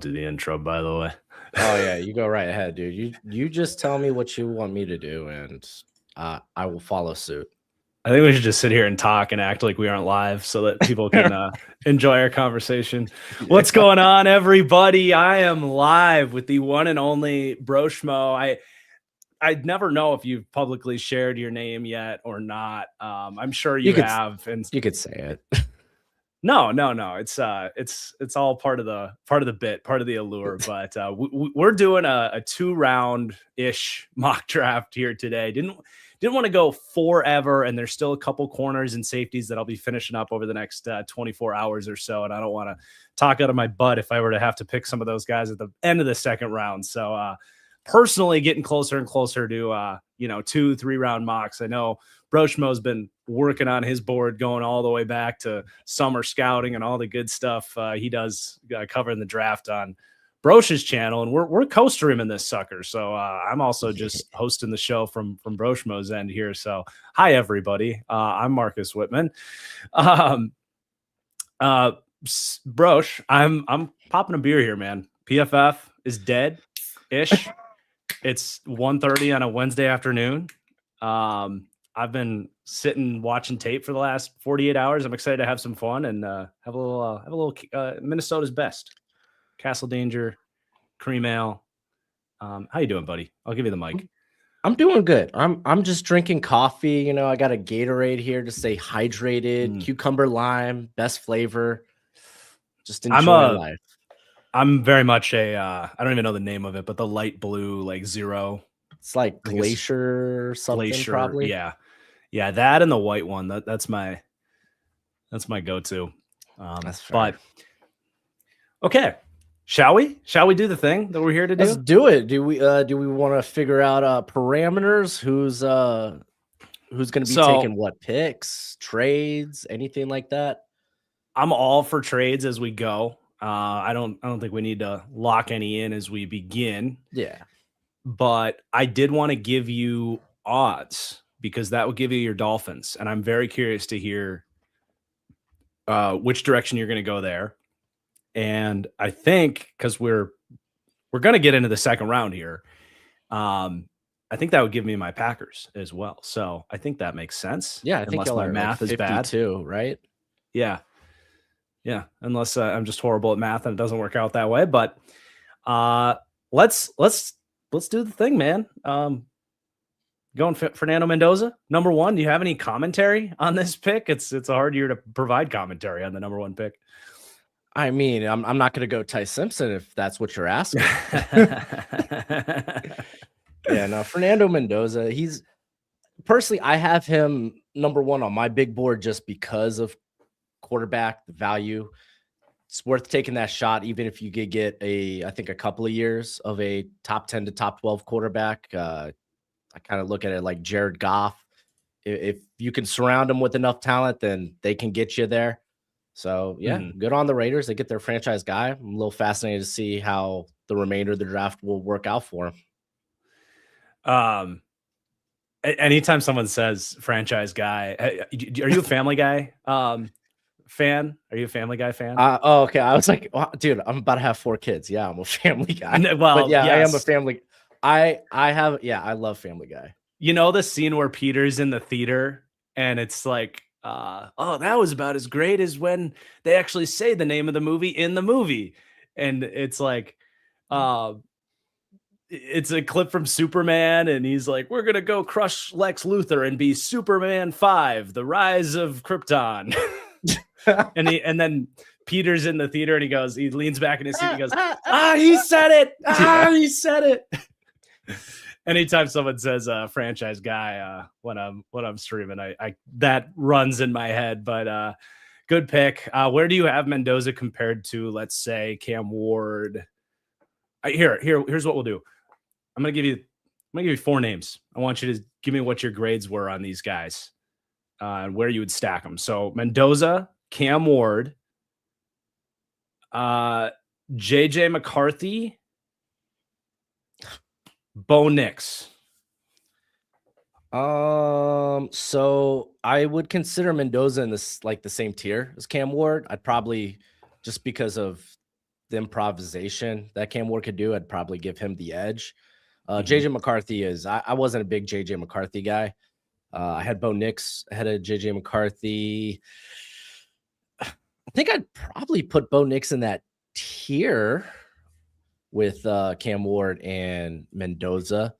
do the intro, by the way. Oh yeah, you go right ahead, dude. You just tell me what you want me to do, and I will follow suit. I think we should just sit here and talk and act like we aren't live so that people can enjoy our conversation. Yeah. What's going on, everybody? I am live with the one and only Broshmo. I'd never know if you've publicly shared your name yet or not. I'm sure you have, and you could say it. No. It's all part of the bit, part of the allure. But we're doing a 2-round ish mock draft here today. Didn't want to go forever, and there's still a couple corners and safeties that I'll be finishing up over the next 24 hours or so. And I don't want to talk out of my butt if I were to have to pick some of those guys at the end of the second round. So personally, getting closer and closer to 2-3 round mocks. I know Broshmo's been working on his board going all the way back to summer scouting and all the good stuff he does covering the draft on Brosh's channel, and we're co-streaming in this sucker. So I'm also just hosting the show from Broshmo's end here. So hi everybody, I'm Marcus Whitman. Brosh, I'm popping a beer here, man. PFF is dead ish. It's 1:30 on a Wednesday afternoon. I've been sitting watching tape for the last 48 hours. I'm excited to have some fun and have a little Minnesota's best. Castle Danger, Cream Ale. How you doing, buddy? I'll give you the mic. I'm doing good. I'm just drinking coffee. You know, I got a Gatorade here to stay hydrated. Cucumber lime, best flavor. Just enjoy life. I'm very much I don't even know the name of it, but the light blue, like zero. It's like Glacier or something, Glacier, probably. Yeah, that and the white one. That's my go-to. That's fair. But okay, shall we do the thing that we're here to do? Let's do it. Do we want to figure out parameters? Who's going to be taking what picks, trades, anything like that? I'm all for trades as we go. I don't think we need to lock any in as we begin. Yeah. But I did want to give you odds because that would give you your Dolphins. And I'm very curious to hear which direction you're going to go there. And I think because we're going to get into the second round here, I think that would give me my Packers as well. So I think that makes sense. Yeah, I think my math is bad too, right? Yeah. Unless I'm just horrible at math and it doesn't work out that way. But let's do the thing, man. Going Fernando Mendoza, number one. Do you have any commentary on this pick? It's a hard year to provide commentary on the number one pick. I mean, I'm not going to go Ty Simpson if that's what you're asking. Yeah, no, Fernando Mendoza. He's personally, I have him number one on my big board just because of quarterback, the value. It's worth taking that shot, even if you could get I think a couple of years of a top 10 to top 12 quarterback. I kind of look at it like Jared Goff. If you can surround them with enough talent, then they can get you there. So yeah, good on the Raiders. They get their franchise guy. I'm a little fascinated to see how the remainder of the draft will work out for him. Anytime someone says franchise guy, are you a Family Guy fan? Are you a Family Guy fan? Oh, okay. I was like, oh, dude, I'm about to have 4 kids. Yeah, I'm a Family Guy. Well, but yeah, yes. I am a Family. I love Family Guy. You know the scene where Peter's in the theater and it's like, oh, that was about as great as when they actually say the name of the movie in the movie, and it's like, it's a clip from Superman, and he's like, we're gonna go crush Lex Luthor and be Superman 5, the Rise of Krypton. and then Peter's in the theater and he leans back in his seat and he goes, he said it. He said it. Anytime someone says franchise guy when I'm streaming, I that runs in my head. But good pick. Where do you have Mendoza compared to, let's say, Cam Ward? Here's what we'll do. I'm gonna give you 4 names. I want you to give me what your grades were on these guys and where you would stack them. So Mendoza, Cam Ward, JJ McCarthy, Bo Nix. So I would consider Mendoza in this like the same tier as Cam Ward. I'd probably, just because of the improvisation that Cam Ward could do, I'd probably give him the edge. Mhm. JJ McCarthy is, I wasn't a big JJ McCarthy guy. I had Bo Nix ahead of JJ McCarthy. I think I'd probably put Bo Nix in that tier with Cam Ward and Mendoza.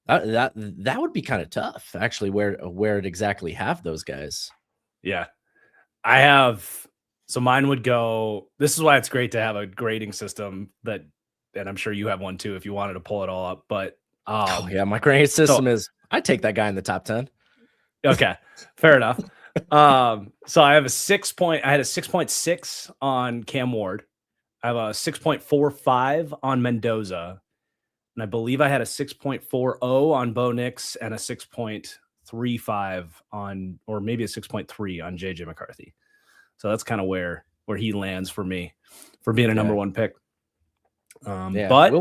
That would be kind of tough, actually, where it exactly have those guys. Yeah. I have so mine would go. This is why it's great to have a grading system that, and I'm sure you have one too if you wanted to pull it all up. But Oh yeah, my grading so system is I take that guy in the top 10. okay, fair enough. So I have I had a 6.6 on Cam Ward. I have a 6.45 on Mendoza, and I believe I had a 6.40 on Bo Nix and a 6.35 on, or maybe a 6.3 on JJ McCarthy. So that's kind of where he lands for me for being a number Okay. one pick. Yeah, But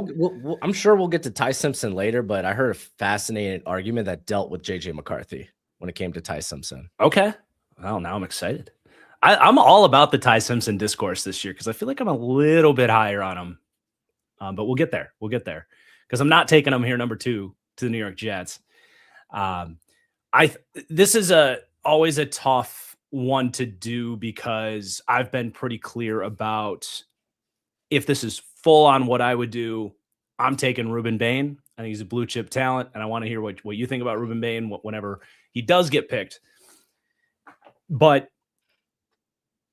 I'm sure we'll get to Ty Simpson later, but I heard a fascinating argument that dealt with JJ McCarthy when it came to Ty Simpson. okay, well now I'm excited. I'm all about the Ty Simpson discourse this year because I feel like I'm a little bit higher on him. But we'll get there. We'll get there because I'm not taking him here number 2 to the New York Jets. Um, this is always a tough one to do because I've been pretty clear about if this is full on what I would do. I'm taking Ruben Bain. I think he's a blue chip talent, and I want to hear what you think about Ruben Bain whenever he does get picked. But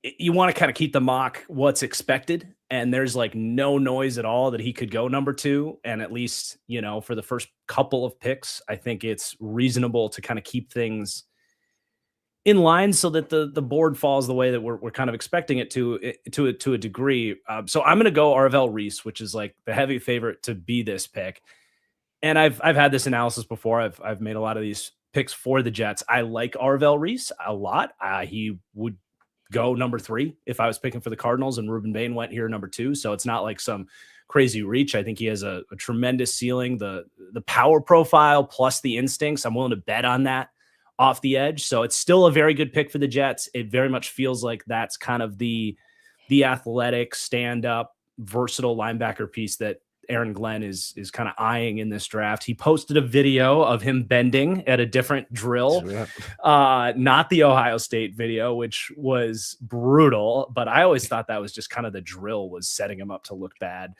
you want to kind of keep the mock what's expected, and there's like no noise at all that he could go number 2. And at least, for the first couple of picks, I think it's reasonable to kind of keep things in line so that the board falls the way that we're kind of expecting it to a degree. So I'm going to go Arvell Reese, which is like the heavy favorite to be this pick. And I've had this analysis before. I've made a lot of these picks for the Jets. I like Arvell Reese a lot. He would go number 3 if I was picking for the Cardinals, and Ruben Bain went here number 2. So it's not like some crazy reach. I think he has a tremendous ceiling. The power profile plus the instincts, I'm willing to bet on that off the edge. So it's still a very good pick for the Jets. It very much feels like that's kind of the athletic, stand-up, versatile linebacker piece that Aaron Glenn is kind of eyeing in this draft. He posted a video of him bending at a different drill, not the Ohio State video, which was brutal. But I always thought that was just kind of the drill was setting him up to look bad.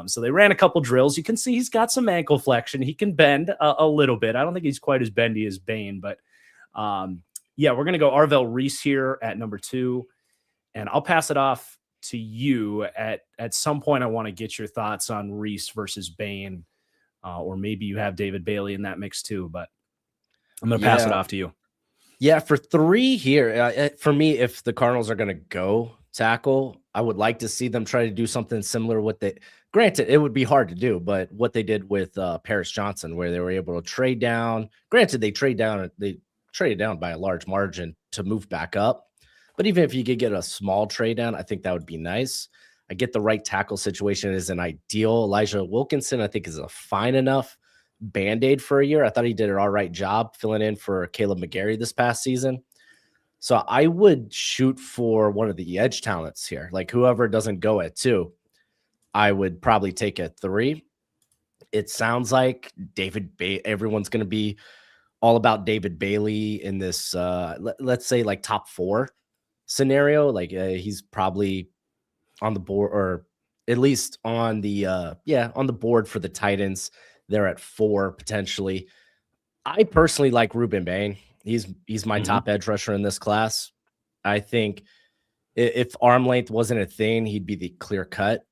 So they ran a couple drills. You can see he's got some ankle flexion. He can bend a little bit. I don't think he's quite as bendy as Bain, but yeah, we're going to go Arvell Reese here at number 2. And I'll pass it off to you at some point. I want to get your thoughts on Reese versus Bain, or maybe you have David Bailey in that mix too, but I'm going to pass it off to you. Yeah, for 3 here, for me, if the Cardinals are going to go tackle, I would like to see them try to do something similar with granted, it would be hard to do, but what they did with Paris Johnson, where they were able to trade down. Granted, they traded down by a large margin to move back up. But even if you could get a small trade down, I think that would be nice. I get the right tackle situation is an ideal. Elijah Wilkinson, I think, is a fine enough Band-Aid for a year. I thought he did an all right job filling in for Caleb McGarry this past season. So I would shoot for one of the edge talents here. Like whoever doesn't go at 2, I would probably take at 3. It sounds like everyone's going to be all about David Bailey in this, let's say like top 4 scenario. Like he's probably on the board, or at least on the on the board for the Titans. They're at 4 potentially. I personally like Ruben Bain. He's my top edge rusher in this class. I think if arm length wasn't a thing, he'd be the clear cut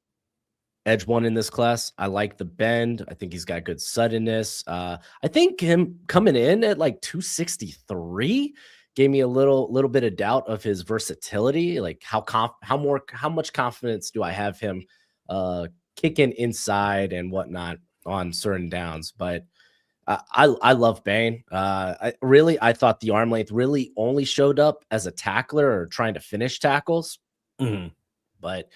edge one in this class. I like the bend. I think he's got good suddenness. I think him coming in at like 263 gave me a little bit of doubt of his versatility. Like how much confidence do I have him kicking inside and whatnot on certain downs? But I love Bain. I thought the arm length really only showed up as a tackler or trying to finish tackles. But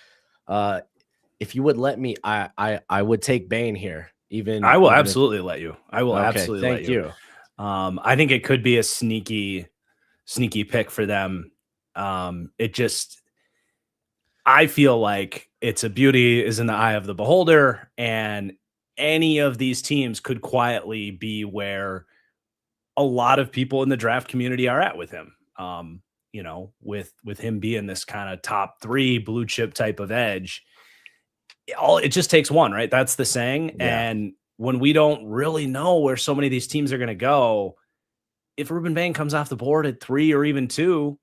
if you would let me, I would take Bain here. I will absolutely let you. I will absolutely let you. I think it could be a sneaky pick for them. It just I feel like it's a beauty is in the eye of the beholder, and any of these teams could quietly be where a lot of people in the draft community are at with him. With him being this kind of top 3 blue chip type of edge, it just takes one, right? That's the saying. Yeah. And when we don't really know where so many of these teams are going to go, if Ruben Bain comes off the board at 3 or even 2,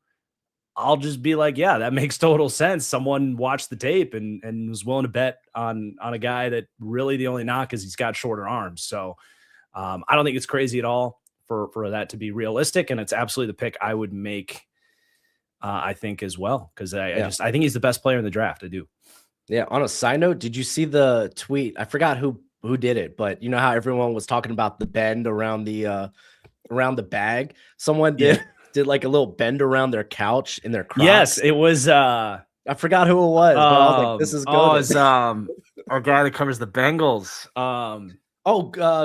I'll just be like, yeah, that makes total sense. Someone watched the tape and was willing to bet on a guy that really the only knock is he's got shorter arms. So I don't think it's crazy at all for that to be realistic, and it's absolutely the pick I would make. I think as well, because I think he's the best player in the draft. I do. Yeah. On a side note, did you see the tweet? I forgot who did it, but you know how everyone was talking about the bend around the bag? Someone did like a little bend around their couch in their Crocs. Yes, it was. I forgot who it was, but I was like, "This is good." It's our guy that covers the Bengals.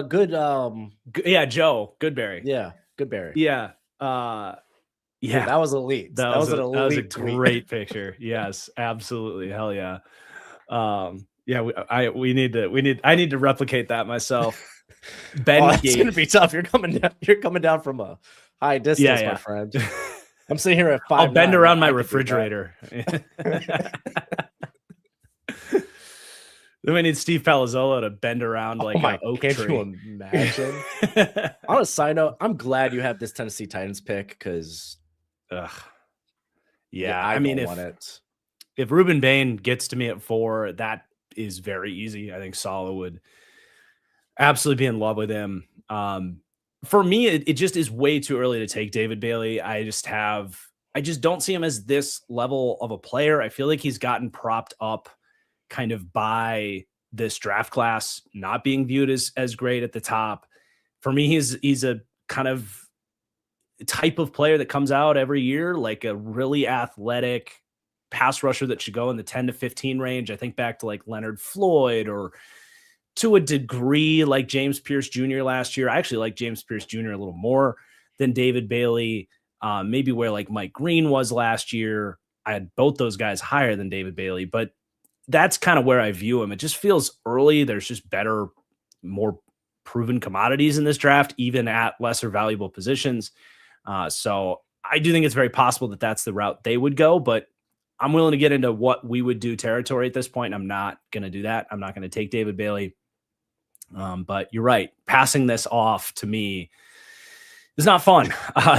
Good. Joe Goodberry. Yeah, Goodberry. Yeah. Yeah, dude, that was elite. That was a great picture. Yes, absolutely. Hell yeah. I need to replicate that myself. It's gonna be tough. You're coming down from a high distance, my friend. I'm sitting here at 5'9". I'll bend around my refrigerator. Then we need Steve Palazzolo to bend around like an oak tree. Can you imagine? On a side note, I'm glad you have this Tennessee Titans pick because, I mean, if Ruben Bain gets to me at 4, that is very easy. I think Saleh would absolutely be in love with him. For me, it just is way too early to take David Bailey. I just don't see him as this level of a player. I feel like he's gotten propped up kind of by this draft class not being viewed as great at the top. For me, he's a kind of type of player that comes out every year, like a really athletic pass rusher that should go in the 10 to 15 range. I think back to like Leonard Floyd, or to a degree like James Pierce Jr. last year. I actually like James Pierce Jr. a little more than David Bailey. Maybe where like Mike Green was last year. I had both those guys higher than David Bailey, but that's kind of where I view him. It just feels early. There's just better, more proven commodities in this draft, even at lesser valuable positions. So I do think it's very possible that that's the route they would go, but I'm willing to get into what we would do territory at this point. I'm not going to do that. I'm not going to take David Bailey. But you're right. Passing this off to me is not fun.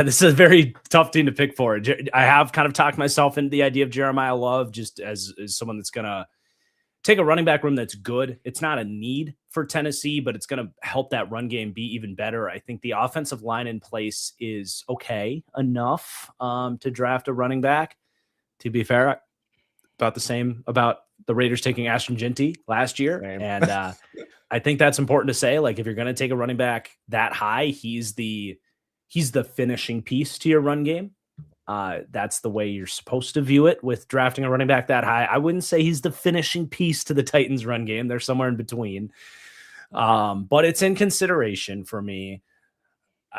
This is a very tough team to pick for. I have kind of talked myself into the idea of Jeremiah Love just as someone that's going to take a running back room that's good. It's not a need for Tennessee, but it's going to help that run game be even better. I think the offensive line in place is okay enough to draft a running back. To be fair, about the same about the Raiders taking Ashton Jeanty last year. Same. And I think that's important to say. Like, if you're going to take a running back that high, he's the finishing piece to your run game. That's the way you're supposed to view it with drafting a running back that high. I wouldn't say he's the finishing piece to the Titans run game. They're somewhere in between. But it's in consideration for me.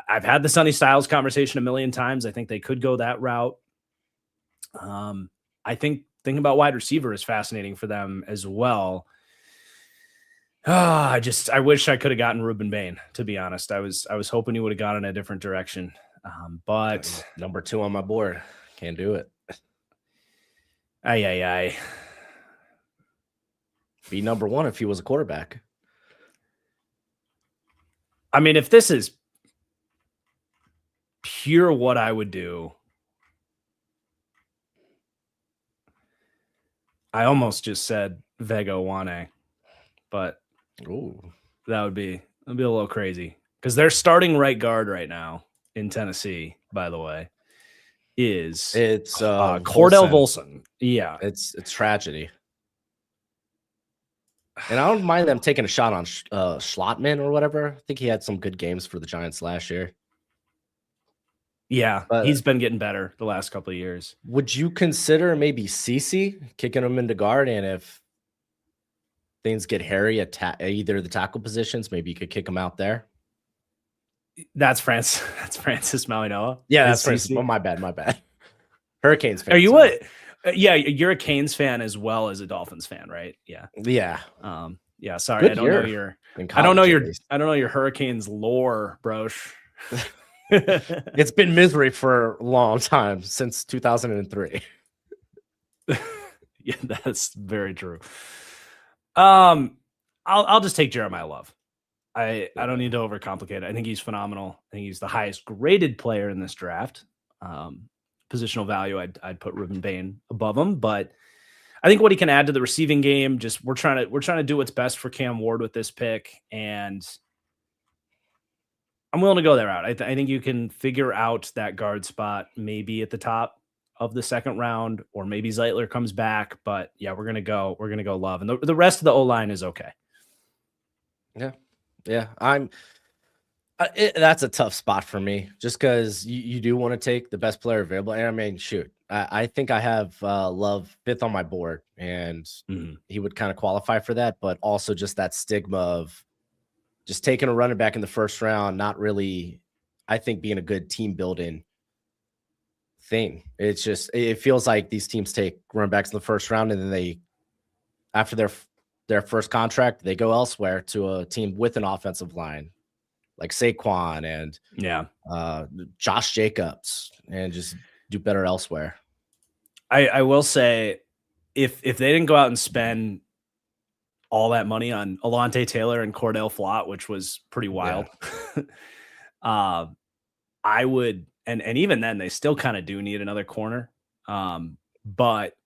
I've had the Sonny Styles conversation a million times. I think they could go that route. I think thinking about wide receiver is fascinating for them as well. I wish I could have gotten Ruben Bain, to be honest. I was hoping he would have gone in a different direction. But number 2 on my board. Can't do it. Be number 1 if he was a quarterback. I mean, if this is pure what I would do, I almost just said Vega Wane, but that would be a little crazy because they're starting right guard right now in Tennessee, by the way, it's Cordell Volson. Yeah, it's tragedy. And I don't mind them taking a shot on Schlottman or whatever. I think he had some good games for the Giants last year. Yeah, but he's been getting better the last couple of years. Would you consider maybe CeCe kicking him into guard? And if things get hairy at either the tackle positions, maybe you could kick him out there? That's Francis Mauigoa. Yeah, that's Francis. Oh, my bad. Hurricanes fans. Are you what? Yeah, you're a Canes fan as well as a Dolphins fan, right? Yeah. Yeah. Yeah, sorry, Good year in college, at least. I don't know your Hurricanes lore, brosh. It's been misery for a long time, since 2003. Yeah, that's very true. I'll just take Jeremiah Love. I don't need to overcomplicate it. I think he's phenomenal. I think he's the highest graded player in this draft. Positional value, I'd put Ruben Bain above him, but I think what he can add to the receiving game, just we're trying to do what's best for Cam Ward with this pick, and I'm willing to go that route. I think you can figure out that guard spot maybe at the top of the second round, or maybe Zeitler comes back. But yeah, we're gonna go Love, and the rest of the O line is okay. Yeah. That's a tough spot for me, just because you do want to take the best player available. And I mean, shoot, I think I have Love 5th on my board, and he would kind of qualify for that. But also just that stigma of just taking a running back in the first round, not really, I think, being a good team building thing. It's just, it feels like these teams take running backs in the first round, and then they, after their first contract, they go elsewhere to a team with an offensive line like Saquon and Josh Jacobs, and just do better elsewhere. I will say, if they didn't go out and spend all that money on Alontae Taylor and Cordell Flott, which was pretty wild, I would, and even then they still kind of do need another corner. But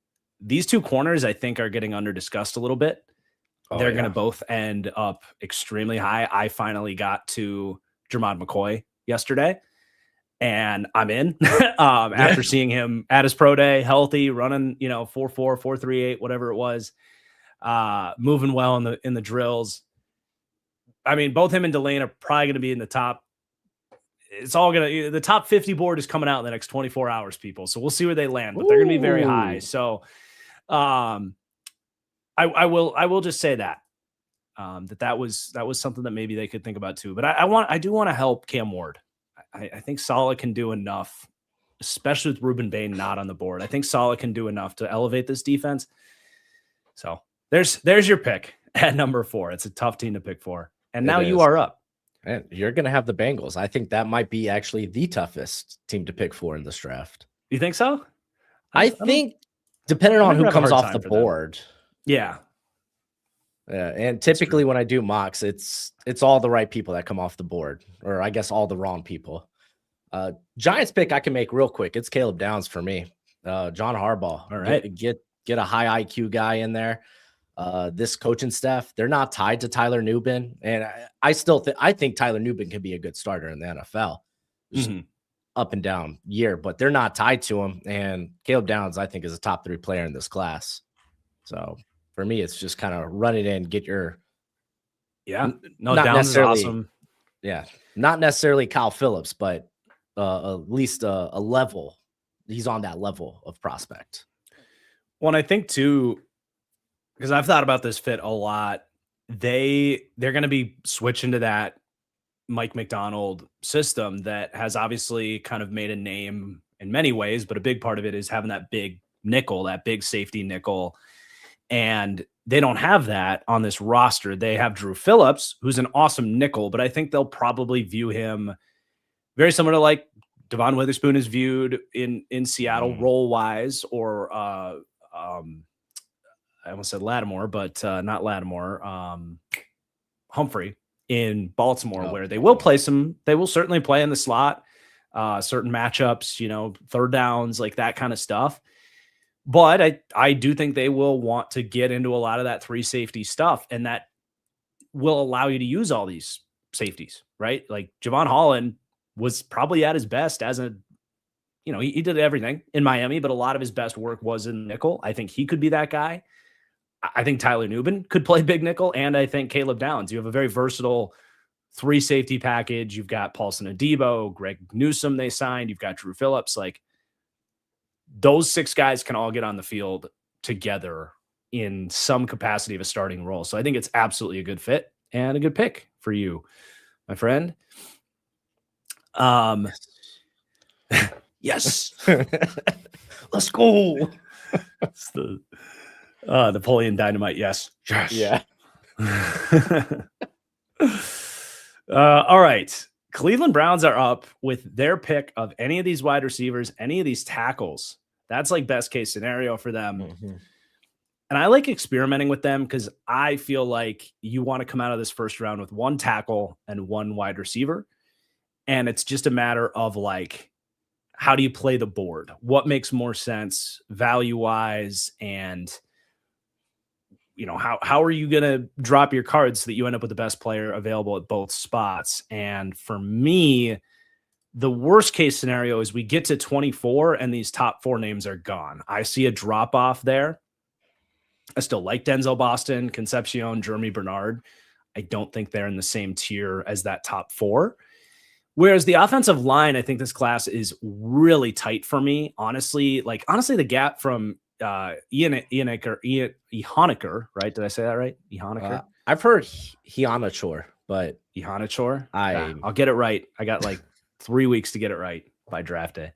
these two corners, I think, are getting under discussed a little bit. They're going to both end up extremely high. I finally got to Jermod McCoy yesterday, and I'm in after seeing him at his pro day, healthy, running, 4.4, 4.38, whatever it was, moving well in the drills. I mean, both him and Delane are probably going to be in the top. It's all the top 50 board is coming out in the next 24 hours, people. So we'll see where they land, but they're going to be very high. So, I will just say that that was something that maybe they could think about too. But I do want to help Cam Ward. I think Saleh can do enough, especially with Ruben Bain not on the board. I think Saleh can do enough to elevate this defense. So there's your pick at number 4. It's a tough team to pick for, and now you are up. And you're going to have the Bengals. I think that might be actually the toughest team to pick for in this draft. You think so? I think, depending on who comes off the board. Yeah. And typically when I do mocks, it's all the right people that come off the board, or I guess all the wrong people. Giants pick I can make real quick. It's Caleb Downs for me. John Harbaugh. All right. Get a high IQ guy in there. This coaching staff, they're not tied to Tyler Nubin, and I think Tyler Nubin can be a good starter in the NFL. Just up and down year, but they're not tied to him. And Caleb Downs, I think, is a top 3 player in this class. So for me, it's just kind of run it in, get your Downs is awesome. Yeah, not necessarily Kyle Phillips, but at least a level. He's on that level of prospect. Well, and I think too, because I've thought about this fit a lot. They're going to be switching to that Mike McDonald system that has obviously kind of made a name in many ways, but a big part of it is having that big nickel, that big safety nickel. And they don't have that on this roster. They have Drew Phillips, who's an awesome nickel, but I think they'll probably view him very similar to like Devon Witherspoon is viewed in Seattle role-wise, or I almost said Lattimore, but not Lattimore, Humphrey in Baltimore, where they will play they will certainly play in the slot, certain matchups, third downs, like that kind of stuff. But I do think they will want to get into a lot of that 3 safety stuff, and that will allow you to use all these safeties, right? Like Javon Holland was probably at his best as he did everything in Miami, but a lot of his best work was in nickel. I think he could be that guy. I think Tyler Nubin could play big nickel, and I think Caleb Downs. You have a very versatile 3 safety package. You've got Paulson Adebo, Greg Newsome they signed. You've got Drew Phillips. Like, those 6 guys can all get on the field together in some capacity of a starting role. So I think it's absolutely a good fit and a good pick for you, my friend. Yes. Let's go. It's the Napoleon Dynamite. Yes. Yes. Yeah. All right. Cleveland Browns are up with their pick of any of these wide receivers, any of these tackles. That's like best case scenario for them. Mhm. And I like experimenting with them because I feel like you want to come out of this first round with one tackle and one wide receiver. And it's just a matter of like, how do you play the board? What makes more sense value wise? And, how are you going to drop your cards so that you end up with the best player available at both spots? And for me, the worst case scenario is we get to 24 and these top 4 names are gone. I see a drop off there. I still like Denzel Boston, Concepcion, Jeremy Bernard. I don't think they're in the same tier as that top 4. Whereas the offensive line, I think this class is really tight for me. Honestly, the gap from Ihoniker, right? Did I say that right? Ihoniker? I've heard Hianachor, but Ihonichor? Yeah, I'll get it right. I got like 3 weeks to get it right by draft day.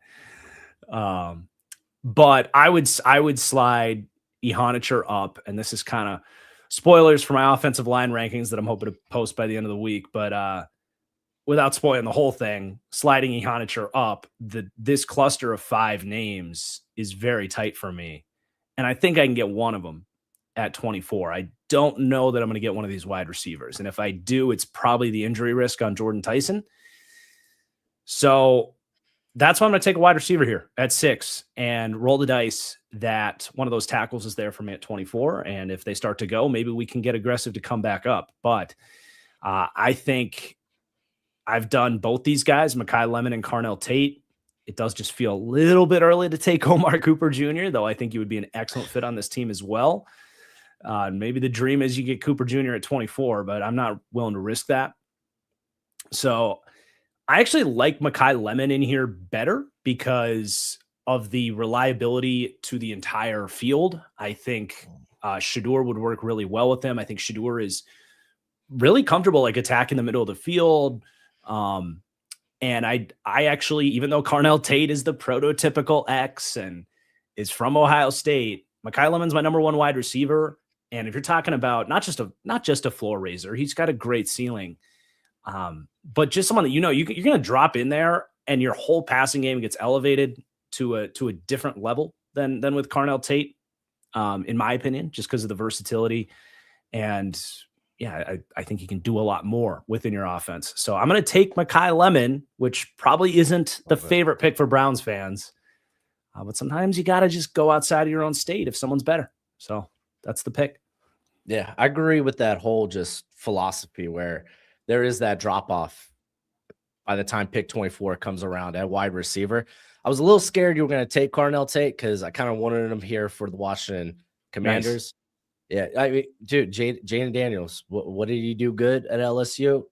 But I would slide Ihonichor up, and this is kind of spoilers for my offensive line rankings that I'm hoping to post by the end of the week. But without spoiling the whole thing, sliding Ihonichor up, this cluster of 5 names is very tight for me. And I think I can get one of them at 24. I don't know that I'm going to get one of these wide receivers. And if I do, it's probably the injury risk on Jordan Tyson. So that's why I'm going to take a wide receiver here at 6 and roll the dice that one of those tackles is there for me at 24. And if they start to go, maybe we can get aggressive to come back up. But I think I've done both these guys, Mekhi Lemon and Carnell Tate. It does just feel a little bit early to take Omar Cooper Jr., though I think he would be an excellent fit on this team as well. Maybe the dream is you get Cooper Jr. at 24, but I'm not willing to risk that. So I actually like Mekhi Lemon in here better because of the reliability to the entire field. I think Shedeur would work really well with him. I think Shedeur is really comfortable like attacking the middle of the field. And I actually, even though Carnell Tate is the prototypical X and is from Ohio State, Mekhi Lemon's my number 1 wide receiver. And if you're talking about not just a floor raiser, he's got a great ceiling. But just someone that you're going to drop in there and your whole passing game gets elevated to a different level than with Carnell Tate, in my opinion, just because of the versatility. And yeah, I think you can do a lot more within your offense. So I'm going to take Mekhi Lemon, which probably isn't the favorite pick for Browns fans. But sometimes you got to just go outside of your own state if someone's better. So that's the pick. Yeah, I agree with that whole just philosophy where there is that drop off by the time pick 24 comes around at wide receiver. I was a little scared you were going to take Carnell Tate because I kind of wanted him here for the Washington Commanders. Nice. Yeah, I mean, dude, Jaden Daniels, what did he do good at LSU?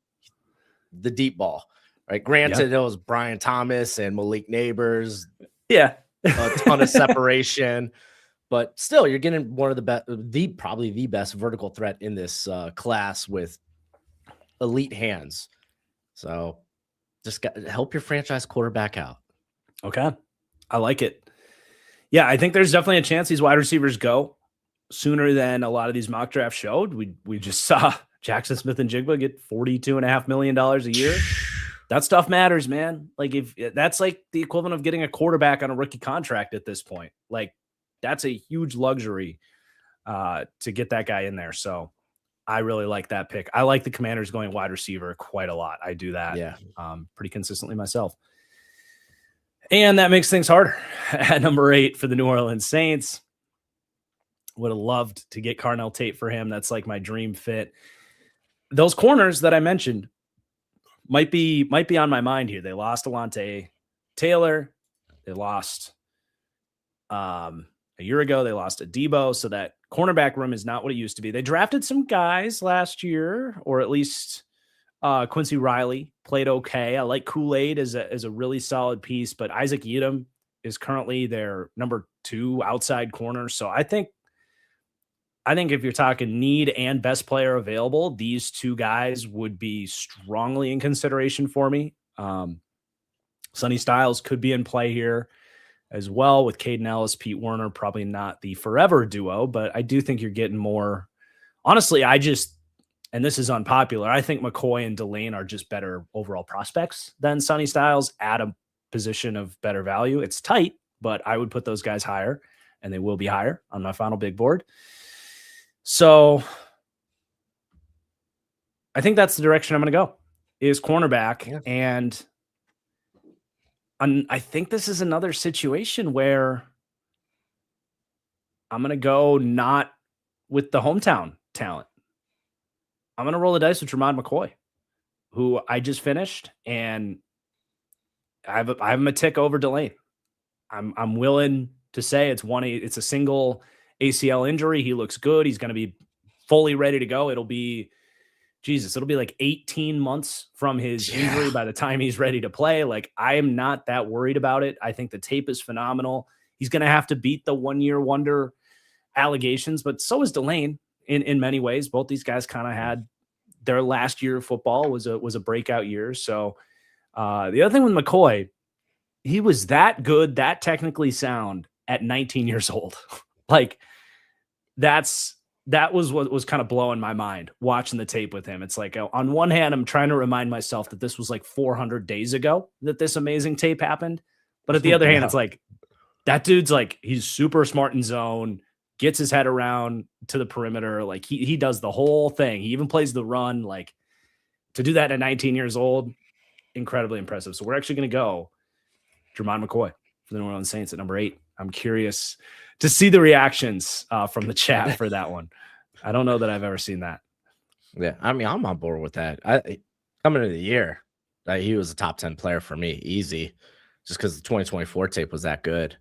The deep ball, right? Granted, it was Brian Thomas and Malik Neighbors. Yeah. A ton of separation. But still, you're getting one of the best, probably the best vertical threat in this class with elite hands. So just help your franchise quarterback out. Okay. I like it. Yeah, I think there's definitely a chance these wide receivers go sooner than a lot of these mock drafts showed. We just saw Jackson Smith and Jigba get $42.5 million a year. That stuff matters, man. Like if that's like the equivalent of getting a quarterback on a rookie contract at this point, like that's a huge luxury to get that guy in there. So I really like that pick. I like the Commanders going wide receiver quite a lot. I do that pretty consistently myself. And that makes things harder at number 8 for the New Orleans Saints. Would have loved to get Carnell Tate for him. That's like my dream fit. Those corners that I mentioned might be on my mind here. They lost Alontae Taylor. They lost a year ago. They lost a Debo. So that cornerback room is not what it used to be. They drafted some guys last year, or at least Quincy Riley played okay. I like Kool-Aid as a really solid piece, but Isaac Edom is currently their number 2 outside corner. So I think if you're talking need and best player available, these 2 guys would be strongly in consideration for me. Sonny Styles could be in play here as well with Caden Ellis, Pete Werner, probably not the forever duo, but I do think you're getting more. Honestly, and this is unpopular, I think McCoy and Delane are just better overall prospects than Sonny Styles at a position of better value. It's tight, but I would put those guys higher, and they will be higher on my final big board. So I think that's the direction I'm going to go, is cornerback. Yeah. And I think this is another situation where I'm going to go not with the hometown talent. I'm going to roll the dice with Jermod McCoy, who I just finished, and I have him a tick over Delane. I'm willing to say it's a single ACL injury. He looks good. He's going to be fully ready to go. It'll be like 18 months from his injury by the time he's ready to play. Like, I am not that worried about it. I think the tape is phenomenal. He's going to have to beat the 1-year wonder allegations, but so is Delane in many ways. Both these guys kind of had their last year of football was a breakout year. So the other thing with McCoy, he was that good, that technically sound at 19 years old. Like, that was what was kind of blowing my mind watching the tape with him. It's like, on one hand, I'm trying to remind myself that this was like 400 days ago that this amazing tape happened. But at the other hand, it's like, that dude's like, he's super smart in zone, gets his head around to the perimeter. Like, he does the whole thing. He even plays the run. Like, to do that at 19 years old, incredibly impressive. So we're actually going to go Jermod McCoy for the New Orleans Saints at number 8. I'm curious to see the reactions from the chat for that one. I don't know that I've ever seen that. Yeah, I mean, I'm on board with that. Coming into the year, he was a top 10 player for me, easy, just because the 2024 tape was that good.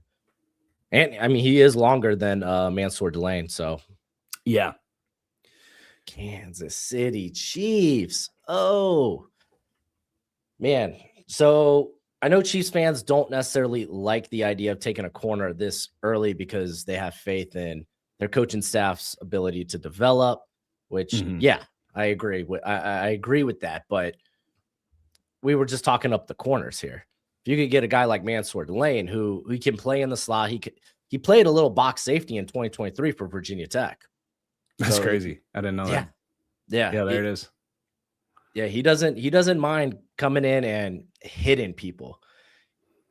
And I mean, he is longer than Mansour Delane. So, yeah. Kansas City Chiefs. Oh, man. So I know Chiefs fans don't necessarily like the idea of taking a corner this early because they have faith in their coaching staff's ability to develop, which, yeah, I agree with. I agree with that. But we were just talking up the corners here. If you could get a guy like Mansour Delane, who can play in the slot, he played a little box safety in 2023 for Virginia Tech. That's crazy. I didn't know that. Yeah, there it is. Yeah, he doesn't mind coming in and hitting people.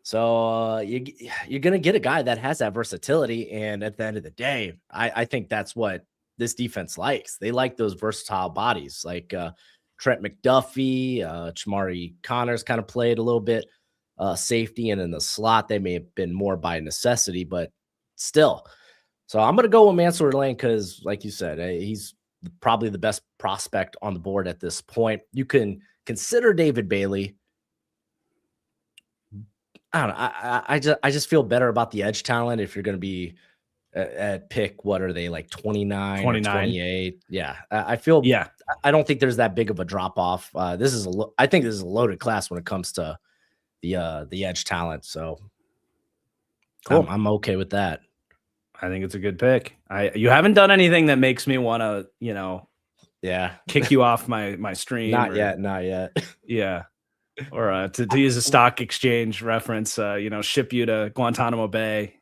So you're gonna get a guy that has that versatility, and at the end of the day, I think that's what this defense likes. They like those versatile bodies, like Trent McDuffie, Chamari Connors kind of played a little bit safety, and in the slot they may have been more by necessity, but still. So I'm gonna go with Mansour Delane because, like you said, he's probably the best prospect on the board at this point. You can consider David Bailey. I don't know. I just feel better about the edge talent if you're going to be at pick. What are they, like 29 or 28? Yeah, I feel. Yeah, I don't think there's that big of a drop off. I think this is a loaded class when it comes to the edge talent. So cool. I'm okay with that. I think it's a good pick. You haven't done anything that makes me want to, kick you off my stream. Not yet. Yeah. Or to use a stock exchange reference, ship you to Guantanamo Bay.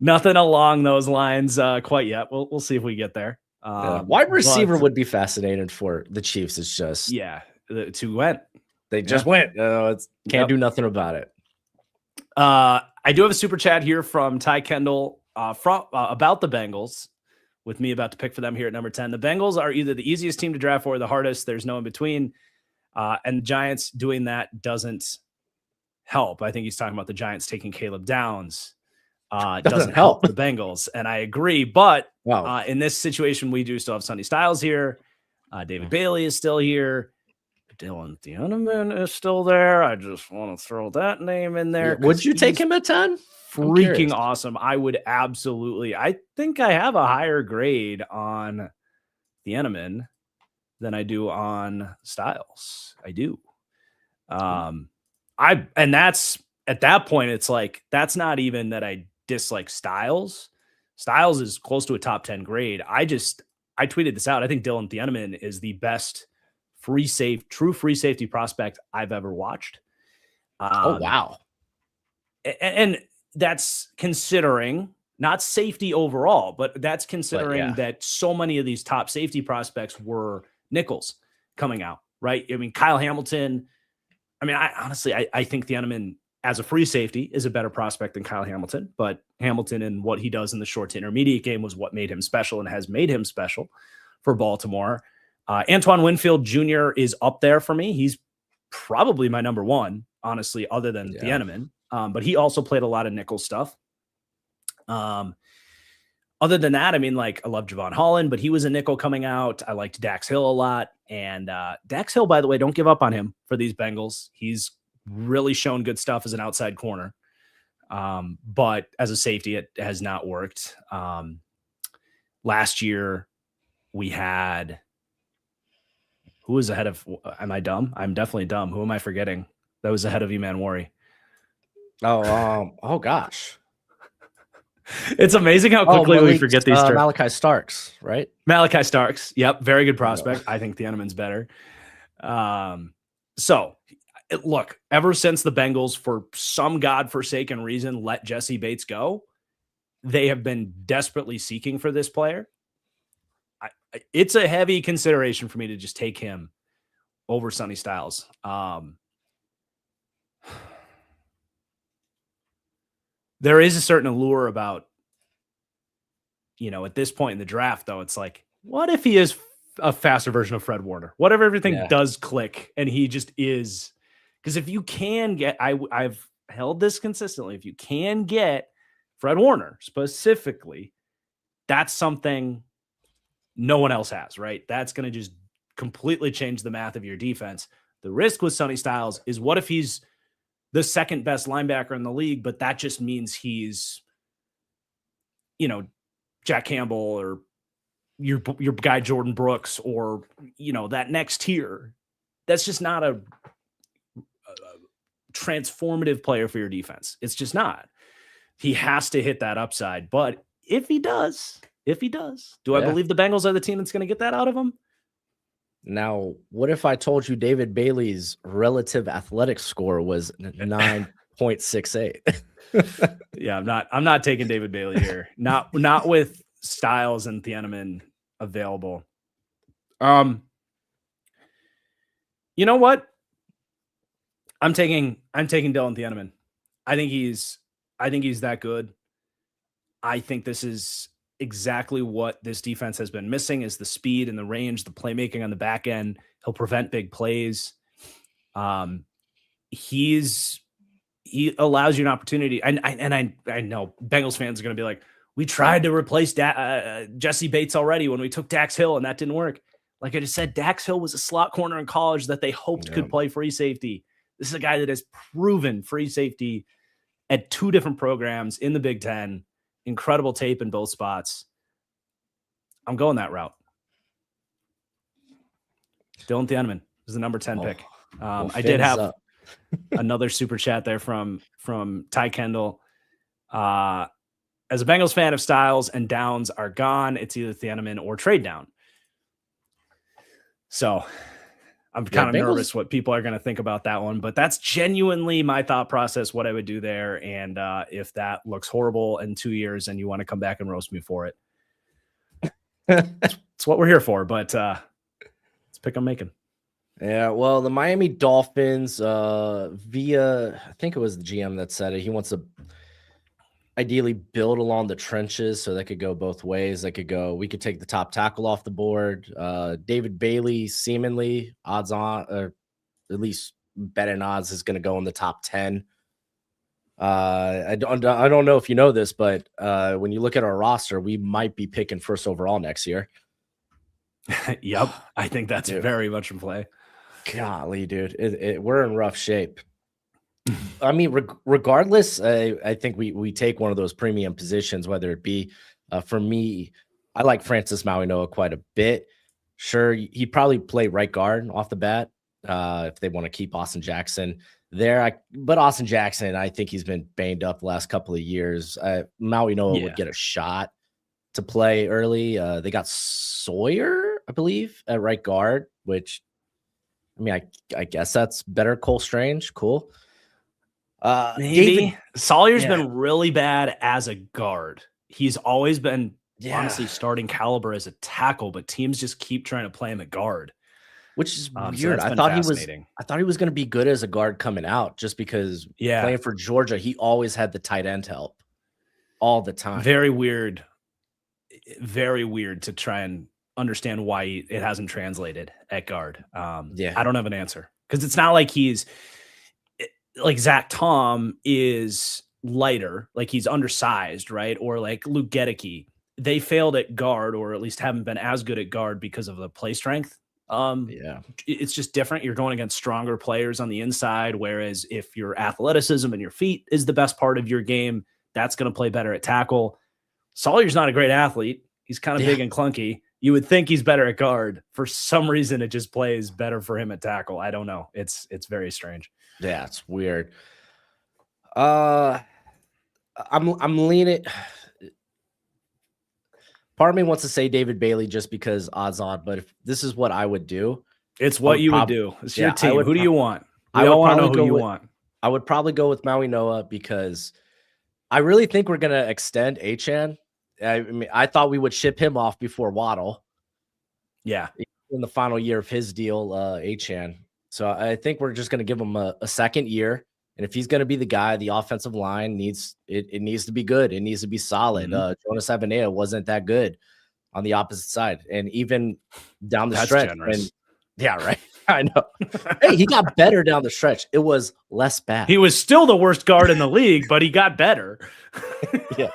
Nothing along those lines quite yet. We'll see if we get there. Wide receiver would be fascinating for the Chiefs. It's just the two went. They just went. Can't do nothing about it. I do have a super chat here from Ty Kendall about the Bengals, with me about to pick for them here at number 10. The Bengals are either the easiest team to draft or the hardest. There's no in between. And the Giants doing that doesn't help. I think he's talking about the Giants taking Caleb Downs. Doesn't help the Bengals. And I agree. But in this situation, we do still have Sonny Styles here. David Bailey is still here. Dylan Thieneman is still there. I just want to throw that name in there. Would you take him at 10? Freaking awesome. I would absolutely. I think I have a higher grade on Thieneman than I do on Styles. I do. And that's at that point, it's like, that's not even that I dislike Styles. Styles is close to a top 10 grade. I tweeted this out. I think Dylan Thieneman is the best true free safety prospect I've ever watched. Oh, wow. and that's considering not safety overall, but that's But considering yeah, that so many of these top safety prospects were nickels coming out, right? I mean, Kyle Hamilton. I mean, I honestly, I think Thieneman as a free safety is a better prospect than Kyle Hamilton, but Hamilton and what he does in the short to intermediate game was what made him special and has made him special for Baltimore. Antoine Winfield Jr. is up there for me. He's probably my number one, honestly, other than yeah. Thieneman. But he also played a lot of nickel stuff. Um, Other than that, I mean, like, I love Javon Holland, but he was a nickel coming out. I liked Dax Hill a lot. And Dax Hill, by the way, don't give up on him for these Bengals. He's really shown good stuff as an outside corner. But as a safety, it has not worked. Last year, we had who was ahead of? Am I dumb? I'm definitely dumb. Who am I forgetting? That was ahead of Eman Worry. Oh gosh. It's amazing how Oh, quickly we forget these terms. Malachi Starks, right? Malachi Starks. Yep. Very good Yeah. prospect. I think Thieneman's better. So look, ever since the Bengals, for some godforsaken reason, let Jesse Bates go, they have been desperately seeking for this player. It's a heavy consideration for me to just take him over Sonny Styles. There is a certain allure about, at this point in the draft, though, it's like, what if he is a faster version of Fred Warner? What if everything does click and he just is? Because if you can get, I've held this consistently, if you can get Fred Warner specifically, that's something no one else has, right? That's going to just completely change the math of your defense. The risk with Sonny Styles is, what if he's the second best linebacker in the league, but that just means he's, Jack Campbell or your guy Jordan Brooks, or that next tier. That's just not a transformative player for your defense. It's just not. He has to hit that upside. But if he does, do I believe the Bengals are the team that's going to get that out of him? Now, what if I told you David Bailey's relative athletic score was 9.68? Yeah, I'm not taking David Bailey here. Not with Styles and Thieneman available. You know what? I'm taking Dylan Thieneman. I think he's that good. I think this is exactly what this defense has been missing, is the speed and the range, the playmaking on the back end. He'll prevent big plays. He allows you an opportunity. And I know Bengals fans are going to be like, we tried to replace Jesse Bates already when we took Dax Hill, and that didn't work. Like I just said, Dax Hill was a slot corner in college that they hoped could play free safety. This is a guy that has proven free safety at two different programs in the Big Ten. Incredible tape in both spots. I'm going that route. Dylan Thieneman is the number 10 pick. I did have another super chat there from Ty Kendall. As a Bengals fan, if Styles and Downs are gone, it's either Thieneman or trade down. So I'm kind of nervous what people are going to think about that one, but that's genuinely my thought process, what I would do there. And if that looks horrible in 2 years and you want to come back and roast me for it, it's what we're here for. But let's pick on making. Yeah, well, the Miami Dolphins, via, I think it was the GM that said it, he wants to ideally build along the trenches, so that could go both ways. We could take the top tackle off the board. David Bailey, seemingly odds on, or at least betting odds, is going to go in the top 10. I don't know if you know this, but when you look at our roster, we might be picking first overall next year. Yep, I think that's very much in play. Golly, dude, we're in rough shape. I mean, regardless, I think we take one of those premium positions, whether it be, for me, I like Francis Mauigoa quite a bit. Sure, he'd probably play right guard off the bat if they want to keep Austin Jackson there. But Austin Jackson, I think he's been banged up the last couple of years. Mauigoa would get a shot to play early. They got Sawyer, I believe, at right guard, which, I mean, I guess that's better. Cole Strange, cool. David, Maybe Sawyer's yeah, been really bad as a guard. He's always been yeah, honestly starting caliber as a tackle, but teams just keep trying to play him at guard. which is So weird. that's been fascinating. I thought he was going to be good as a guard coming out, just because Yeah, playing for Georgia, he always had the tight end help all the time. very weird. Very weird to try and understand why it hasn't translated at guard. Yeah, I don't have an answer because it's not like he's like Zach Tom is lighter, like he's undersized, right? Or like Luke Gedeke. They failed at guard, or at least haven't been as good at guard because of the play strength. yeah, It's just different. You're going against stronger players on the inside, whereas if your athleticism and your feet is the best part of your game, that's going to play better at tackle. Sawyer's not a great athlete. He's kind of yeah, big and clunky. You would think he's better at guard. For some reason, it just plays better for him at tackle. I don't know. It's very strange. yeah. It's weird. Uh, I'm leaning. Part of me wants to say David Bailey just because odds on, but if this is what I would do, It's I what would you would probably, do. It's your yeah, team. Who do you want? I We all would want to know probably who go you with, want. I would probably go with Maui Noah because I really think we're gonna extend Achan. I mean, I thought we would ship him off before Waddle Yeah, in the final year of his deal, Achan. So I think we're just gonna give him a second year. And if he's going to be the guy, the offensive line needs it needs to be good. It needs to be solid. mhm. Jonas Avenea wasn't that good on the opposite side. And even down the That's stretch, when generous. yeah, right. I know. Hey, he got better down the stretch. It was less He bad. was still the worst guard in the league, but he got better. Yeah.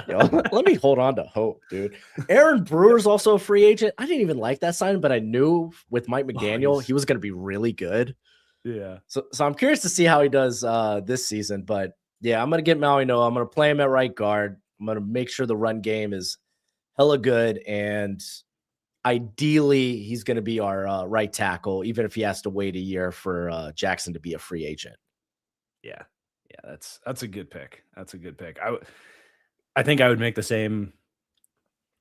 Yo, let me hold on to hope, dude. Aaron Brewer's also a free agent. I didn't even like that sign, but I knew with Mike McDaniel, he was going to be really good. Yeah. So I'm curious to see how he does this season. But yeah, I'm gonna get Maui Noah. I'm gonna play him at right guard. I'm gonna make sure the run game is hella good, and ideally he's gonna be our right tackle, even if he has to wait a year for Jackson to be a free agent. Yeah. Yeah. That's a good pick. That's a good pick. I think I would make the same.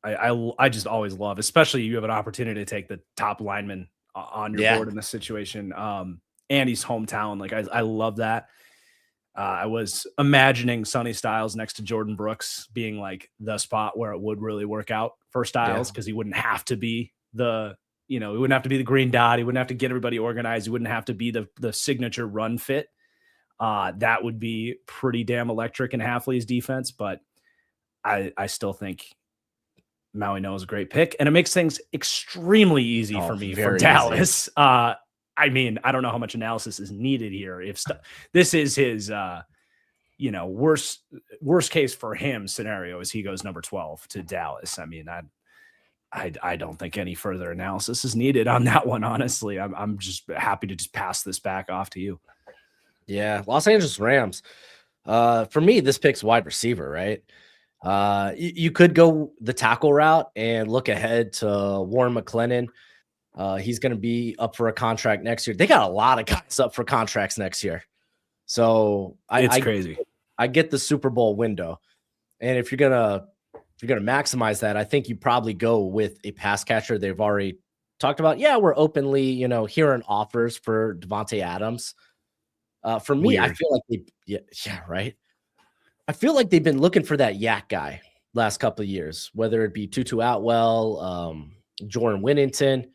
I just always love, especially you have an opportunity to take the top lineman on your Yeah, board in this situation. And he's hometown. Like I love that. I was imagining Sonny Styles next to Jordan Brooks being like the spot where it would really work out for yeah, Styles because he wouldn't have to be he wouldn't have to be the green dot. He wouldn't have to get everybody organized. He wouldn't have to be the signature run fit. That would be pretty damn electric in Halfley's defense, but I still think Maui Noah is a great pick, and it makes things extremely easy oh, for me for very easy. Dallas. I mean, I don't know how much analysis is needed here. This is his, worst case for him scenario is he goes number 12 to Dallas. I mean, I don't think any further analysis is needed on that one. Honestly, I'm just happy to just pass this back off to you. Yeah, Los Angeles Rams. For me, this pick's wide receiver, right? You could go the tackle route and look ahead to Warren McClellan. He's going to be up for a contract next year. They got a lot of guys up for contracts next year. So It's crazy. I get the Super Bowl window. And if you're gonna maximize that, I think you probably go with a pass catcher. They've already talked about, yeah, we're openly, hearing offers for Devontae Adams. For me, I Weird. feel like yeah, right. I feel like they've been looking for that yak guy last couple of years, whether it be Tutu Atwell, Jordan Winnington.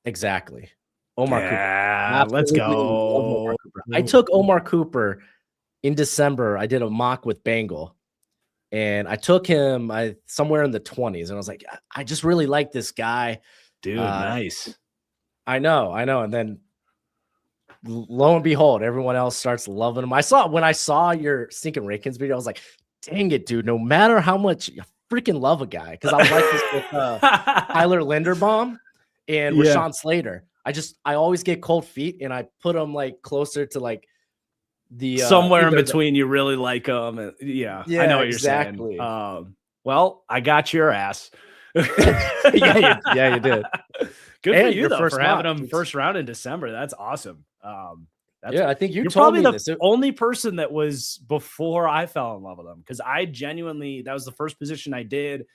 Exactly. Omar Cooper. Yeah, let's Absolutely love Omar go. Cooper. I took Omar Cooper in December. I did a mock with Bengal, and I took him somewhere in the 20s, and I was like, I just really like this guy. Dude, nice. I know. And then lo and behold, everyone else starts loving him. When I saw your Stinking Rankins video, I was like, dang it, dude. No matter how much you freaking love a guy, because I was like this with Tyler Linderbaum and Yeah. Rashawn Slater. I always get cold feet, and I put them like closer to like the Somewhere in either between, you really like them. Yeah, I yeah, know what exactly. you're saying. Well, I got your ass. yeah, you did. Good And for you your though first for having mock, them dude. first round in December. That's awesome. That's Yeah, I think you you're told probably me the this. only person that was before I fell in love with them because I genuinely that was the first position I did.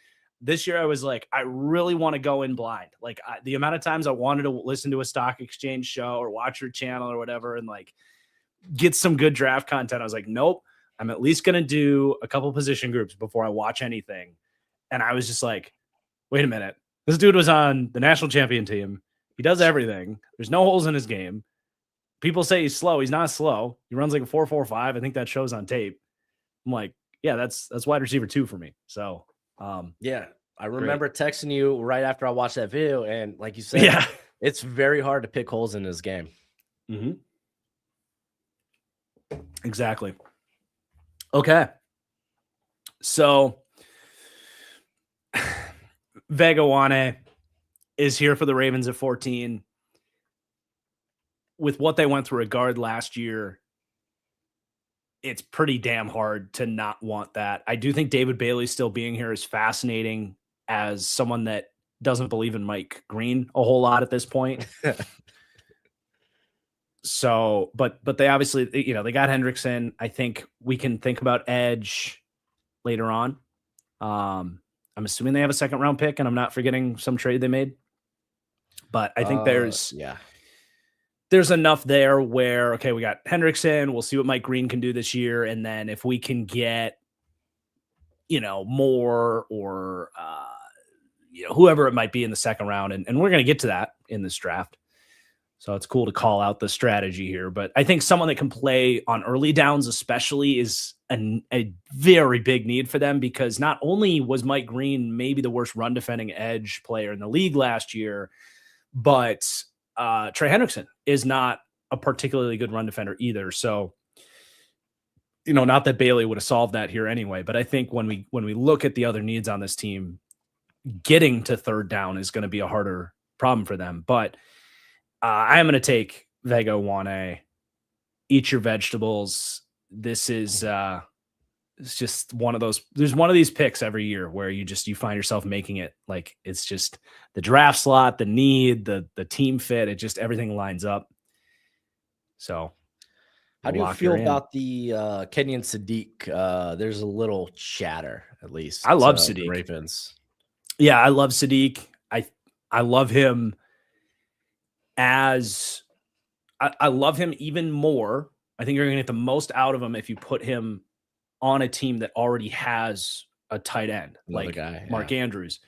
This year I was like, I really want to go in blind. Like the amount of times I wanted to listen to a stock exchange show or watch your channel or whatever, and like get some good draft content. I was like, nope, I'm at least going to do a couple position groups before I watch anything. And I was just like, wait a minute. This dude was on the national champion team. He does everything. There's no holes in his game. People say he's slow. He's not slow. He runs like a 4.45. I think that shows on tape. I'm like, yeah, that's wide receiver 2 for me. So, Yeah, I great. remember texting you right after I watched that video, and like you said, Yeah. it's very hard to pick holes in this game. Mm-hmm. Exactly. Okay. So Vega Wane is here for the Ravens at 14. With what they went through at guard last year, it's pretty damn hard to not want that. I do think David Bailey still being here is fascinating as someone that doesn't believe in Mike Green a whole lot at this point. So, but they obviously, they got Hendrickson. I think we can think about edge later on. I'm assuming they have a second round pick, and I'm not forgetting some trade they made. But I think there's enough there where, okay, we got Hendrickson. We'll see what Mike Green can do this year. And then if we can get, more or, whoever it might be in the second round. And we're going to get to that in this draft. So it's cool to call out the strategy here. But I think someone that can play on early downs especially is a very big need for them, because not only was Mike Green maybe the worst run defending edge player in the league last year, but Trey Hendrickson is not a particularly good run defender either. So, not that Bailey would have solved that here anyway, but I think when we look at the other needs on this team, getting to third down is going to be a harder problem for them. But I'm going to take Vega Wane. Eat your vegetables. This is it's just one of those. There's one of these picks every year where you find yourself making it like it's just the draft slot, the need, the team fit. It just everything lines up. So, how do you feel about the Kenyon Sadiq? There's a little chatter, at least. I love Sadiq. The Ravens. Yeah, I love Sadiq. I love him as I love him even more. I think you're going to get the most out of him if you put him on a team that already has a tight end, like Mark Andrews.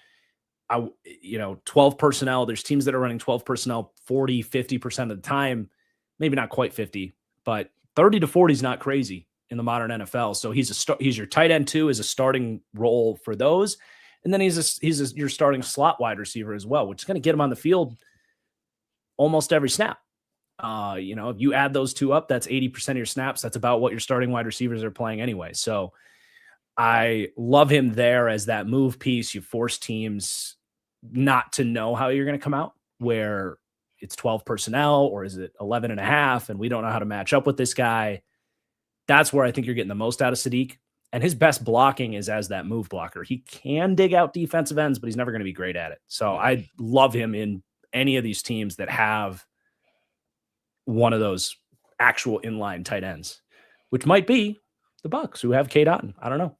12 personnel. There's teams that are running 12 personnel 40, 50% of the time. Maybe not quite 50, but 30 to 40 is not crazy in the modern NFL. So he's your tight end too, is a starting role for those. And then he's your starting slot wide receiver as well, which is going to get him on the field almost every snap. If you add those two up, that's 80% of your snaps. That's about what your starting wide receivers are playing anyway. So I love him there as that move piece. You force teams not to know how you're going to come out, where it's 12 personnel or is it 11 and a half, and we don't know how to match up with this guy. That's where I think you're getting the most out of Sadiq. And his best blocking is as that move blocker. He can dig out defensive ends, but he's never going to be great at it. So I love him in any of these teams that have one of those actual inline tight ends, which might be the Bucs, who have Cade Otton. I don't know.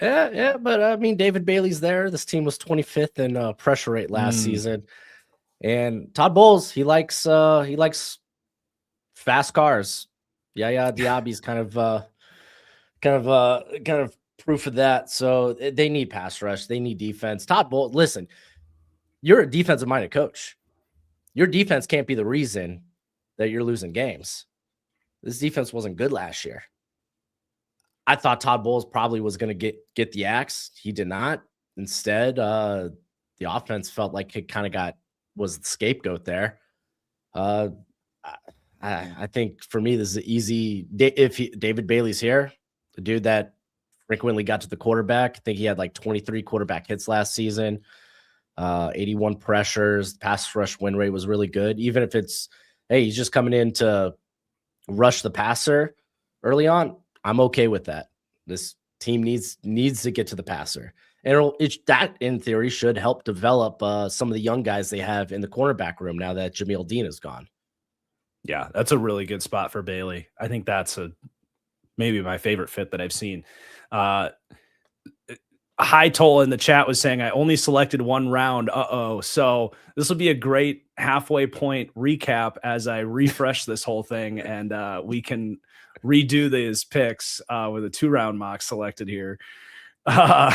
Yeah, but I mean, David Bailey's there. This team was 25th in pressure rate last season, and Todd Bowles, he likes fast cars. Yeah, Diaby's kind of proof of that. So they need pass rush, they need defense. Todd Bowles, listen, you're a defensive minded coach. Your defense can't be the reason that you're losing games. This defense wasn't good last year. I thought Todd Bowles probably was going to get the axe. He did not. Instead, the offense felt like it kind of was the scapegoat there. I think for me, this is easy. If David Bailey's here, the dude that frequently got to the quarterback, I think he had like 23 quarterback hits last season, 81 pressures. Pass rush win rate was really good. Even if it's, hey, he's just coming in to rush the passer early on, I'm okay with that. This team needs to get to the passer. And that, in theory, should help develop some of the young guys they have in the cornerback room now that Jamil Dean is gone. Yeah, that's a really good spot for Bailey. I think that's maybe my favorite fit that I've seen. I High Toll in the chat was saying I only selected one round. So this will be a great halfway point recap as I refresh this whole thing, and we can redo these picks with a 2-round mock selected here. But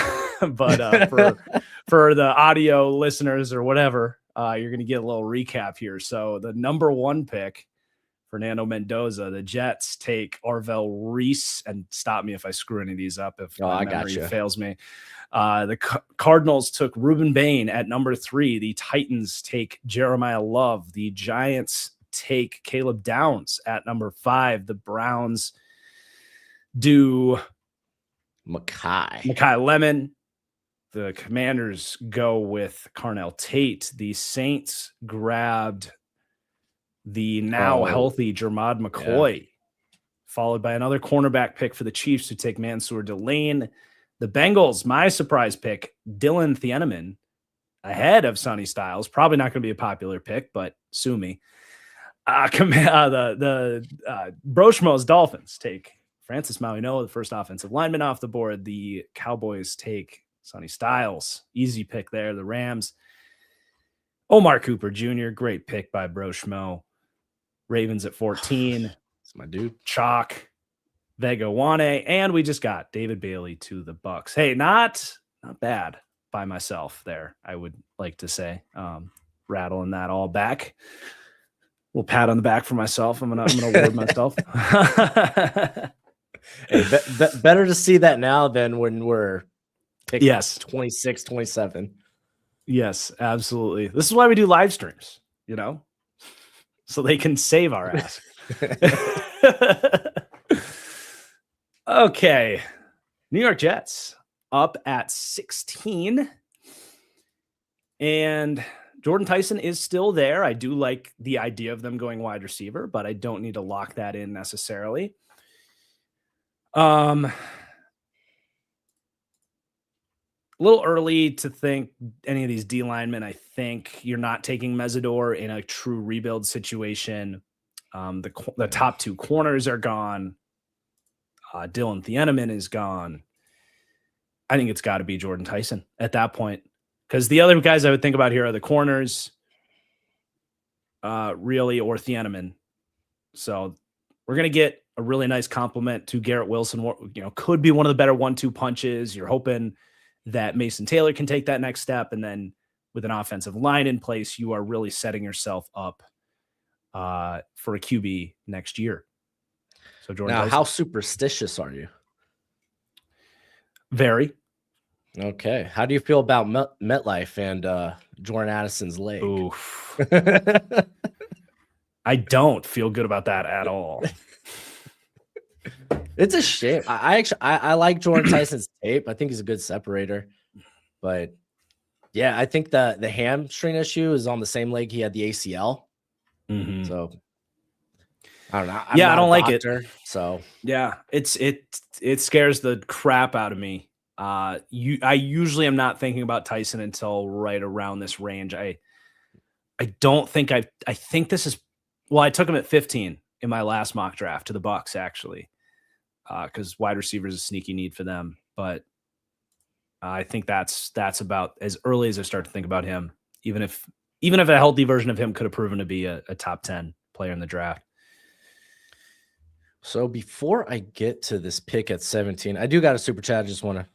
for the audio listeners or whatever, you're going to get a little recap here. So the number 1 pick, Fernando Mendoza, the Jets take Arvell Reese, and stop me if I screw any of these up if my memory fails me. The Cardinals took Ruben Bain at number 3. The Titans take Jeremiah Love. The Giants take Caleb Downs at number 5. The Browns do Makai Lemon. The Commanders go with Carnell Tate. The Saints grabbed the now healthy Jermod McCoy, followed by another cornerback pick for the Chiefs who take Mansour Delane. The Bengals, my surprise pick, Dylan Thieneman, ahead of Sonny Styles. Probably not going to be a popular pick, but sue me. The Broshmo's Dolphins take Francis Mauigoa, the first offensive lineman off the board. The Cowboys take Sonny Styles. Easy pick there. The Rams, Omar Cooper Jr., great pick by Broshmo. Ravens at 14. That's my dude. Chalk, Vega Wane, and we just got David Bailey to the Bucks. Hey, not bad by myself there, I would like to say. Rattling that all back. We'll pat on the back for myself. I'm gonna award myself. Hey, better to see that now than when we're picked 26, 27. Yes, absolutely. This is why we do live streams, so they can save our ass. Okay. New York Jets up at 16. And Jordan Tyson is still there. I do like the idea of them going wide receiver, but I don't need to lock that in necessarily. A little early to think any of these D linemen. I think you're not taking Mesidor in a true rebuild situation. The top 2 corners are gone. Dylan Thieneman is gone. I think it's got to be Jordan Tyson at that point, because the other guys I would think about here are the corners, really, or Thieneman. So we're going to get a really nice compliment to Garrett Wilson. Could be one of the better 1-2 punches. You're hoping that Mason Taylor can take that next step. And then with an offensive line in place, you are really setting yourself up for a QB next year. So Jordan, now, how superstitious are you? Very. Okay. How do you feel about MetLife and Jordan Addison's leg? Oof. I don't feel good about that at all. It's a shame. I like Jordan Tyson's tape. I think he's a good separator. But yeah, I think the hamstring issue is on the same leg he had the ACL. Mm-hmm. So I don't know. I don't like it. So yeah, it scares the crap out of me. I usually am not thinking about Tyson until right around this range. I don't think I think this is, well, I took him at 15 in my last mock draft to the Bucks, actually, because wide receiver is a sneaky need for them. But I think that's about as early as I start to think about him, even if a healthy version of him could have proven to be a top 10 player in the draft. So before I get to this pick at 17, I do got a super chat. I just want to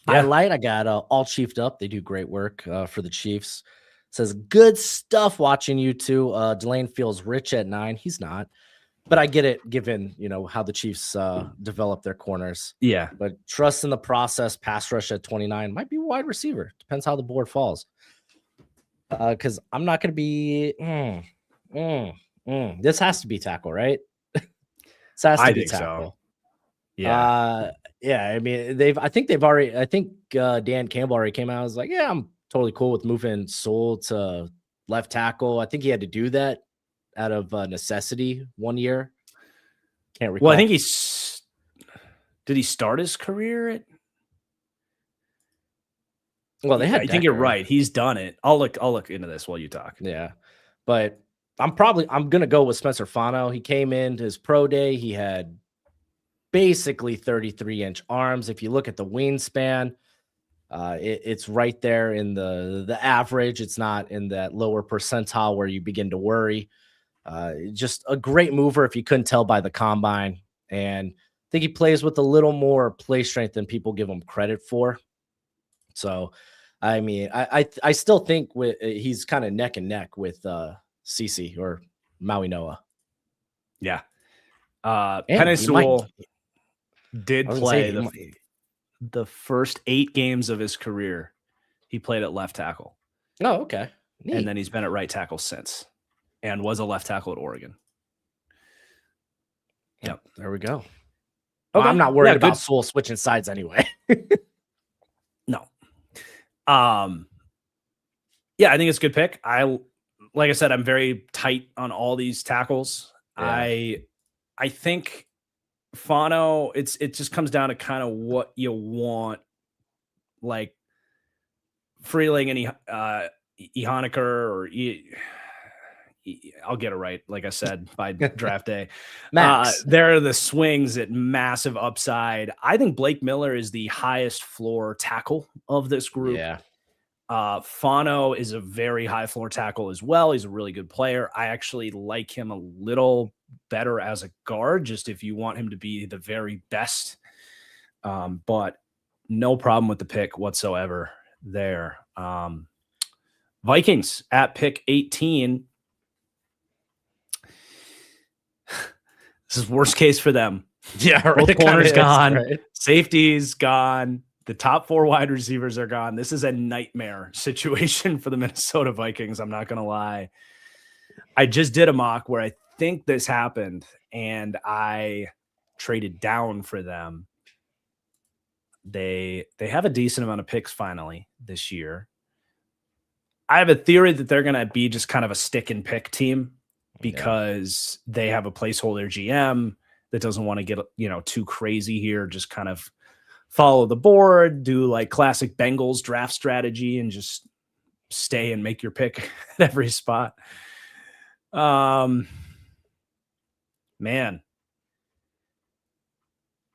highlight. I got all Chiefed Up. They do great work for the Chiefs. It says, good stuff watching you two. Delane feels rich at 9. He's not. But I get it, given how the Chiefs develop their corners. Yeah. But trust in the process. Pass rush at 29 might be wide receiver. Depends how the board falls. Because I'm not going to be. This has to be tackle, right? This has to be tackle. So. Yeah. Yeah. I mean, I think Dan Campbell already came out and was like, yeah, I'm totally cool with moving Sewell to left tackle. I think he had to do that out of necessity one year. Can't recall. Well, I think did he start his career at? Well, they had. I think you're right. He's done it. I'll look into this while you talk. Yeah, but I'm gonna go with Spencer Fano. He came into his pro day. He had basically 33-inch arms. If you look at the wingspan, It's right there in the average. It's not in that lower percentile where you begin to worry. Just a great mover if you couldn't tell by the combine. And I think he plays with a little more play strength than people give him credit for. So, I mean, I still think he's kind of neck and neck with CC or Maui Noah. Yeah. And Penei he might. Sewell I did was gonna say play he might. the first 8 games of his career. He played at left tackle, Oh, okay, and neat. then he's been at right tackle since, and was a left tackle at Oregon. Yep. There we go. Well, I'm Okay. not Yeah. worried Good. about Sewell switching sides anyway. No. Yeah, I think it's a good pick. Like I said, I'm very tight on all these tackles. Yeah. I think Fano, it just comes down to kind of what you want, like Freeling and Ehonecker or I'll get it right, like I said, by draft day. Max. There are the swings at massive upside. I think Blake Miller is the highest floor tackle of this group. Yeah. Fano is a very high floor tackle as well. He's a really good player. I actually like him a little better as a guard, just if you want him to be the very best. But no problem with the pick whatsoever there. Vikings at pick 18. This is worst case for them. Yeah. Right. Both corners gone. Right? Safety's gone. The top 4 wide receivers are gone. This is a nightmare situation for the Minnesota Vikings. I'm not going to lie. I just did a mock where I think this happened, and I traded down for them. They have a decent amount of picks finally this year. I have a theory that they're going to be just kind of a stick and pick team because they have a placeholder GM that doesn't want to get, too crazy here. Just kind of follow the board, do like classic Bengals draft strategy, and just stay and make your pick at every spot. Man,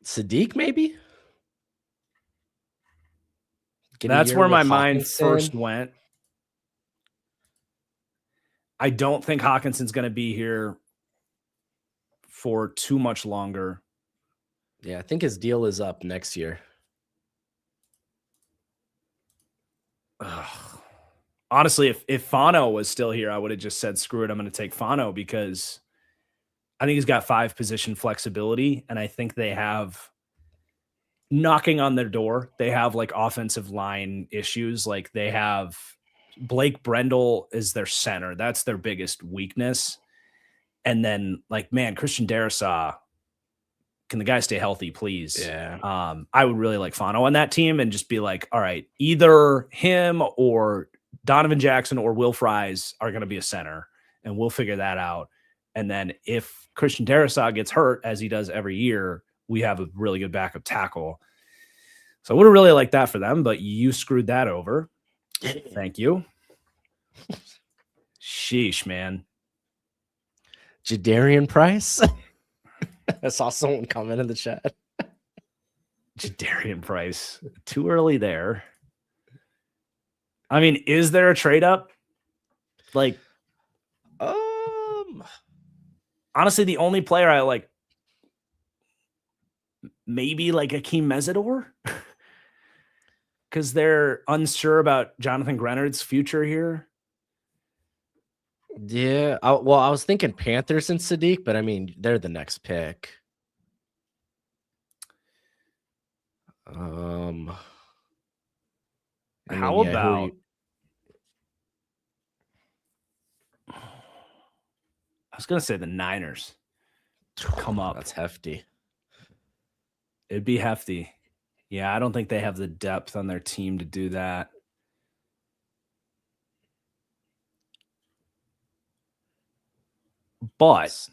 Sadiq, maybe. that's where my mind first went. I don't think Hawkinson's going to be here for too much longer. Yeah, I think his deal is up next year. Honestly, if Fano was still here, I would have just said, screw it, I'm going to take Fano, because I think he's got 5 position flexibility, and I think they have knocking on their door. They have like offensive line issues. Like they have Blake Brendel is their center. That's their biggest weakness. And then like, man, Christian Darrisaw, can the guy stay healthy, please? Yeah. I would really like Fano on that team and just be like, all right, either him or Donovan Jackson or Will Fries are going to be a center, and we'll figure that out. And then if Christian Darrisaw gets hurt, as he does every year, we have a really good backup tackle. So I would have really liked that for them, but you screwed that over. Thank you. Sheesh, man. Jadarian Price. I saw someone comment in the chat. Jadarian Price. Too early there. I mean, is there a trade up? Like, honestly, the only player I like, maybe like Akeem Mesidor, because they're unsure about Jonathan Grenard's future here. Yeah. I was thinking Panthers and Sadiq, but I mean, they're the next pick. How about? I was gonna say the Niners come up. That's hefty. It'd be hefty. Yeah, I don't think they have the depth on their team to do that. But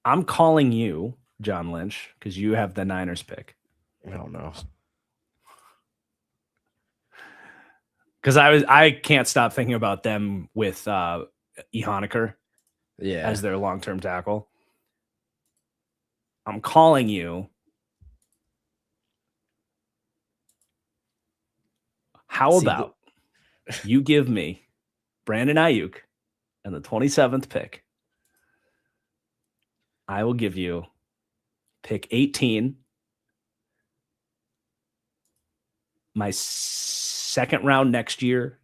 I'm calling you, John Lynch, because you have the Niners pick. I don't know. Because I can't stop thinking about them with Ehonecker as their long-term tackle. I'm calling you. How about you give me Brandon Ayuk and the 27th pick? I will give you pick 18, my second round next year,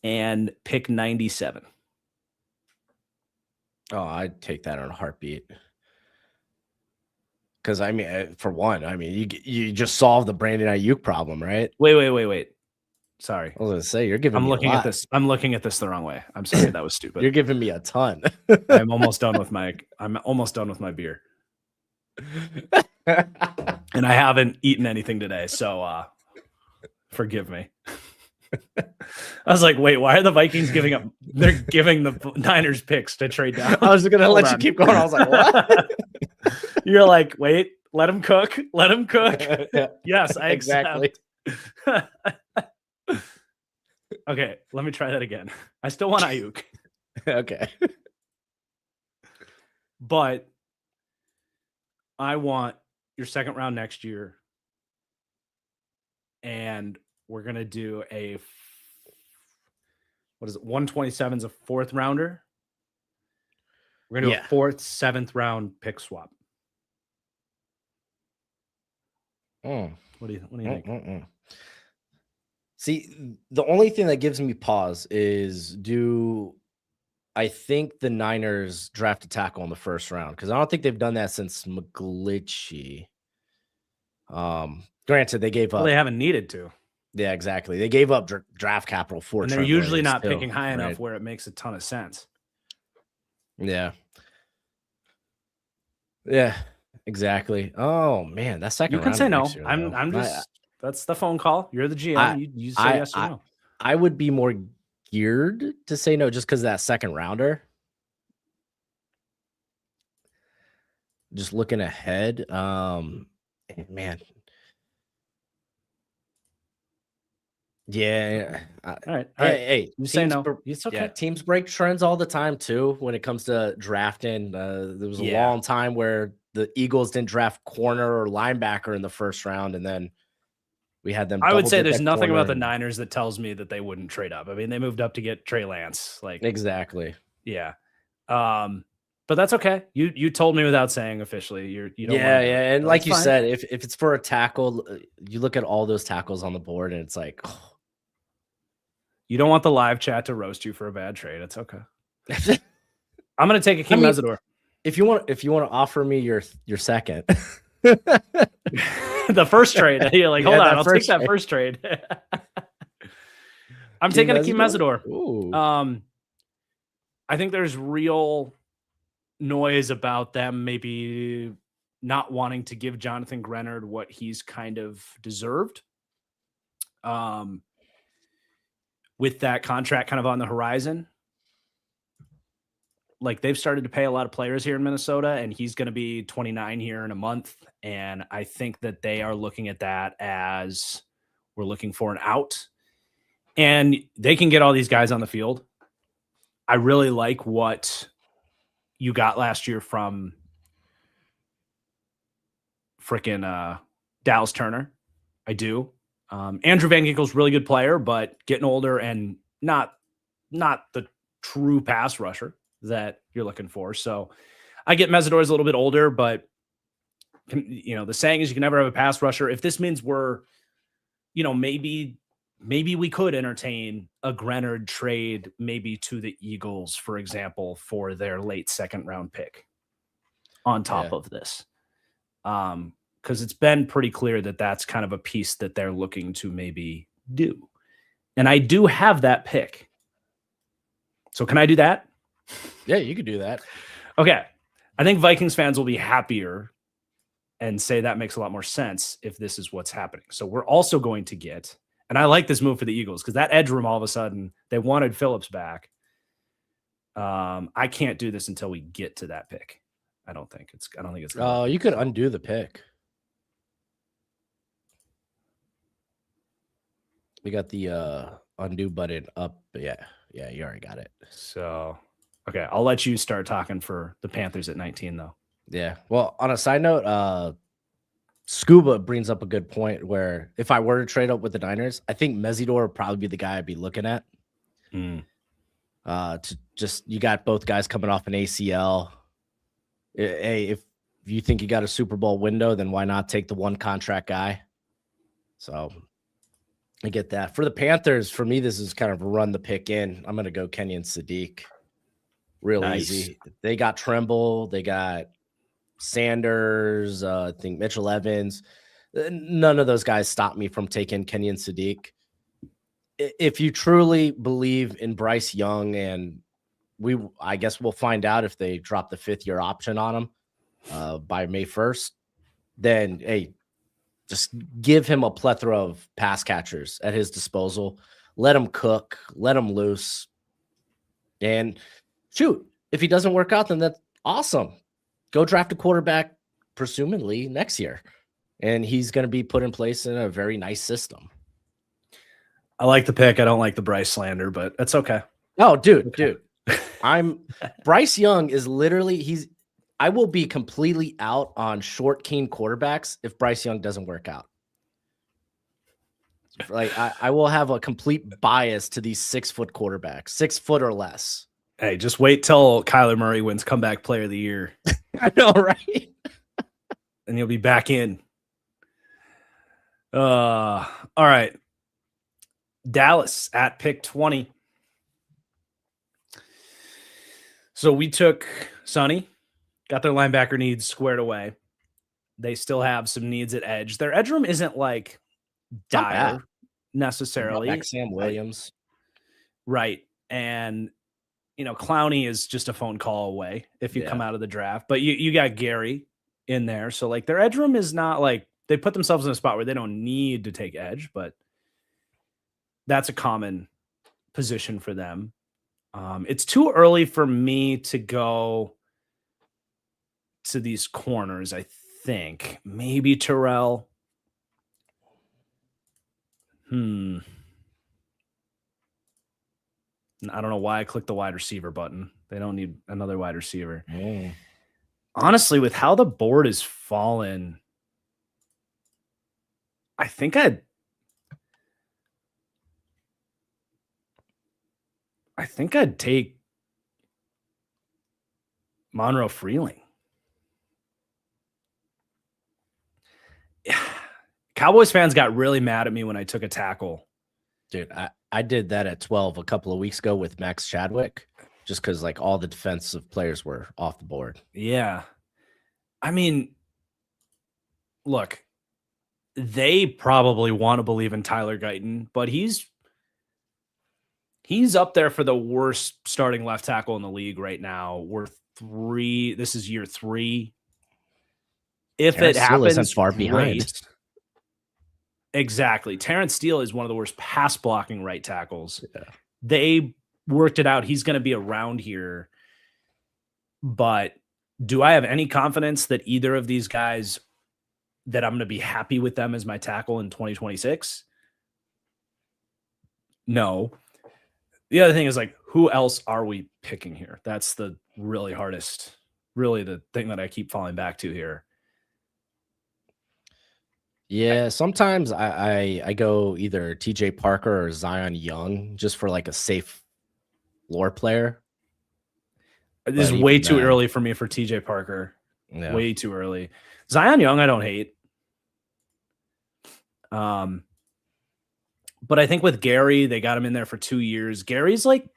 and pick 97. Oh, I'd take that on a heartbeat. Because I mean, for one, I mean, you just solved the Brandon Ayuk problem, right? Wait. Sorry. I was gonna say you're giving I'm me looking a at lot. this. I'm looking at this the wrong way. I'm sorry. That was stupid. You're giving me a ton. I'm almost done with my beer. And I haven't eaten anything today, so forgive me. I was like, wait, why are the Vikings giving up? They're giving the Niners picks to trade down. I was gonna let you keep going. I was like, what? You're like, wait, let him cook. Let him cook. Yeah, yes, I exactly. Okay, let me try that again. I still want Ayuk. Okay. But I want your second round next year. And we're going to do what is it? 127 is a fourth rounder. We're going to do a fourth, seventh round pick swap. What do you think? See, the only thing that gives me pause is I think the Niners draft a tackle in the first round? Because I don't think they've done that since McGlinchey. Granted, they gave up. Well, they haven't needed to. Yeah, exactly. They gave up draft capital for. And they're usually not picking high enough where it makes a ton of sense. Yeah. Yeah, exactly. Oh man, that second. You can round say no. year, I'm just. That's the phone call. You're the GM. You say yes or no. I would be more geared to say no just because that second rounder. Just looking ahead, man. Yeah. All right. Hey, you say no. It's okay. Yeah, teams break trends all the time too when it comes to drafting. There was a long time where the Eagles didn't draft corner or linebacker in the first round, and then we had them. I would say there's nothing about the Niners that tells me that they wouldn't trade up. I mean, they moved up to get Trey Lance. Exactly. Yeah. But that's okay. You told me without saying officially. You don't. Yeah. And like you said, if it's for a tackle, you look at all those tackles on the board, and it's like, oh. You don't want the live chat to roast you for a bad trade. It's okay. I'm gonna take Akeem Mesidor. If you want to offer me your second, the first trade, you're like, hold on, I'll take that first trade. I'm taking Akeem Mesidor. I think there's real noise about them maybe not wanting to give Jonathan Grenard what he's kind of deserved. With that contract kind of on the horizon. Like they've started to pay a lot of players here in Minnesota, and he's going to be 29 here in a month. And I think that they are looking at that as we're looking for an out, and they can get all these guys on the field. I really like what you got last year from freaking Dallas Turner. I do. Andrew Van Ginkel's really good player, but getting older and not the true pass rusher that you're looking for. So I get Mesidor's a little bit older, but the saying is you can never have a pass rusher. If this means we're, maybe we could entertain a Grenard trade, maybe to the Eagles, for example, for their late second round pick on top of this. Because it's been pretty clear that that's kind of a piece that they're looking to maybe do. And I do have that pick. So can I do that? Yeah, you could do that. Okay. I think Vikings fans will be happier and say that makes a lot more sense if this is what's happening. So we're also going to get, and I like this move for the Eagles because that edge room, all of a sudden, they wanted Phillips back. I can't do this until we get to that pick. I don't think it's. Oh, you could undo the pick. We got the undo button up. Yeah, you already got it. So, okay, I'll let you start talking for the Panthers at 19, though. Yeah. Well, on a side note, Scuba brings up a good point where if I were to trade up with the Niners, I think Mesidor would probably be the guy I'd be looking at. To just you got both guys coming off an ACL. Hey, if you think you got a Super Bowl window, then why not take the one contract guy? So I get that. For the Panthers, for me, this is kind of a run the pick in. I'm going to go Kenyon Sadiq. Real easy. They got Tremble. They got Sanders. I think Mitchell Evans. None of those guys stopped me from taking Kenyon Sadiq. If you truly believe in Bryce Young, and I guess we'll find out if they drop the 5th-year option on him by May 1st, then hey, just give him a plethora of pass catchers at his disposal. Let him cook, let him loose. And shoot, if he doesn't work out, then that's awesome. Go draft a quarterback, presumably next year. And he's going to be put in place in a very nice system. I like the pick. I don't like the Bryce slander, but that's okay. Oh, dude. Bryce Young is literally, I will be completely out on short, keen quarterbacks if Bryce Young doesn't work out. Like I will have a complete bias to these 6-foot quarterbacks, 6 foot or less. Hey, just wait till Kyler Murray wins comeback player of the year. I know, right? And you'll be back in. All right. Dallas at pick 20. So we took Sonny, got their linebacker needs squared away. They still have some needs at edge. Their edge room isn't like dire necessarily. Like Sam Williams. Right. And, Clowney is just a phone call away if you come out of the draft. But you got Gary in there. So, like, their edge room is not like they put themselves in a spot where they don't need to take edge, but that's a common position for them. It's too early for me to go to these corners, I think. Maybe Terrell. I don't know why I clicked the wide receiver button. They don't need another wide receiver. Honestly, with how the board is fallen, I think I'd take Monroe Freeling. Cowboys fans got really mad at me when I took a tackle. Dude, I did that at 12 a couple of weeks ago with Max Chadwick, just because like all the defensive players were off the board. Yeah. I mean, look, they probably want to believe in Tyler Guyton, but he's up there for the worst starting left tackle in the league right now. This is year 3. If Terrence it happens, isn't far behind. Exactly. Terrence Steele is one of the worst pass blocking right tackles. Yeah. They worked it out. He's going to be around here. But do I have any confidence that either of these guys, that I'm going to be happy with them as my tackle in 2026? No. The other thing is, like, who else are we picking here? That's the really the thing that I keep falling back to here. Yeah, sometimes I go either TJ Parker or Zion Young just for like a safe floor player. This is way too early for me for TJ Parker. Yeah. Way too early. Zion Young, I don't hate. But I think with Gary, they got him in there for 2 years. Gary's like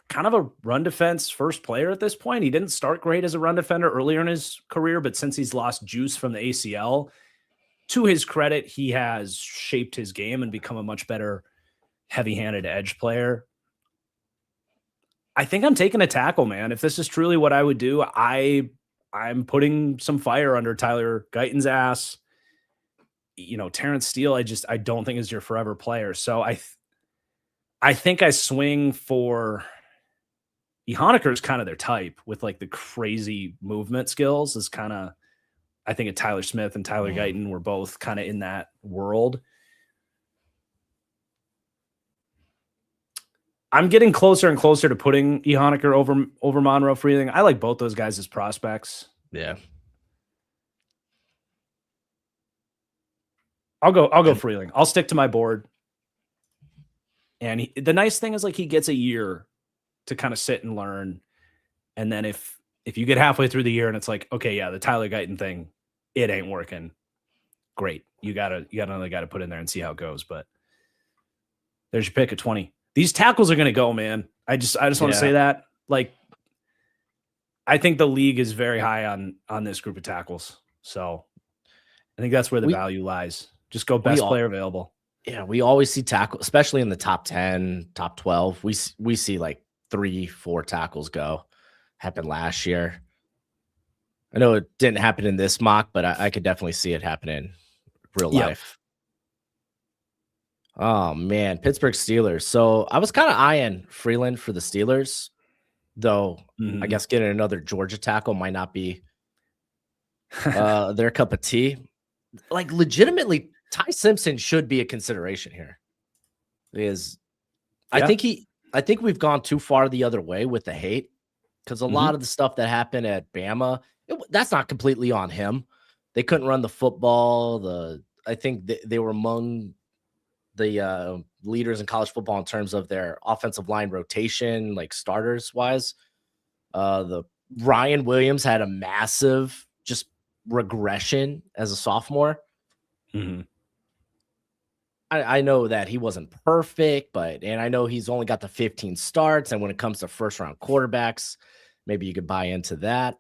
kind of a run defense first player at this point. He didn't start great as a run defender earlier in his career, but since he's lost juice from the ACL, to his credit, he has shaped his game and become a much better heavy-handed edge player. I think I'm taking a tackle, man. If this is truly what I would do, I'm putting some fire under Tyler Guyton's ass. Terrence Steele, I don't think is your forever player. So I think I swing for Ehoniker is kind of their type with like the crazy movement skills is kind of, I think Tyler Smith and Tyler Guyton were both kind of in that world. I'm getting closer and closer to putting Ehoniker over Monroe Freeling. I like both those guys as prospects. Yeah. I'll go And Freeling. I'll stick to my board. And the nice thing is like he gets a year to kind of sit and learn. And then if you get halfway through the year and it's like, okay, yeah, the Tyler Guyton thing, it ain't working. Great. You got another guy to put in there and see how it goes. But there's your pick at 20. These tackles are gonna go, man. I just want to say yeah, that. Like, I think the league is very high on this group of tackles. So I think that's where the we value lies. Just go we best all player available. yeah, we always see tackle, especially in the top 10, top 12. We see like 3, 4 tackles go. Happened last year. I know it didn't happen in this mock, but I could definitely see it happen in real Yep. life. Oh man, Pittsburgh Steelers. So I was kind of eyeing Freeland for the Steelers, though. I Mm-hmm. guess getting another Georgia tackle might not be their cup of tea. Like legitimately, Ty Simpson should be a consideration here. Because I Yeah. think I think we've gone too far the other way with the hate. Because a lot Mm-hmm. of the stuff that happened at Bama, that's not completely on him. They couldn't run the football. I think they were among the leaders in college football in terms of their offensive line rotation, like starters wise. The Ryan Williams had a massive just regression as a sophomore. Mm-hmm. I know that he wasn't perfect, and I know he's only got the 15 starts. And when it comes to first round quarterbacks, maybe you could buy into that.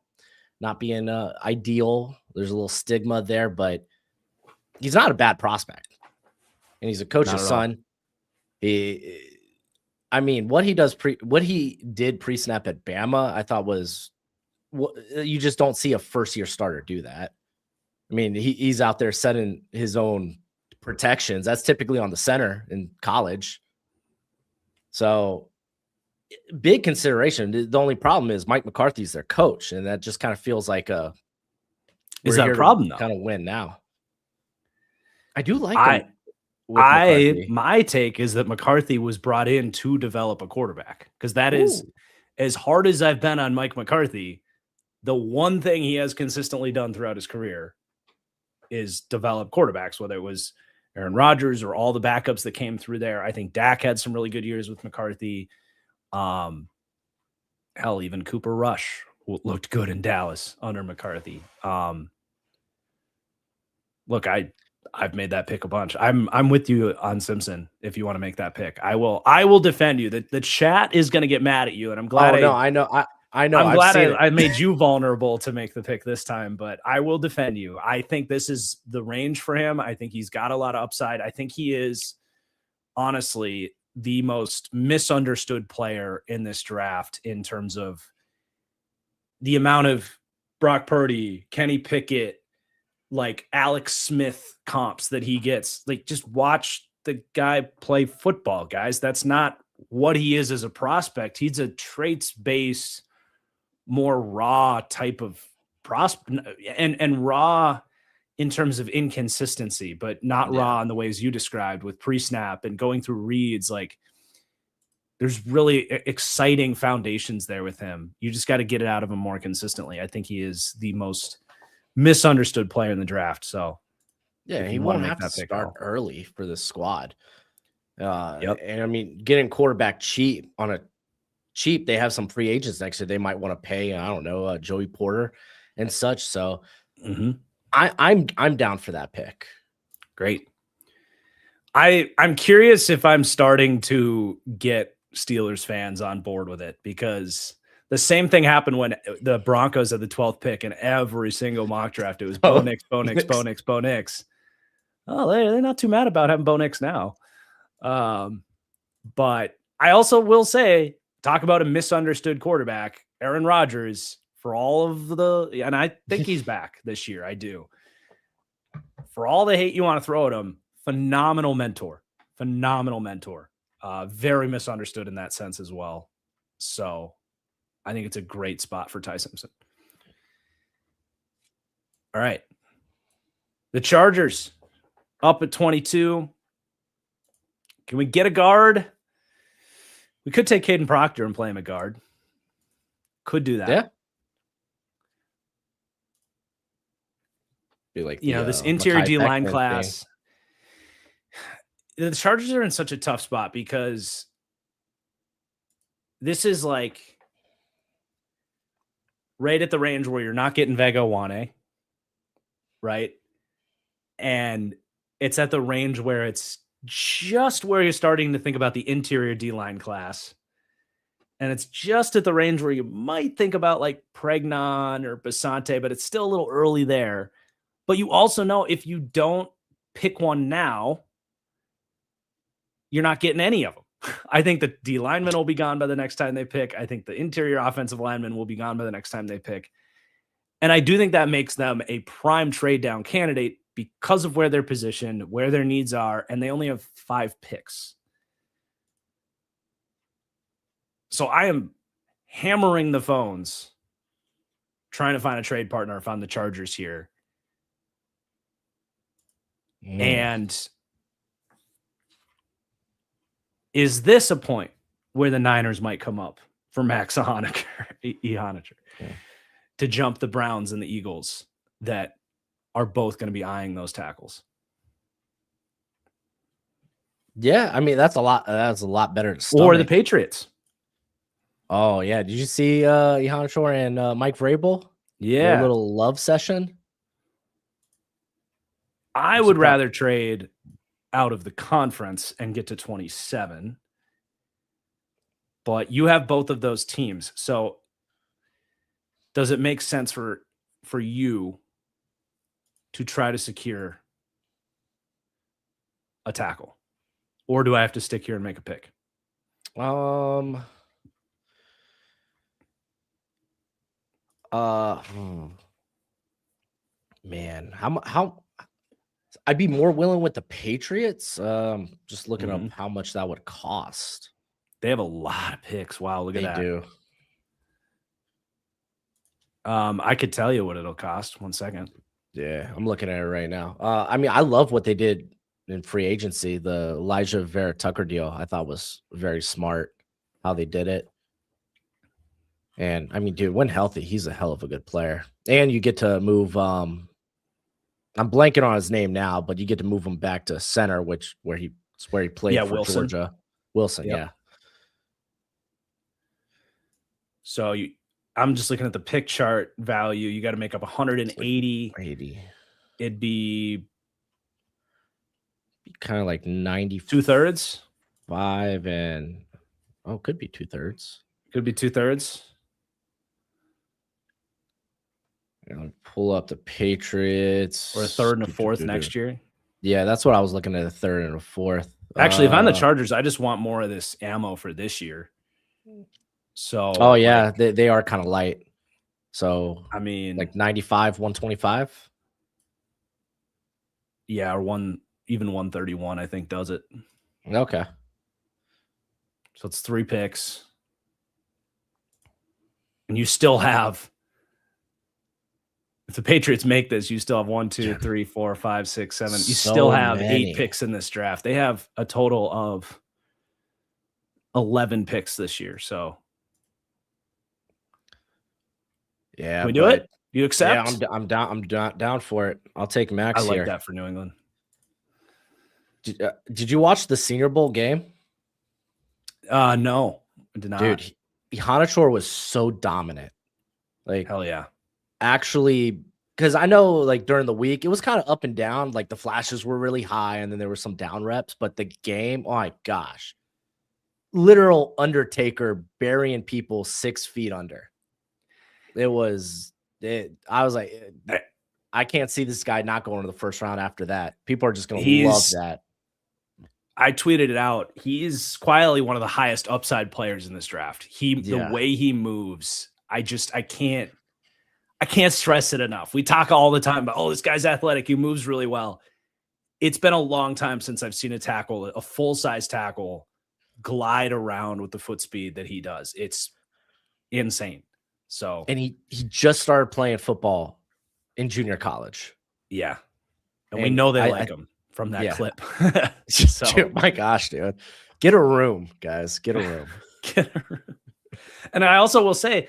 Not being ideal. There's a little stigma there, but he's not a bad prospect. And he's a Not coach's at all. son. I mean, what he did pre-snap at Bama, I thought was you just don't see a first year starter do that. I mean, he's out there setting his own protections. That's typically on the center in college. So big consideration. The only problem is Mike McCarthy's their coach, and that just kind of feels like Is we're that a here to problem though? kind of win now. I do like I him with McCarthy. my take is that McCarthy was brought in to develop a quarterback because that is Ooh, as hard as I've been on Mike McCarthy. The one thing he has consistently done throughout his career is develop quarterbacks, whether it was Aaron Rodgers or all the backups that came through there. I think Dak had some really good years with McCarthy. Um, hell, even Cooper Rush looked good in Dallas under McCarthy. Look, I've made that pick a bunch. I'm with you on Simpson. If you want to make that pick, I will defend you. The chat is going to get mad at you, and I'm glad oh no, I I know, I know. I'm I've glad seen it. I made you vulnerable to make the pick this time, but I will defend you. I think this is the range for him. I think he's got a lot of upside. I think he is honestly the most misunderstood player in this draft in terms of the amount of Brock Purdy, Kenny Pickett, like Alex Smith comps that he gets. Like, just watch the guy play football, guys. That's not what he is as a prospect. He's a traits based, more raw type of prospect, and raw in terms of inconsistency, but not Yeah, raw in the ways you described with pre-snap and going through reads. Like, there's really exciting foundations there with him. You just got to get it out of him more consistently. I think he is the most misunderstood player in the draft. So yeah. if He you want to won't make have to that pick, start early for this squad. yep. And I mean, getting quarterback cheap on a cheap, they have some free agents next year. They might want to pay. I don't know, Joey Porter and such. So Mm-hmm. I'm down for that pick. Great. I'm curious if I'm starting to get Steelers fans on board with it, because the same thing happened when the Broncos had the 12th pick in every single mock draft. It was Bo Oh, Nix, Bo Nix, Bo Nix, Bo Nix. Oh, they're not too mad about having Bo Nix now. But I also will say, talk about a misunderstood quarterback, Aaron Rodgers, for all of and I think he's back this year. I do. For all the hate you want to throw at him, phenomenal mentor, phenomenal mentor. Very misunderstood in that sense as well. So I think it's a great spot for Ty Simpson. All right. The Chargers up at 22. Can we get a guard? We could take Caden Proctor and play him at guard. Could do that. yeah. Be like the This interior Mekhi D line Beckman thing. class. the Chargers are in such a tough spot because this is like right at the range where you're not getting Vega Wane, right? And it's at the range where it's just where you're starting to think about the interior D-line class. And it's just at the range where you might think about like Pregnon or Basante, but it's still a little early there. But you also know if you don't pick one now, you're not getting any of them. I think the D lineman will be gone by the next time they pick. I think the interior offensive lineman will be gone by the next time they pick. And I do think that makes them a prime trade down candidate because of where they're positioned, where their needs are, and they only have 5 picks. So I am hammering the phones trying to find a trade partner if I'm the Chargers here. And is this a point where the Niners might come up for Max Ehoniger to jump the Browns and the Eagles that are both going to be eyeing those tackles? Yeah, I mean that's a lot. That's a lot better. Or the Patriots. Oh yeah, did you see Ehoniger and Mike Vrabel? Yeah, their little love session. I would rather trade out of the conference and get to 27. But you have both of those teams. So does it make sense for you to try to secure a tackle? Or do I have to stick here and make a pick? Man, how I'd be more willing with the Patriots. Just looking up how much that would cost. They have a lot of picks. Wow, look at that. They do. I could tell you what it'll cost. 1 second. Yeah, I'm looking at it right now. I mean, I love what they did in free agency. The Elijah Vera Tucker deal, I thought was very smart how they did it. And I mean, dude, when healthy, he's a hell of a good player. And you get to move. I'm blanking on his name now, but you get to move him back to center, where he played for Wilson. Georgia. Wilson, yep. Yeah. So I'm just looking at the pick chart value. You got to make up 180. 80. It'd be kind of like 90. 2/3. 5 and could be 2/3. Could be 2/3. Pull up the Patriots. Or a third and a fourth next year. Yeah, that's what I was looking at, a third and a fourth. Actually, if I'm the Chargers, I just want more of this ammo for this year. So yeah, they are kind of light. So I mean, like 95, 125. Yeah, or even 131, I think does it. Okay. So it's 3 picks. And you still have, if the Patriots make this, you still have 1, 2, 3, 4, 5, 6, 7. You still have 8 picks in this draft. They have a total of 11 picks this year. So yeah, can we do it? You accept? Yeah, I'm down for it. I'll take Max. I like here. that for New England. Did you watch the Senior Bowl game? No, I did not. Dude, Ehoniger was so dominant. Like, hell yeah. Actually, because I know like during the week it was kind of up and down. Like the flashes were really high and then there were some down reps, but the game, oh my gosh, literal Undertaker burying people 6 feet under. I was like, I can't see this guy not going to the first round after that. People are just going to love that. I tweeted it out. He's quietly one of the highest upside players in this draft. The way he moves, I can't stress it enough. We talk all the time about, this guy's athletic. He moves really well. It's been a long time since I've seen a full-size tackle, glide around with the foot speed that he does. It's insane. So, and he just started playing football in junior college. Yeah. And we know they like him from that clip. So, dude, my gosh, dude. Get a room, guys. Get a room. And I also will say,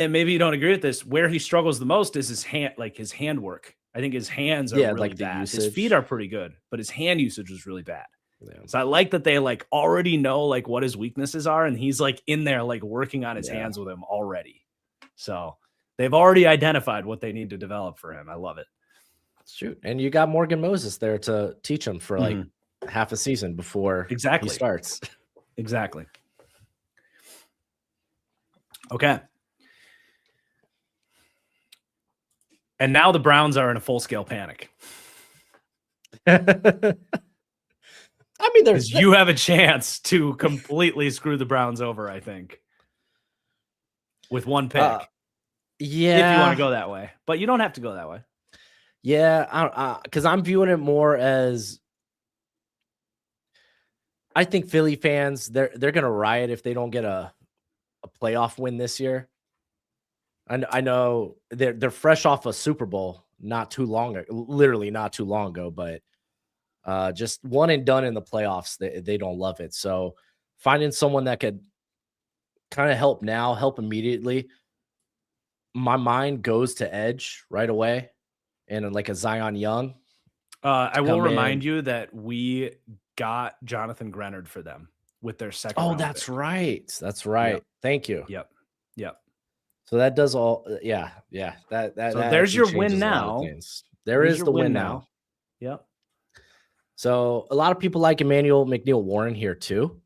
and maybe you don't agree with this, where he struggles the most is his handwork. I think his hands are really bad. His feet are pretty good, but his hand usage is really bad. Yeah. So I like that they like already know like what his weaknesses are, and he's like in there like working on his Yeah. hands with him already. So they've already identified what they need to develop for him. I love it. Shoot. And you got Morgan Moses there to teach him for like Mhm. half a season before he Exactly. starts. Exactly. Okay. And now the Browns are in a full scale panic I mean, there's because you have a chance to completely screw the Browns over, I think, with one uh pick, if you want to yeah. go that way. But you don't have to go that way. Yeah, because I'm viewing it more as I think Philly fans they're gonna riot if they don't get a playoff win this year. I know they're fresh off a Super Bowl not too long ago, literally not too long ago, but just one and done in the playoffs. They don't love it. So finding someone that could kind of help now, help immediately. My mind goes to Edge right away, and like a Zion Young I to will come in. remind you that we got Jonathan Grenard for them with their second Oh, round that's pick. right. That's Yep. right. Thank you. Yep. Yep. So that does all. Yeah, yeah. That So that there's actually your win changes a lot of now. things. There There's is your the win win now. now. Yep. So a lot of people like Emmanuel McNeil Warren here too.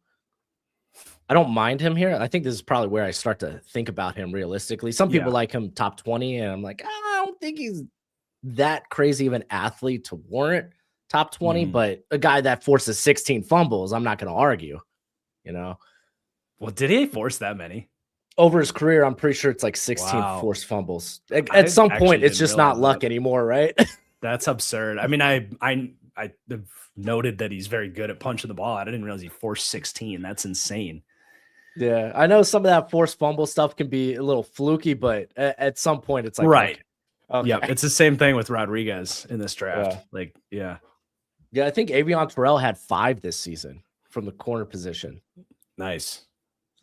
I don't mind him here. I think this is probably where I start to think about him realistically. Some people Yeah. like him top 20, and I'm like, I don't think he's that crazy of an athlete to warrant top 20, Mhm. but a guy that forces 16 fumbles, I'm not going to argue, you know. Well, did he force that many? Over his career, I'm pretty sure it's like 16 Wow. forced fumbles. At I some point, actually it's didn't just not realize that. luck anymore, right? That's absurd. I mean, I have noted that he's very good at punching the ball. I didn't realize he forced 16. That's insane. Yeah, I know some of that forced fumble stuff can be a little fluky, but at some point, it's like, Right. okay, Yep. okay, It's the same thing with Rodriguez in this draft. yeah, Like, yeah. yeah. I think Avion Terrell had 5 this season from the corner position. Nice.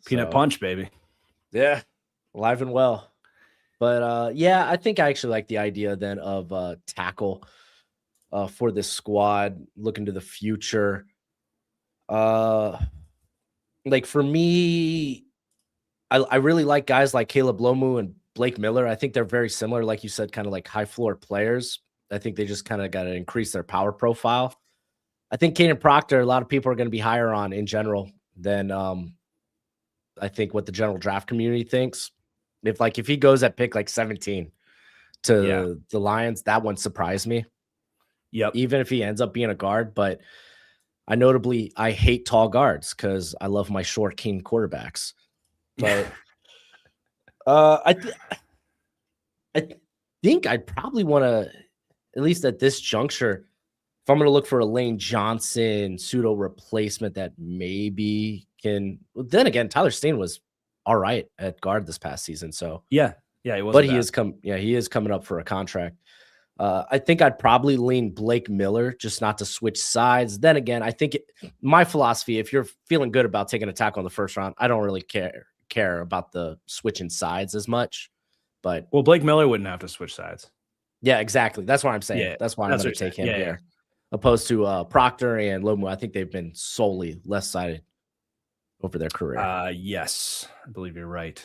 Peanut So punch, baby. yeah, alive and well. But yeah, I think I actually like the idea then of tackle for this squad, looking to the future. Uh, like for me, I really like guys like Caleb Lomu and Blake Miller. I think they're very similar, like you said, kind of like high floor players. I think they just kind of got to increase their power profile. I think Kaden Proctor, a lot of people are going to be higher on in general than I think what the general draft community thinks. If he goes at pick like 17 Yeah. to the Lions, that wouldn't surprise me. Yep. Even if he ends up being a guard, but I hate tall guards because I love my short king quarterbacks. But I I think I'd probably want to, at least at this juncture, if I'm going to look for a Lane Johnson pseudo replacement that maybe can. Well, then again, Tyler Steen was all right at guard this past season, so Yeah. Yeah. He but wasn't bad. he is coming up for a contract. I think I'd probably lean Blake Miller just not to switch sides. Then again, I think my philosophy, if you're feeling good about taking a tackle in the first round, I don't really care about the switching sides as much. But Well, Blake Miller wouldn't have to switch sides. yeah, exactly. That's what I'm saying. Yeah. That's why I'm That's going what to you're take saying. him Yeah. Yeah. here, opposed to Proctor and Lomu. I think they've been solely less sided over their career. Yes. I believe you're right.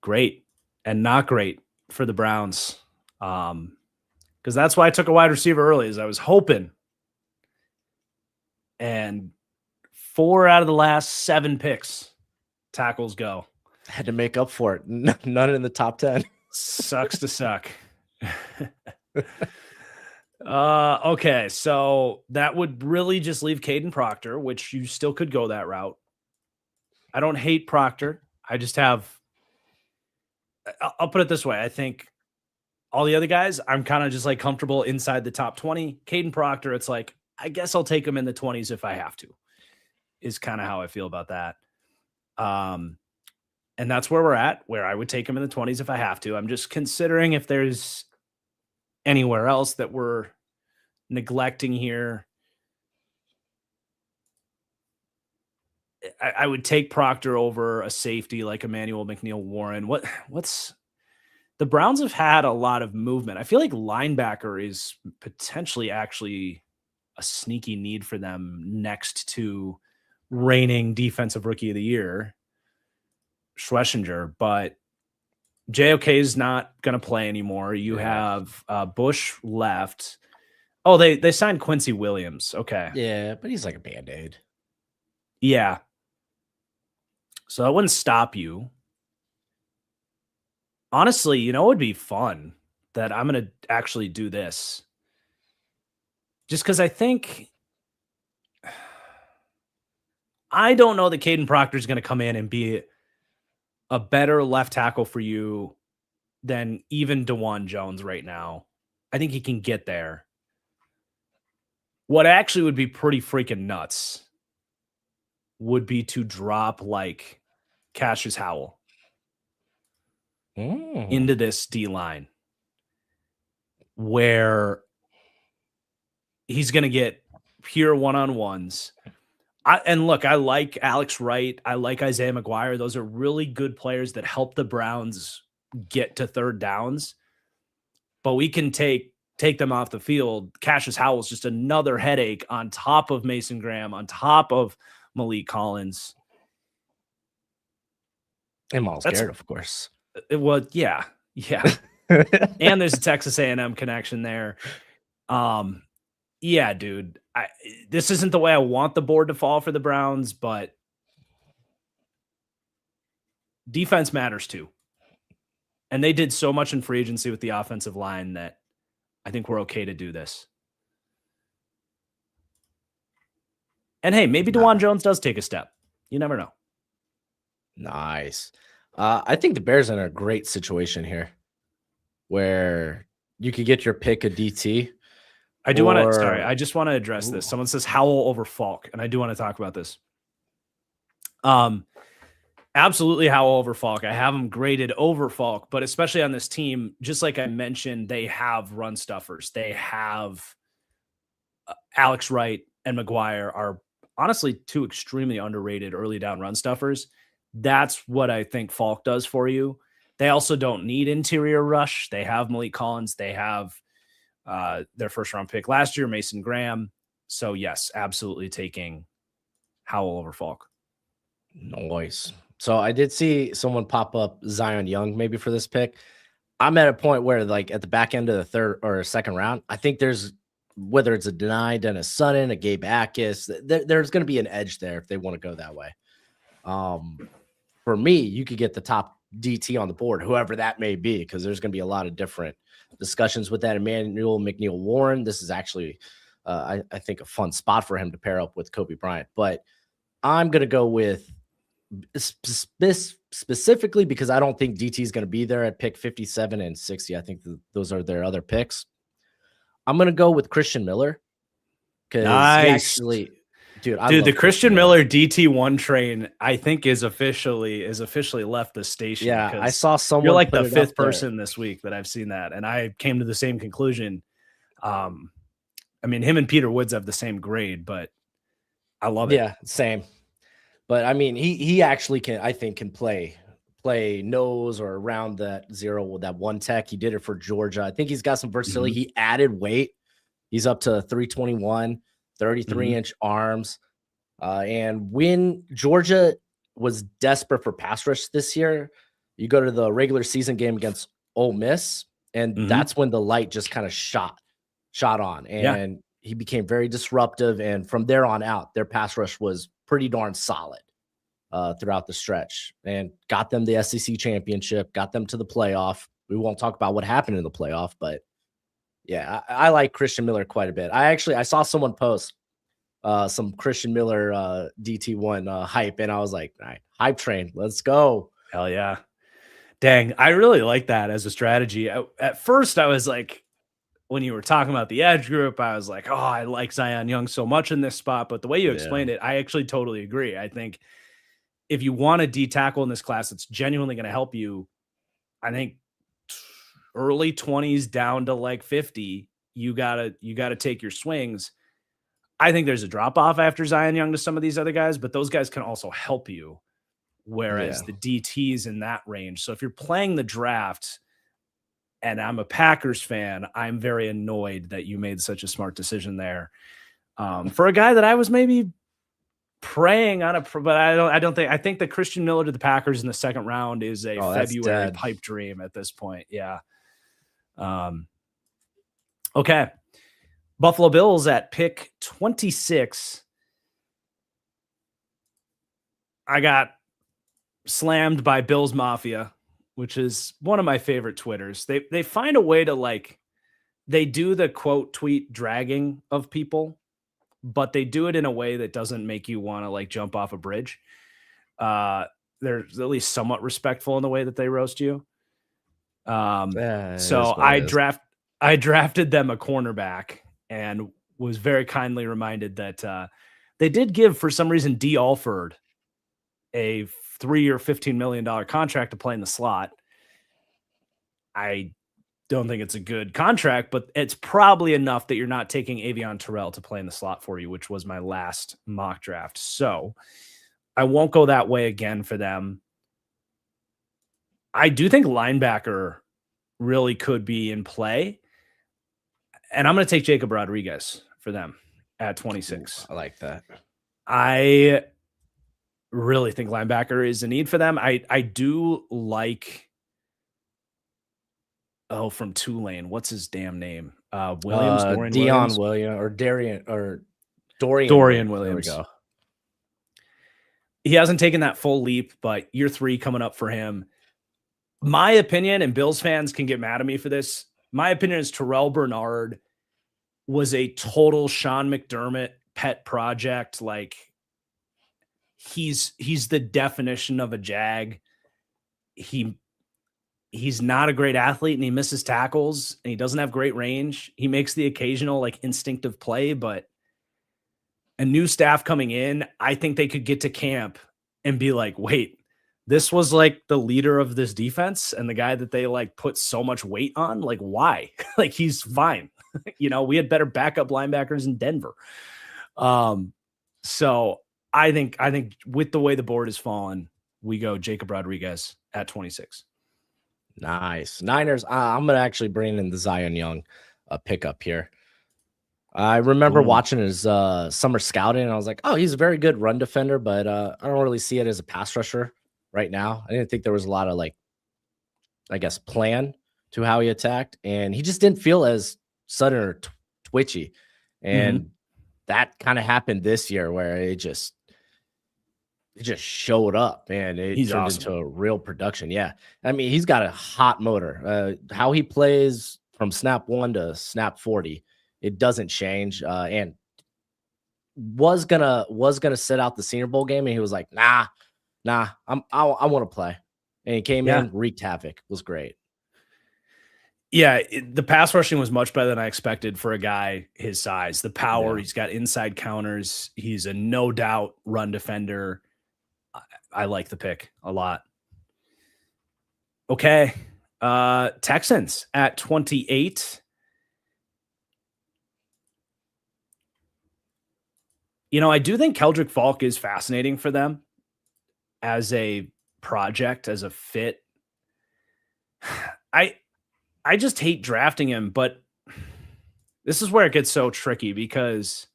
Great and not great for the Browns. Because that's why I took a wide receiver early, is I was hoping. And 4 out of the last 7 picks, tackles go. Had to make up for it. None in the top 10. Sucks to suck. Okay, so that would really just leave Caden Proctor, which you still could go that route. I don't hate Proctor. I just have. I'll put it this way. I think all the other guys, I'm kind of just like comfortable inside the top 20. Caden Proctor, it's like, I guess I'll take him in the 20s if I have to, is kind of how I feel about that. And that's where we're at, where I would take him in the 20s if I have to. I'm just considering if there's anywhere else that we're neglecting here. I would take Proctor over a safety like Emmanuel McNeil Warren. What's the Browns have had a lot of movement. I feel like linebacker is potentially actually a sneaky need for them next to reigning defensive rookie of the year, Schlesinger, but JOK is not going to play anymore. You Yeah. have Bush left. Oh, they signed Quincy Williams. Okay. Yeah, but he's like a Band-Aid. Yeah. So that wouldn't stop you. Honestly, it would be fun that I'm going to actually do this. Just because I don't know that Caden Proctor is going to come in and be a better left tackle for you than even DeJuan Jones right now. I think he can get there. What actually would be pretty freaking nuts would be to drop like Cassius Howell into this D line where he's going to get pure one-on-ones. And look, I like Alex Wright. I like Isaiah McGuire. Those are really good players that help the Browns get to third downs. But we can take them off the field. Cassius Howell is just another headache on top of Mason Graham, on top of Malik Collins. And Myles Garrett, of course. It was, yeah. And there's a Texas A&M connection there. Yeah, dude. This isn't the way I want the board to fall for the Browns, but defense matters too. And they did so much in free agency with the offensive line that I think we're okay to do this. And hey, maybe DeJuan Jones does take a step. You never know. Nice. I think the Bears are in a great situation here where you could get your pick of DT. I just want to address this. Someone says Howell over Falk, and I do want to talk about this. Absolutely Howell over Falk. I have him graded over Falk, but especially on this team, just like I mentioned, they have run stuffers. They have Alex Wright and McGuire are honestly two extremely underrated early down run stuffers. That's what I think Falk does for you. They also don't need interior rush. They have Malik Collins. They have their first round pick last year, Mason Graham. So yes, absolutely taking Howell over Falk. Nice. So I did see someone pop up Zion Young maybe for this pick. I'm at a point where like at the back end of the third or second round, I think there's whether it's a Denai, Dennis Sutton, a Gabe Akis, there's going to be an edge there if they want to go that way. For me, you could get the top DT on the board, whoever that may be, because there's going to be a lot of different discussions with that. Emmanuel McNeil Warren, this is actually, I think, a fun spot for him to pair up with Kobe Bryant. But I'm going to go with specifically because I don't think DT is going to be there at pick 57 and 60. I think those are their other picks. I'm going to go with Christian Miller because nice. Dude, the Christian Miller DT1 train, I think, is officially left the station. Yeah, I saw someone. You're like the fifth person this week that I've seen that, and I came to the same conclusion. I mean, him and Peter Woods have the same grade, but I love it. Yeah, same. But I mean, he actually can play nose or around that zero with that one tech. He did it for Georgia. I think he's got some versatility. He added weight. He's up to 321. 33-inch arms. And when Georgia was desperate for pass rush this year, you go to the regular season game against Ole Miss, and that's when the light just kind of shot on. And he became very disruptive. And from there on out, their pass rush was pretty darn solid throughout the stretch and got them the SEC championship, got them to the playoff. We won't talk about what happened in the playoff, but yeah, I like Christian Miller quite a bit. I saw someone post some Christian Miller DT1 hype, and I was like, all right, hype train, let's go. Hell yeah. Dang, I really like that as a strategy. At first, I was like, when you were talking about the edge group, I was like, oh, I like Zion Young so much in this spot. But the way you explained it, I actually totally agree. I think if you want a D tackle in this class, it's genuinely going to help you. I think early 20s down to like 50, you gotta take your swings. I think there's a drop off after Zion Young to some of these other guys, but those guys can also help you. Whereas the DTs in that range. So if you're playing the draft, and I'm a Packers fan, I'm very annoyed that you made such a smart decision there. For a guy that I was maybe praying on but I think that Christian Miller to the Packers in the second round is a That's February dead. pipe dream at this point. Yeah. Okay. Buffalo Bills at pick 26. I got slammed by Bills Mafia, which is one of my favorite Twitters. They find a way to they do the quote tweet dragging of people, but they do it in a way that doesn't make you want to jump off a bridge. They're at least somewhat respectful in the way that they roast you. Yeah, it So is what it is. I drafted them a cornerback and was very kindly reminded that they did give, for some reason, D. Alford a 3-year, $15 million contract to play in the slot. I don't think it's a good contract, but it's probably enough that you're not taking Avion Terrell to play in the slot for you, which was my last mock draft. So I won't go that way again for them. I do think linebacker really could be in play. And I'm going to take Jacob Rodriguez for them at 26. Ooh, I like that. I really think linebacker is a need for them. I do like from Tulane. What's his damn name? Williams, Dorian Williams. Dorian Dorian Williams. There we Williams. go. He hasn't taken that full leap, but year 3 coming up for him. My opinion, and Bills fans can get mad at me for this, my opinion is Terrell Bernard was a total Sean McDermott pet project. He's the definition of a jag. He's not a great athlete and he misses tackles and he doesn't have great range. He makes the occasional instinctive play, but a new staff coming in, I think they could get to camp and be like, wait, this was the leader of this defense and the guy that they put so much weight on. Why? He's fine. We had better backup linebackers in Denver. So I think with the way the board is fallen, we go Jacob Rodriguez at 26. Nice. Niners. I'm going to actually bring in the Zion Young pickup here. I remember watching his summer scouting and I was like, oh, he's a very good run defender, but I don't really see it as a pass rusher right now. I didn't think there was a lot of I guess, plan to how he attacked. And he just didn't feel as sudden or twitchy. And that kind of happened this year where it just showed up, man. It turned into a real production. Yeah. I mean, he's got a hot motor. How he plays from snap 1 to snap 40, it doesn't change. And was gonna sit out the Senior Bowl game, and he was like, nah, I want to play. And he came in, wreaked havoc. It was great. Yeah, the pass rushing was much better than I expected for a guy his size. The power, he's got inside counters. He's a no doubt run defender. I like the pick a lot. Okay. Texans at 28. I do think Keldrick Falk is fascinating for them as a project, as a fit. I just hate drafting him, but this is where it gets so tricky because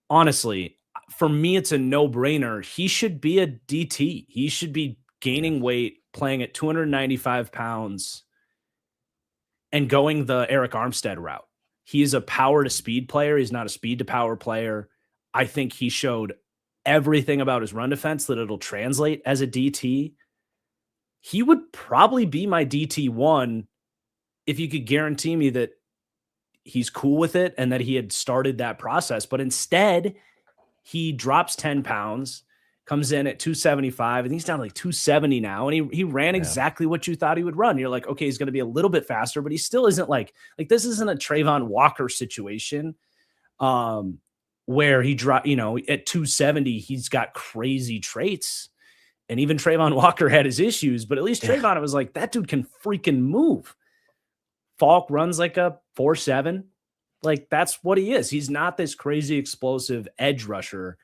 honestly, for me, it's a no-brainer. He should be a DT. He should be gaining weight, playing at 295 pounds, and going the Eric Armstead route. He is a power to speed player. He's not a speed to power player. I think he showed everything about his run defense that it'll translate as a DT. He would probably be my DT1 if you could guarantee me that he's cool with it and that he had started that process. But instead, he drops 10 pounds, comes in at 275, and he's down to 270 now. And he ran exactly what you thought he would run. You're like, okay, he's going to be a little bit faster, but he still isn't this isn't a Trayvon Walker situation where he dropped, at 270, he's got crazy traits. And even Trayvon Walker had his issues, but at least Trayvon, it was that dude can freaking move. Falk runs like a 4.7. That's what he is. He's not this crazy explosive edge rusher.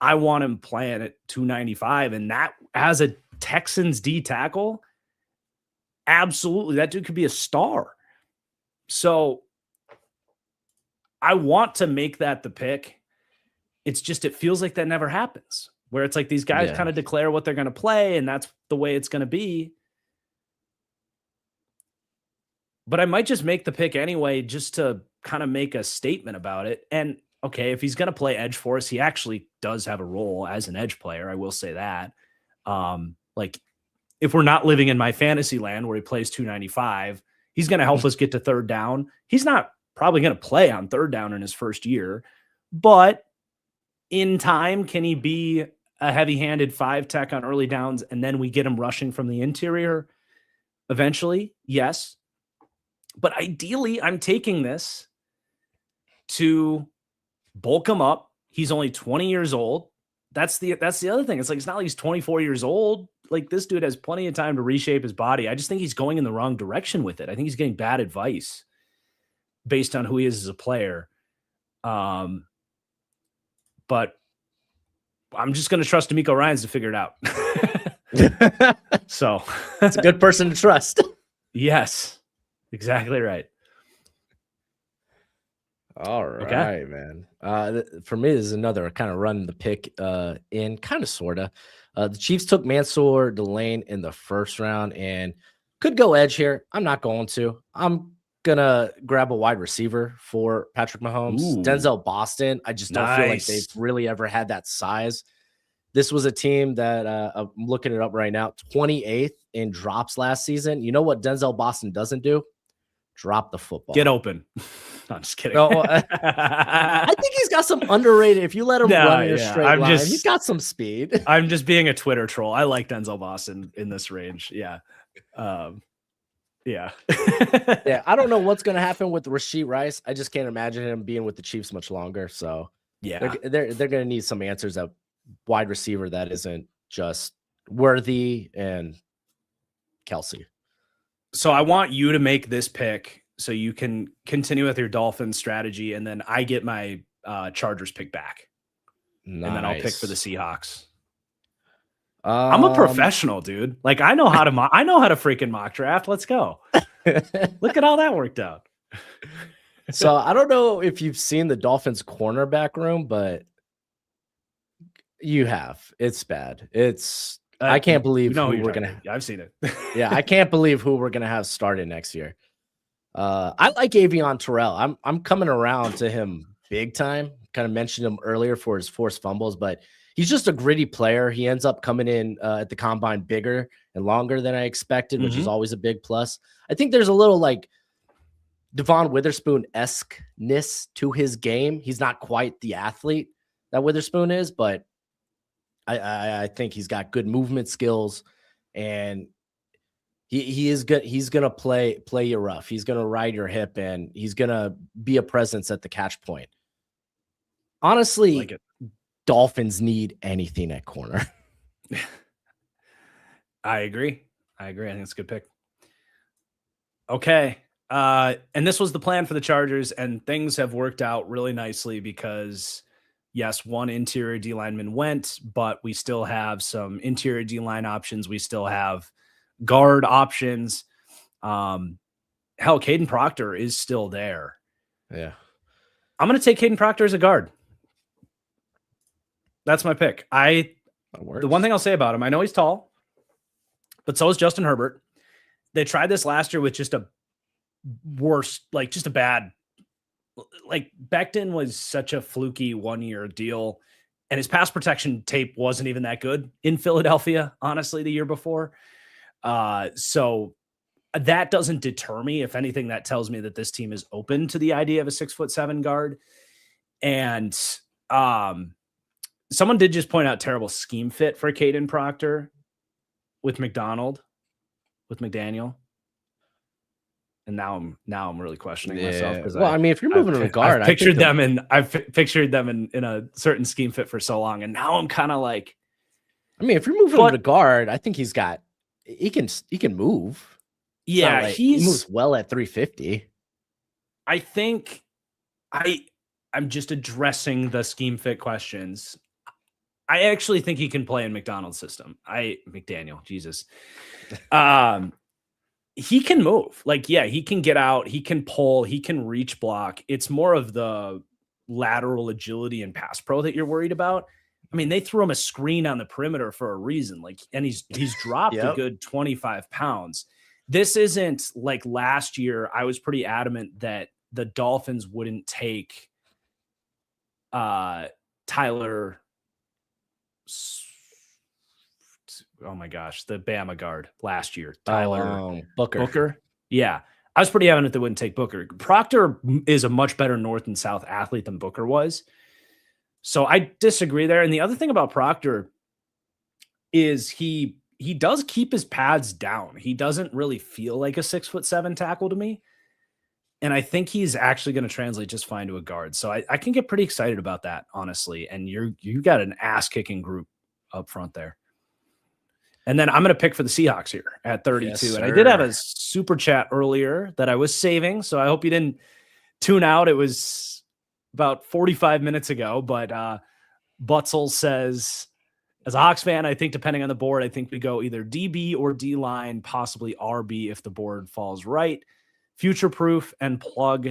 I want him playing at 295. And that, as a Texans D tackle, absolutely, that dude could be a star. So I want to make that the pick. It's just, it feels like that never happens, where it's like these guys kind of declare what they're going to play and that's the way it's going to be. But I might just make the pick anyway, just to kind of make a statement about it. And okay, if he's going to play edge for us, he actually does have a role as an edge player. I will say that. Like, if we're not living in my fantasy land where he plays 295, he's going to help us get to third down. He's not probably going to play on third down in his first year, but in time, can he be a heavy-handed 5 tech on early downs and then we get him rushing from the interior eventually? Yes. But ideally, I'm taking this to bulk him up. He's only 20 years old. That's the other thing. It's like, it's not like he's 24 years old. Like, this dude has plenty of time to reshape his body. I just think he's going in the wrong direction with it. I think he's getting bad advice based on who he is as a player. But I'm just going to trust D'Amico Ryans to figure it out. So it's a good person to trust. Yes, exactly right. All right, man. For me, this is another kind of run the pick in, kind of, sort of. The Chiefs took Mansour Delane in the first round and could go edge here. I'm not going to. I'm going to grab a wide receiver for Patrick Mahomes. Ooh. Denzel Boston. I just don't feel like they've really ever had that size. This was a team that I'm looking it up right now, 28th in drops last season. You know what Denzel Boston doesn't do? Drop the football. Get open. No, I'm just kidding. No, I think he's got some underrated. If you let him run in a straight line, he's got some speed. I'm just being a Twitter troll. I like Denzel Boston in this range. Yeah. Yeah. Yeah. I don't know what's going to happen with Rashee Rice. I just can't imagine him being with the Chiefs much longer. So yeah, they're going to need some answers at wide receiver that isn't just Worthy and Kelsey. So I want you to make this pick so you can continue with your Dolphins strategy, and then I get my Chargers pick back. Nice. And then I'll pick for the Seahawks. I'm a professional, dude. Like, I know how to freaking mock draft. Let's go. Look at how that worked out. So I don't know if you've seen the Dolphins cornerback room, but you have. It's bad. It's I can't believe who we're gonna. I've seen it. Yeah, I can't believe who we're gonna have started next year. I like Avion Terrell. I'm coming around to him big time. Kind of mentioned him earlier for his forced fumbles, but he's just a gritty player. He ends up coming in at the combine bigger and longer than I expected, which is always a big plus. I think there's a little like Devon Witherspoon-esque-ness to his game. He's not quite the athlete that Witherspoon is, but I think he's got good movement skills, and he is good. He's gonna play you rough. He's gonna ride your hip, and he's gonna be a presence at the catch point. Honestly, like Dolphins need anything at corner. I agree. I think it's a good pick. Okay. And this was the plan for the Chargers, and things have worked out really nicely because yes, one interior D lineman went, but we still have some interior D line options. We still have guard options. Hell, Caden Proctor is still there. Yeah. I'm going to take Caden Proctor as a guard. That's my pick. The one thing I'll say about him, I know he's tall, but so is Justin Herbert. They tried this last year with just a worse, like just a bad, like Becton was such a fluky 1-year deal, and his pass protection tape wasn't even that good in Philadelphia, honestly, the year before. So that doesn't deter me. If anything, that tells me that this team is open to the idea of a 6'7" guard. And someone did just point out terrible scheme fit for Caden Proctor with McDaniel. And now I'm really questioning myself. Well, I mean, if you're moving to a guard, I've pictured them in a certain scheme fit for so long, and now I'm kind of like, I mean, if you're moving to guard, I think he can move. Yeah, like, he moves well at 350. I think I'm just addressing the scheme fit questions. I actually think he can play in McDaniel's system. McDaniel, Jesus. he can move. Like, yeah, he can get out, he can pull, he can reach block. It's more of the lateral agility and pass pro that you're worried about. I mean, they threw him a screen on the perimeter for a reason. Like, and he's dropped a Yep. good 25 pounds. This isn't like last year. I was pretty adamant that the Dolphins wouldn't take Tyler. Oh my gosh, the Bama guard last year, Tyler Booker. Yeah, I was pretty adamant they wouldn't take Booker. Proctor is a much better North and South athlete than Booker was. So I disagree there. And the other thing about Proctor is he does keep his pads down. He doesn't really feel like a 6'7" tackle to me. And I think he's actually going to translate just fine to a guard. So I can get pretty excited about that, honestly. And you got an ass kicking group up front there. And then I'm going to pick for the Seahawks here at 32. Yes, and I did have a sir. super chat earlier that I was saving. So I hope you didn't tune out. It was about 45 minutes ago. But Butzel says, as a Hawks fan, I think depending on the board, I think we go either DB or D line, possibly RB if the board falls right. Future proof and plug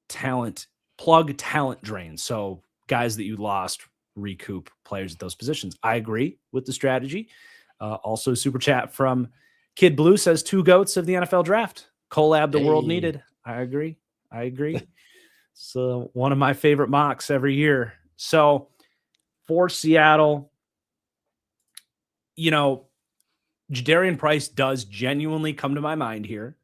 talent drain. So guys that you lost, recoup players at those positions. I agree with the strategy. Also, super chat from Kid Blue says 2 GOATs of the NFL draft. Collab the world needed. I agree. So one of my favorite mocks every year. So for Seattle, Jadarian Price does genuinely come to my mind here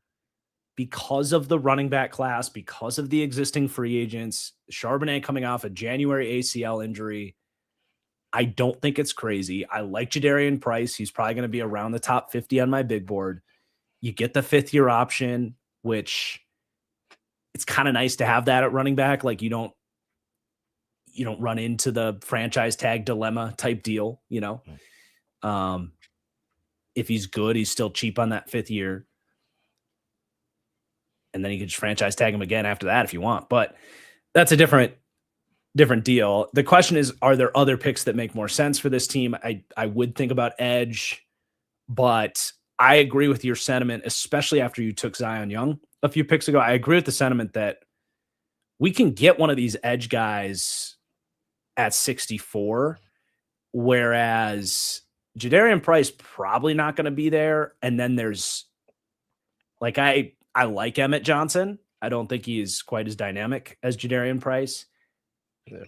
because of the running back class, because of the existing free agents, Charbonnet coming off a January ACL injury. I don't think it's crazy. I like Jadarian Price. He's probably going to be around the top 50 on my big board. You get the 5th-year option, which it's kind of nice to have that at running back. Like you don't run into the franchise tag dilemma type deal, if he's good, he's still cheap on that 5th year. And then you can just franchise tag him again after that if you want. But that's a different deal. The question is, are there other picks that make more sense for this team? I would think about edge, but I agree with your sentiment, especially after you took Zion Young a few picks ago. I agree with the sentiment that we can get one of these edge guys at 64, whereas Jadarian Price probably not going to be there. And then there's like, I like Emmett Johnson. I don't think he's quite as dynamic as Jadarian Price. Yeah.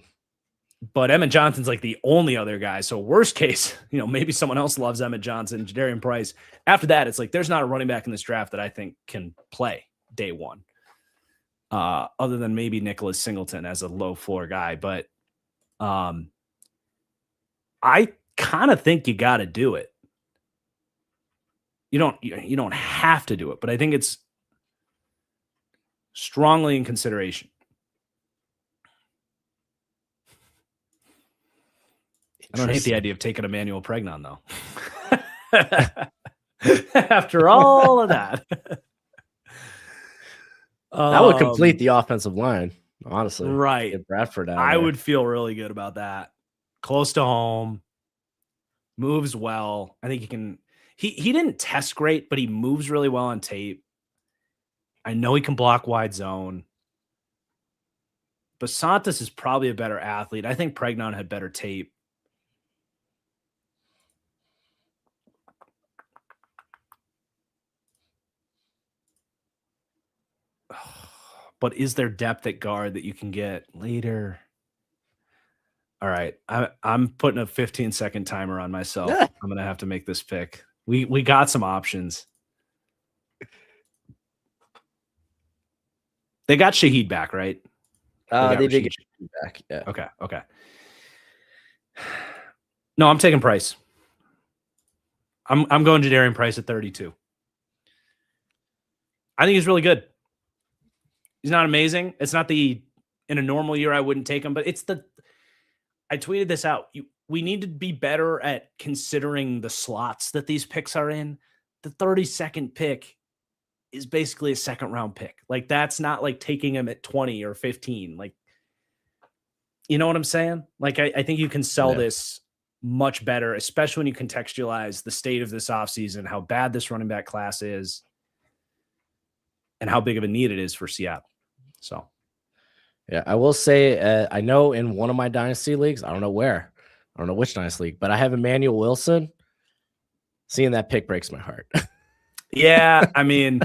But Emmett Johnson's like the only other guy. So worst case, maybe someone else loves Emmett Johnson, Jadarian Price. After that, it's like there's not a running back in this draft that I think can play day one. Other than maybe Nicholas Singleton as a low floor guy. But I kind of think you got to do it. You don't have to do it, but I think it's strongly in consideration. I don't hate the idea of taking Emmanuel Pregnon, though. After all of that. That would complete the offensive line, honestly. Right. Get Bradford out. I would feel really good about that. Close to home. Moves well. I think he can. He didn't test great, but he moves really well on tape. I know he can block wide zone. Basantis is probably a better athlete. I think Pregnon had better tape. But is there depth at guard that you can get later? All right. I'm putting a 15-second timer on myself. I'm going to have to make this pick. We got some options. They got Shaheed back, right? They did get Shaheed back. Yeah. Okay. No, I'm taking Price. I'm going Jadarian Price at 32. I think he's really good. He's not amazing. It's not in a normal year I wouldn't take him, but I tweeted this out. We need to be better at considering the slots that these picks are in. The 32nd pick is basically a second round pick. Like that's not like taking him at 20 or 15. Like, you know what I'm saying? Like I think you can sell this much better, especially when you contextualize the state of this offseason, how bad this running back class is, and how big of a need it is for Seattle. So, Yeah, I will say, I know in one of my dynasty leagues, I don't know where, I don't know which dynasty league, but I have Emmanuel Wilson. Seeing that pick breaks my heart. yeah, I mean,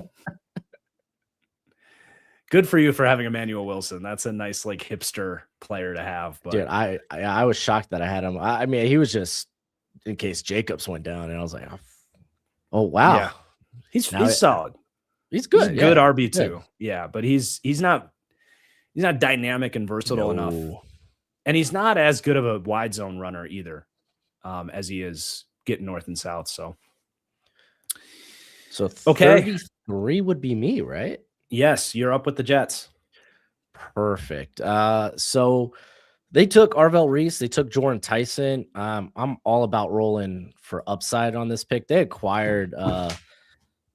good for you for having Emmanuel Wilson. That's a nice like hipster player to have. But Dude, I was shocked that I had him. I mean, he was just in case Jacobs went down, and I was like, oh wow, yeah, he's now solid. He's He's good. good Yeah, RB2. Yeah, but he's not dynamic and versatile enough. no. And he's not as good of a wide zone runner either, as he is getting north and south. So okay. 33 would be me, right? Yes, you're up with the Jets. Perfect. So they took Arvell Reese, they took Jordan Tyson. I'm all about rolling for upside on this pick. They acquired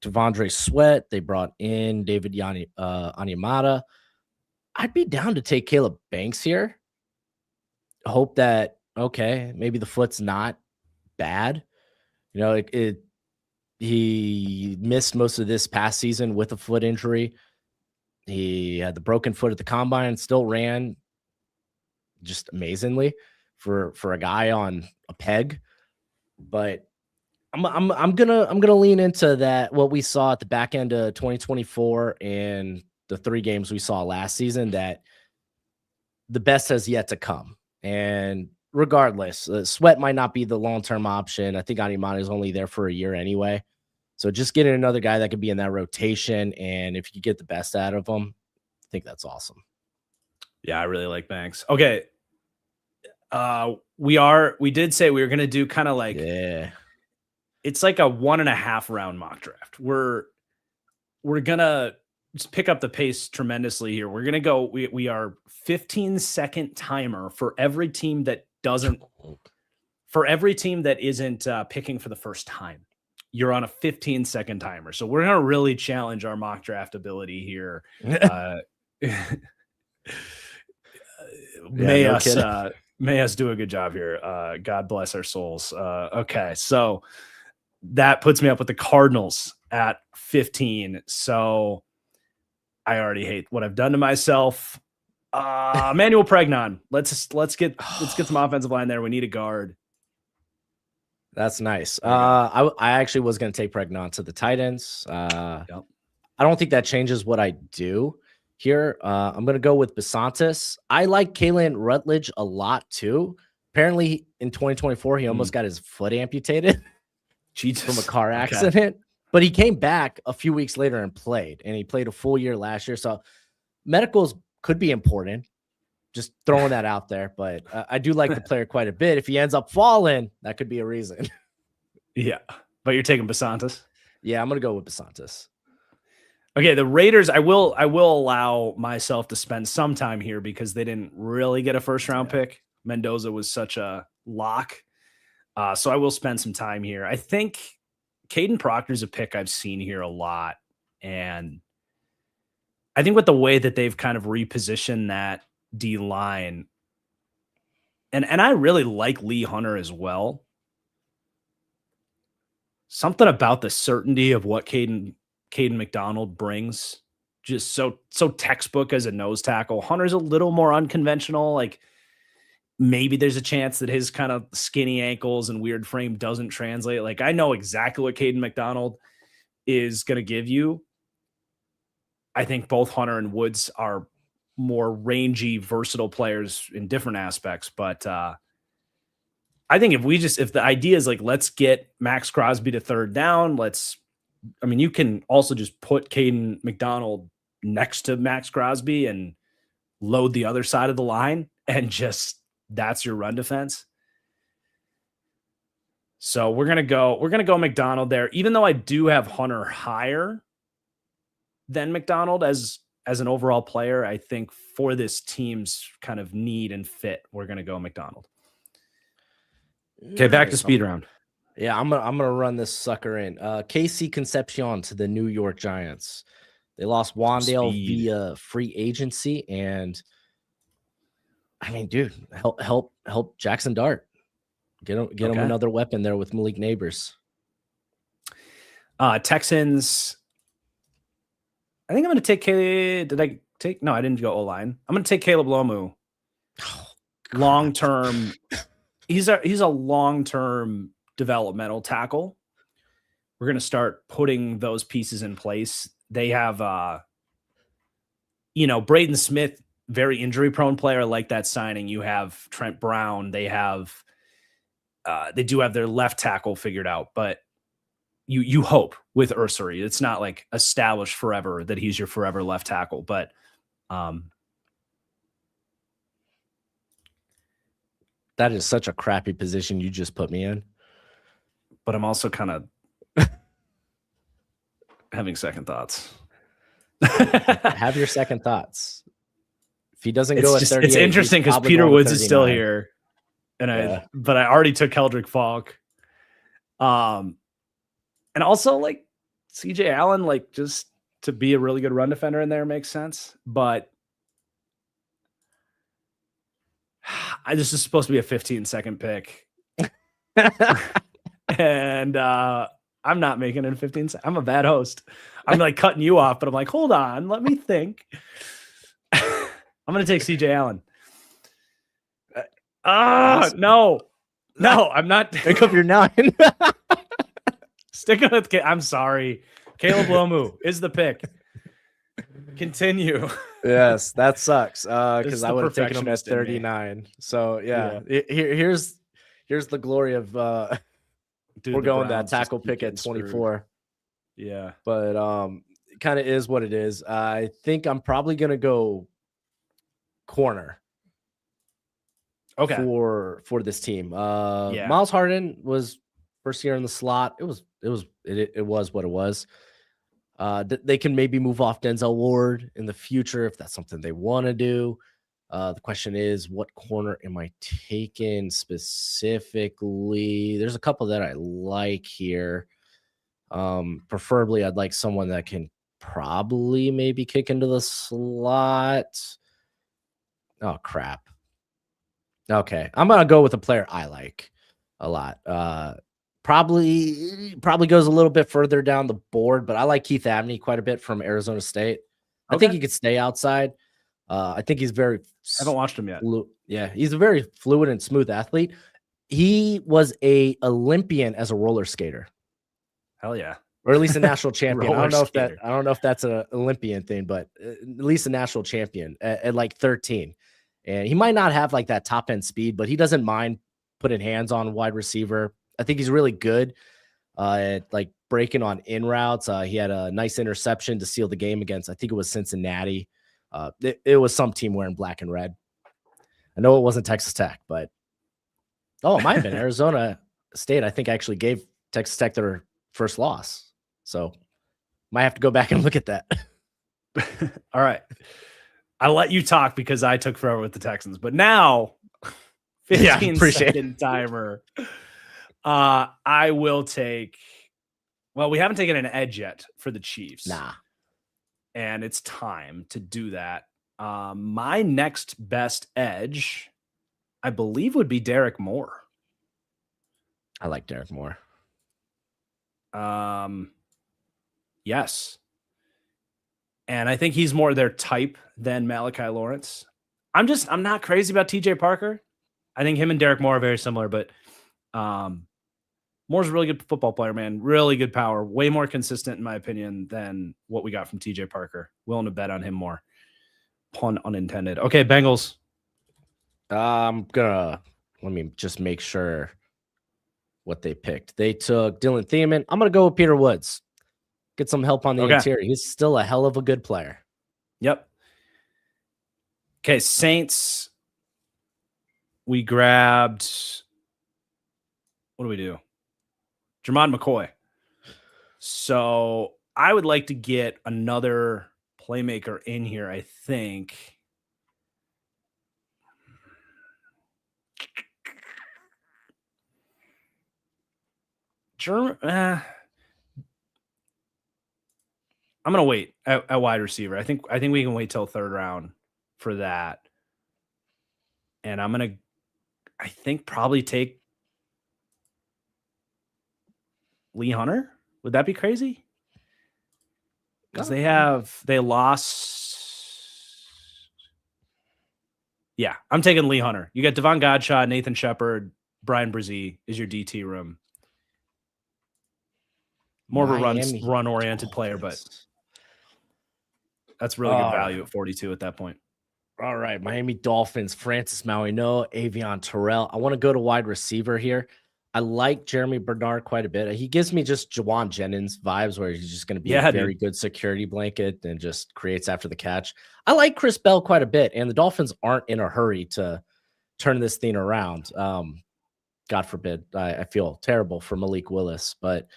Devondre Sweat. They brought in David Onyemata. I'd be down to take Caleb Banks here. Hope that, okay, maybe the foot's not bad. You know, he missed most of this past season with a foot injury. He had the broken foot at the combine and still ran just amazingly for a guy on a peg. But I'm gonna lean into that, what we saw at the back end of 2024 and the 3 games we saw last season, that the best has yet to come. And regardless, Sweat might not be the long-term option. I think Animata is only there for a year anyway. So just getting another guy that could be in that rotation, and if you get the best out of him, I think that's awesome. Yeah, I really like Banks. Okay. We did say we were gonna do kind of like, yeah, it's like a 1.5 round mock draft. We're gonna just pick up the pace tremendously here. We're gonna go. We are 15-second timer for every team that doesn't, isn't picking for the first time. You're on a 15-second timer, so we're gonna really challenge our mock draft ability here. May us do a good job here. God bless our souls. Okay, so that puts me up with the Cardinals at 15. So I already hate what I've done to myself. Manuel Pregnon. Let's get some offensive line there. We need a guard. That's nice. I actually was going to take Pregnon to the Titans. Yep. I don't think that changes what I do here. I'm going to go with Besantis. I like Kalen Rutledge a lot too. Apparently in 2024, he almost got his foot amputated from a car accident, but he came back a few weeks later and he played a full year last year. So medicals could be important. Just throwing that out there, but I do like the player quite a bit. If he ends up falling, that could be a reason. Yeah, but you're taking Besantis. Yeah, I'm going to go with Besantis. Okay, the Raiders, I will allow myself to spend some time here because they didn't really get a first-round pick. Mendoza was such a lock. So I will spend some time here. I think Caden Proctor's a pick I've seen here a lot. And I think with the way that they've kind of repositioned that D-line, and I really like Lee Hunter as well. Something about the certainty of what Caden McDonald brings, just so textbook as a nose tackle. Hunter's a little more unconventional. Like maybe there's a chance that his kind of skinny ankles and weird frame doesn't translate. Like I know exactly what Caden McDonald is going to give you. I think both Hunter and Woods are more rangy, versatile players in different aspects, but I think if the idea is like, let's get Max Crosby to third down, you can also just put Caden McDonald next to Max Crosby and load the other side of the line, and just that's your run defense. So we're gonna go McDonald there, even though I do have Hunter higher than McDonald as an overall player. I think for this team's kind of need and fit, we're gonna go McDonald. Okay, back to speed round. Yeah, I'm gonna run this sucker in. KC Concepcion to the New York Giants. They lost Wandale via free agency, and I mean, dude, help Jackson Dart. Get him Okay. another weapon there with Malik Neighbors. Texans. I think I'm going to take Caleb. Did I take? No, I didn't go O-line. I'm going to take Caleb Lomu. Oh, Long term. He's a long term developmental tackle. We're going to start putting those pieces in place. They have, Braden Smith, very injury prone player. Like that signing. You have Trent Brown. They do have their left tackle figured out, but you hope with Ursary. It's not like established forever that he's your forever left tackle, but that is such a crappy position you just put me in. But I'm also kind of having second thoughts. Have your second thoughts. If he doesn't go at 38, it's interesting because Peter Woods is still here, and but I already took Keldrick Falk. And also like CJ Allen, like just to be a really good run defender in there makes sense. But this is supposed to be a 15-second pick. And I'm not making it in 15 seconds. I'm a bad host. I'm like cutting you off, but I'm like, hold on, let me think. I'm going to take CJ Allen. Awesome. No, I'm not. Pick up your 9. Sticking with, I'm sorry. Caleb Lomu is the pick. Continue. Yes, that sucks. Because I would have taken him at 39. So yeah. Here's the glory of dude, we're going that tackle pick at 24. Screwed. Yeah. But it kind of is what it is. I think I'm probably gonna go corner. Okay. For this team. Miles Harden was first year in the slot. It was what it was. They can maybe move off Denzel Ward in the future if that's something they want to do. The question is, what corner am I taking specifically? There's a couple that I like here. Preferably, I'd like someone that can probably maybe kick into the slot. Oh, crap. Okay, I'm going to go with a player I like a lot. Probably goes a little bit further down the board, but I like Keith Abney quite a bit from Arizona State. I think he could stay outside. I think he's very. I haven't watched him yet. Yeah, he's a very fluid and smooth athlete. He was a Olympian as a roller skater. Hell yeah, or at least a national champion. I don't know if that's an Olympian thing, but at least a national champion at like 13. And he might not have like that top end speed, but he doesn't mind putting hands on wide receiver. I think he's really good at like breaking on in routes. He had a nice interception to seal the game against, I think it was Cincinnati. It was some team wearing black and red. I know it wasn't Texas Tech, but it might have been Arizona State. I think actually gave Texas Tech their first loss. So might have to go back and look at that. All right. I let you talk because I took forever with the Texans, but now 15-second timer. I will take. Well, we haven't taken an edge yet for the Chiefs. Nah, and it's time to do that. My next best edge, I believe, would be Derek Moore. I like Derek Moore. Yes. And I think he's more their type than Malachi Lawrence. I'm not crazy about TJ Parker. I think him and Derek Moore are very similar, but Moore's a really good football player, man. Really good power. Way more consistent, in my opinion, than what we got from TJ Parker. Willing to bet on him more. Pun unintended. Okay, Bengals. Let me just make sure what they picked. They took Dylan Thiemann. I'm going to go with Peter Woods. Get some help on the interior. He's still a hell of a good player. Yep. Okay, Saints. We grabbed. What do we do? Jermon McCoy. So I would like to get another playmaker in here, I think. I'm gonna wait at wide receiver. I think we can wait till third round for that. And I'm gonna, I think, probably take Lee Hunter. Would that be crazy? Because No. they lost. Yeah, I'm taking Lee Hunter. You got Devon Godshot, Nathan Shepard, Brian Brzee is your DT room. More of a Miami run oriented player, but Dolphins. that's really good value at 42 at that point. All right, Miami Dolphins, Francis Mauigoa, Avion Terrell. I want to go to wide receiver here. I like Jeremy Bernard quite a bit. He gives me just Jawan Jennings vibes where he's just going to be a Yeah, very dude. good security blanket and just creates after the catch. I like Chris Bell quite a bit, and the Dolphins aren't in a hurry to turn this thing around. God forbid. I feel terrible for Malik Willis, but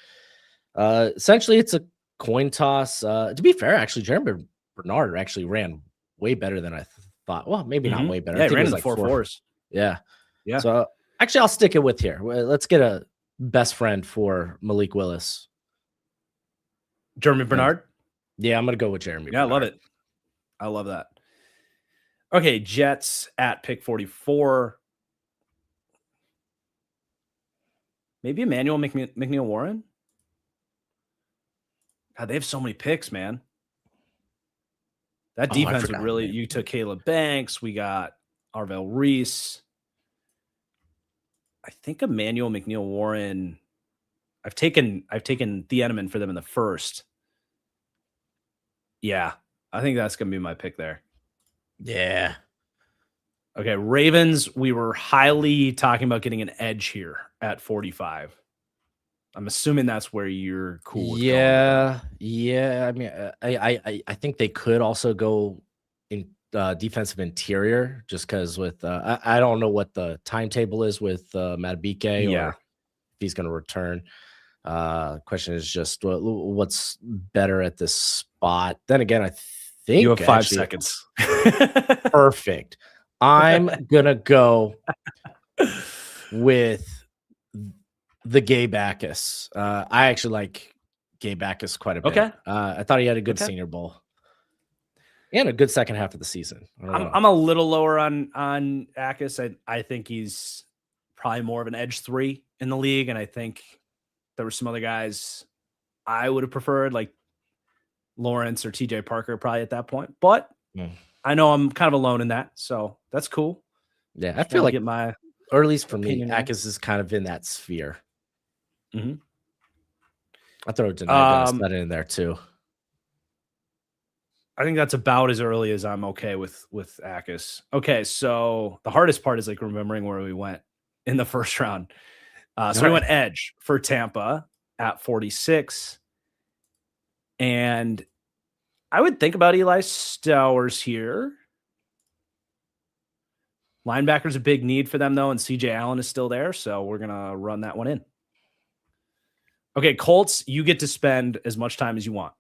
essentially it's a coin toss. To be fair, actually, Jeremy Bernard actually ran way better than I thought. Well, maybe not way better. I Yeah, he think it ran was in the like four four. fours. Yeah. Yeah. So actually, I'll stick it with here. Let's get a best friend for Malik Willis. Jeremy Bernard. Yeah, I'm gonna go with Jeremy. Yeah, Bernard. I love it. I love that. Okay, Jets at pick 44. Maybe Emmanuel McNeil Warren. God, they have so many picks, man. That defense would really. You took Caleb Banks. We got Arvell Reese. I think Emmanuel McNeil Warren. I've taken Thieneman for them in the first. Yeah, I think that's gonna be my pick there. Yeah. Okay, Ravens. We were highly talking about getting an edge here at 45. I'm assuming that's where you're cool with going. Yeah. I mean, I think they could also go in defensive interior just because with I don't know what the timetable is with Madubuike or if he's going to return. Question is just what's better at this spot. Then again, I think you have 5 seconds. Perfect. I'm gonna go with the Gay Bacchus. I actually like Gay Bacchus quite a bit. Okay. I thought he had a good Senior Bowl and a good second half of the season. I'm a little lower on Bacchus. I think he's probably more of an edge 3 in the league, and I think there were some other guys I would have preferred, like Lawrence or TJ Parker, probably at that point. But I know I'm kind of alone in that, so that's cool. Yeah, I feel like get my, or at least for me, Bacchus is kind of in that sphere. Mm-hmm. I throw Denai in there too. I think that's about as early as I'm okay with Bacchus. Okay, so the hardest part is like remembering where we went in the first round. So we went edge for Tampa at 46. And I would think about Eli Stowers here. Linebacker's a big need for them, though, and CJ Allen is still there, so we're going to run that one in. Okay, Colts, you get to spend as much time as you want.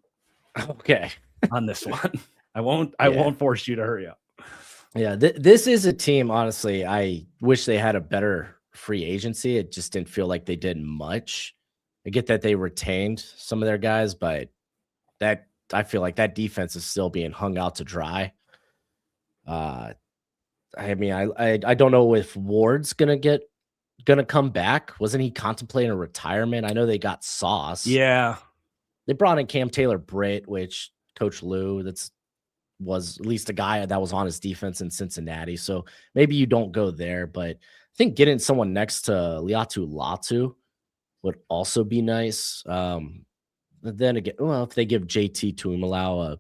Okay. On this one. I won't force you to hurry up. Yeah, this is a team, honestly, I wish they had a better free agency. It just didn't feel like they did much. I get that they retained some of their guys, but that I feel like that defense is still being hung out to dry. I mean, I don't know if Ward's gonna come back. Wasn't he contemplating a retirement? I know they got Sauce. Yeah, they brought in Cam Taylor-Britt, which Coach Lou was at least a guy that was on his defense in Cincinnati. So maybe you don't go there, but I think getting someone next to Liatu Latu would also be nice. But then again, well, if they give JT Tuimoloau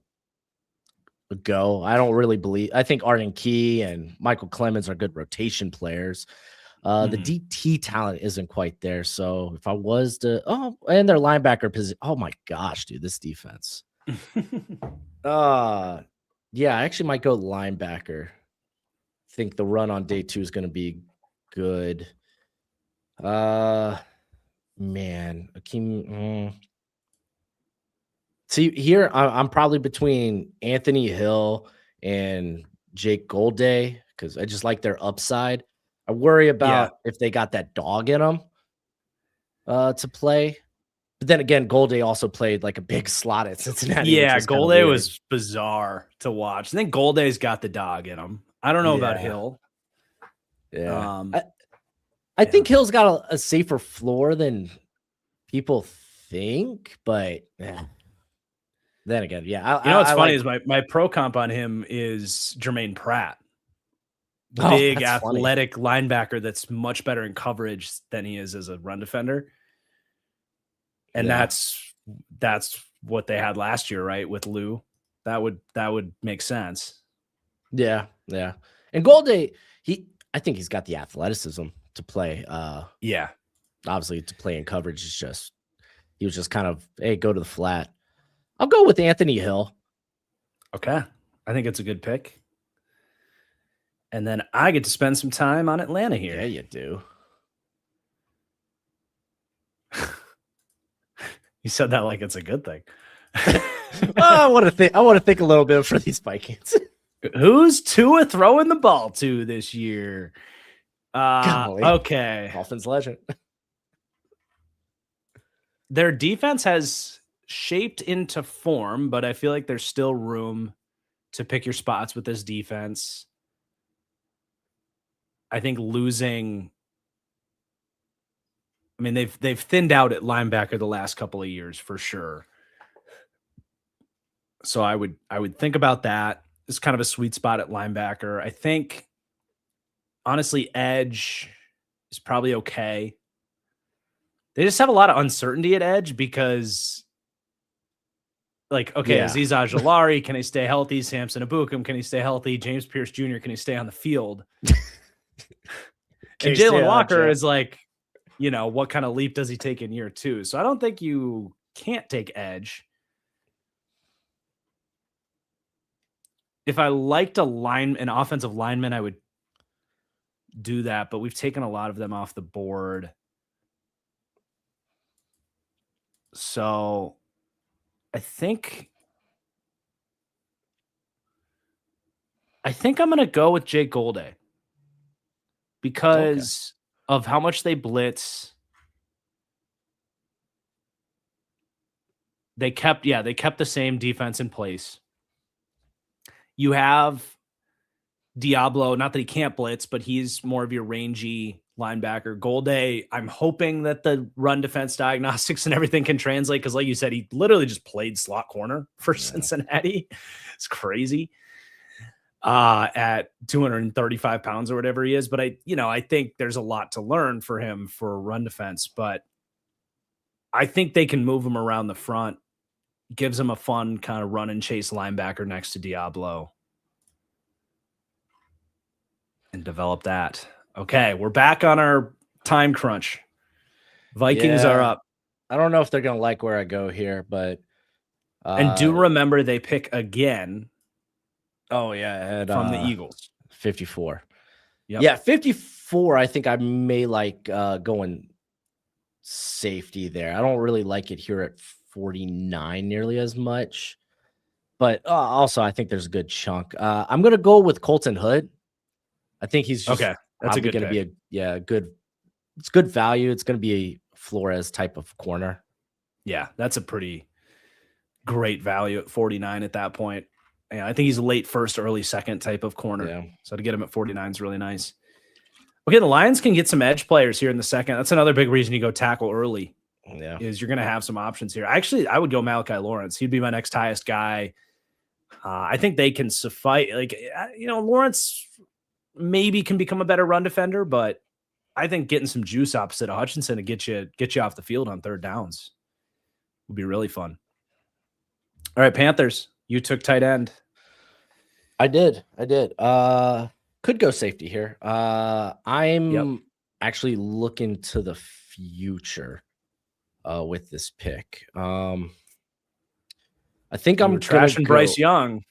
a go, I don't really believe. I think Arden Key and Michael Clemens are good rotation players. The DT talent isn't quite there. So if I was to, and their linebacker position, oh my gosh, dude, this defense. Yeah, I actually might go linebacker. I think the run on day 2 is going to be good. Man, Akeem. See, here I'm probably between Anthony Hill and Jake Golday because I just like their upside. I worry about if they got that dog in them to play. But then again, Golday also played like a big slot at Cincinnati. Yeah, Golday was bizarre to watch. I think Golday's got the dog in him. I don't know about Hill. Yeah. I think Hill's got a safer floor than people think, but then again, yeah, You know what's I funny like. is my pro comp on him is Jermaine Pratt, Oh, big that's funny. athletic linebacker that's much better in coverage than he is as a run defender. And Yeah, that's what they had last year, right? With Lou. That would make sense. yeah, yeah. And Golday, I think he's got the athleticism to play. Yeah. Obviously, to play in coverage is just he was just kind of, hey, go to the flat. I'll go with Anthony Hill. Okay. I think it's a good pick. And then I get to spend some time on Atlanta Yeah, here. you do. You said that like it's a good thing. I want to think. I want to think a little bit for these Vikings. Who's Tua throwing the ball to this year? Golly, Okay. Dolphins legend. Their defense has shaped into form, but I feel like there's still room to pick your spots with this defense. I think losing I mean, they've thinned out at linebacker the last couple of years for sure. So I would think about that. It's kind of a sweet spot at linebacker. I think honestly, edge is probably okay. They just have a lot of uncertainty at edge because, like, okay, Yeah, Azeez Ojulari, can he stay healthy? Samson Ebukam, can he stay healthy? James Pierce Jr., can he stay on the field? And Jalen Walker is like, what kind of leap does he take in year 2? So I don't think you can't take edge. If I liked an offensive lineman, I would do that, but we've taken a lot of them off the board. So I think I'm gonna go with Jake Golday okay. because of how much they blitz. They kept the same defense in place. You have Diablo, not that he can't blitz, but he's more of your rangy linebacker. Golday, I'm hoping that the run defense diagnostics and everything can translate because, like you said, he literally just played slot corner for Cincinnati. It's crazy. At 235 pounds or whatever he is. But I think there's a lot to learn for him for run defense, but I think they can move him around the front. Gives him a fun kind of run and chase linebacker next to Diablo. And develop that. Okay, we're back on our time crunch. Vikings are up. I don't know if they're gonna like where I go here, but And do remember they pick again. Oh yeah, from the Eagles. 54. Yep. Yeah, 54. I think I may like going safety there. I don't really like it here at 49 nearly as much. But also, I think there's a good chunk. I'm gonna go with Colton Hood. I think he's just Okay. That's a good going to pick. be good. It's good value. It's going to be a Flores type of corner. Yeah, that's a pretty great value at 49 at that point. Yeah, I think he's a late first, early second type of corner. Yeah. So to get him at 49 is really nice. Okay, the Lions can get some edge players here in the second. That's another big reason you go tackle early. Yeah. Is you're going to have some options here. Actually, I would go Malachi Lawrence. He'd be my next highest guy. I think they can suffice. Like, Lawrence maybe can become a better run defender, but I think getting some juice opposite of Hutchinson to get you off the field on third downs would be really fun. All right, Panthers, you took tight end. I did. Could go safety here. I'm actually looking to the future with this pick. I think I'm trashing Bryce Young.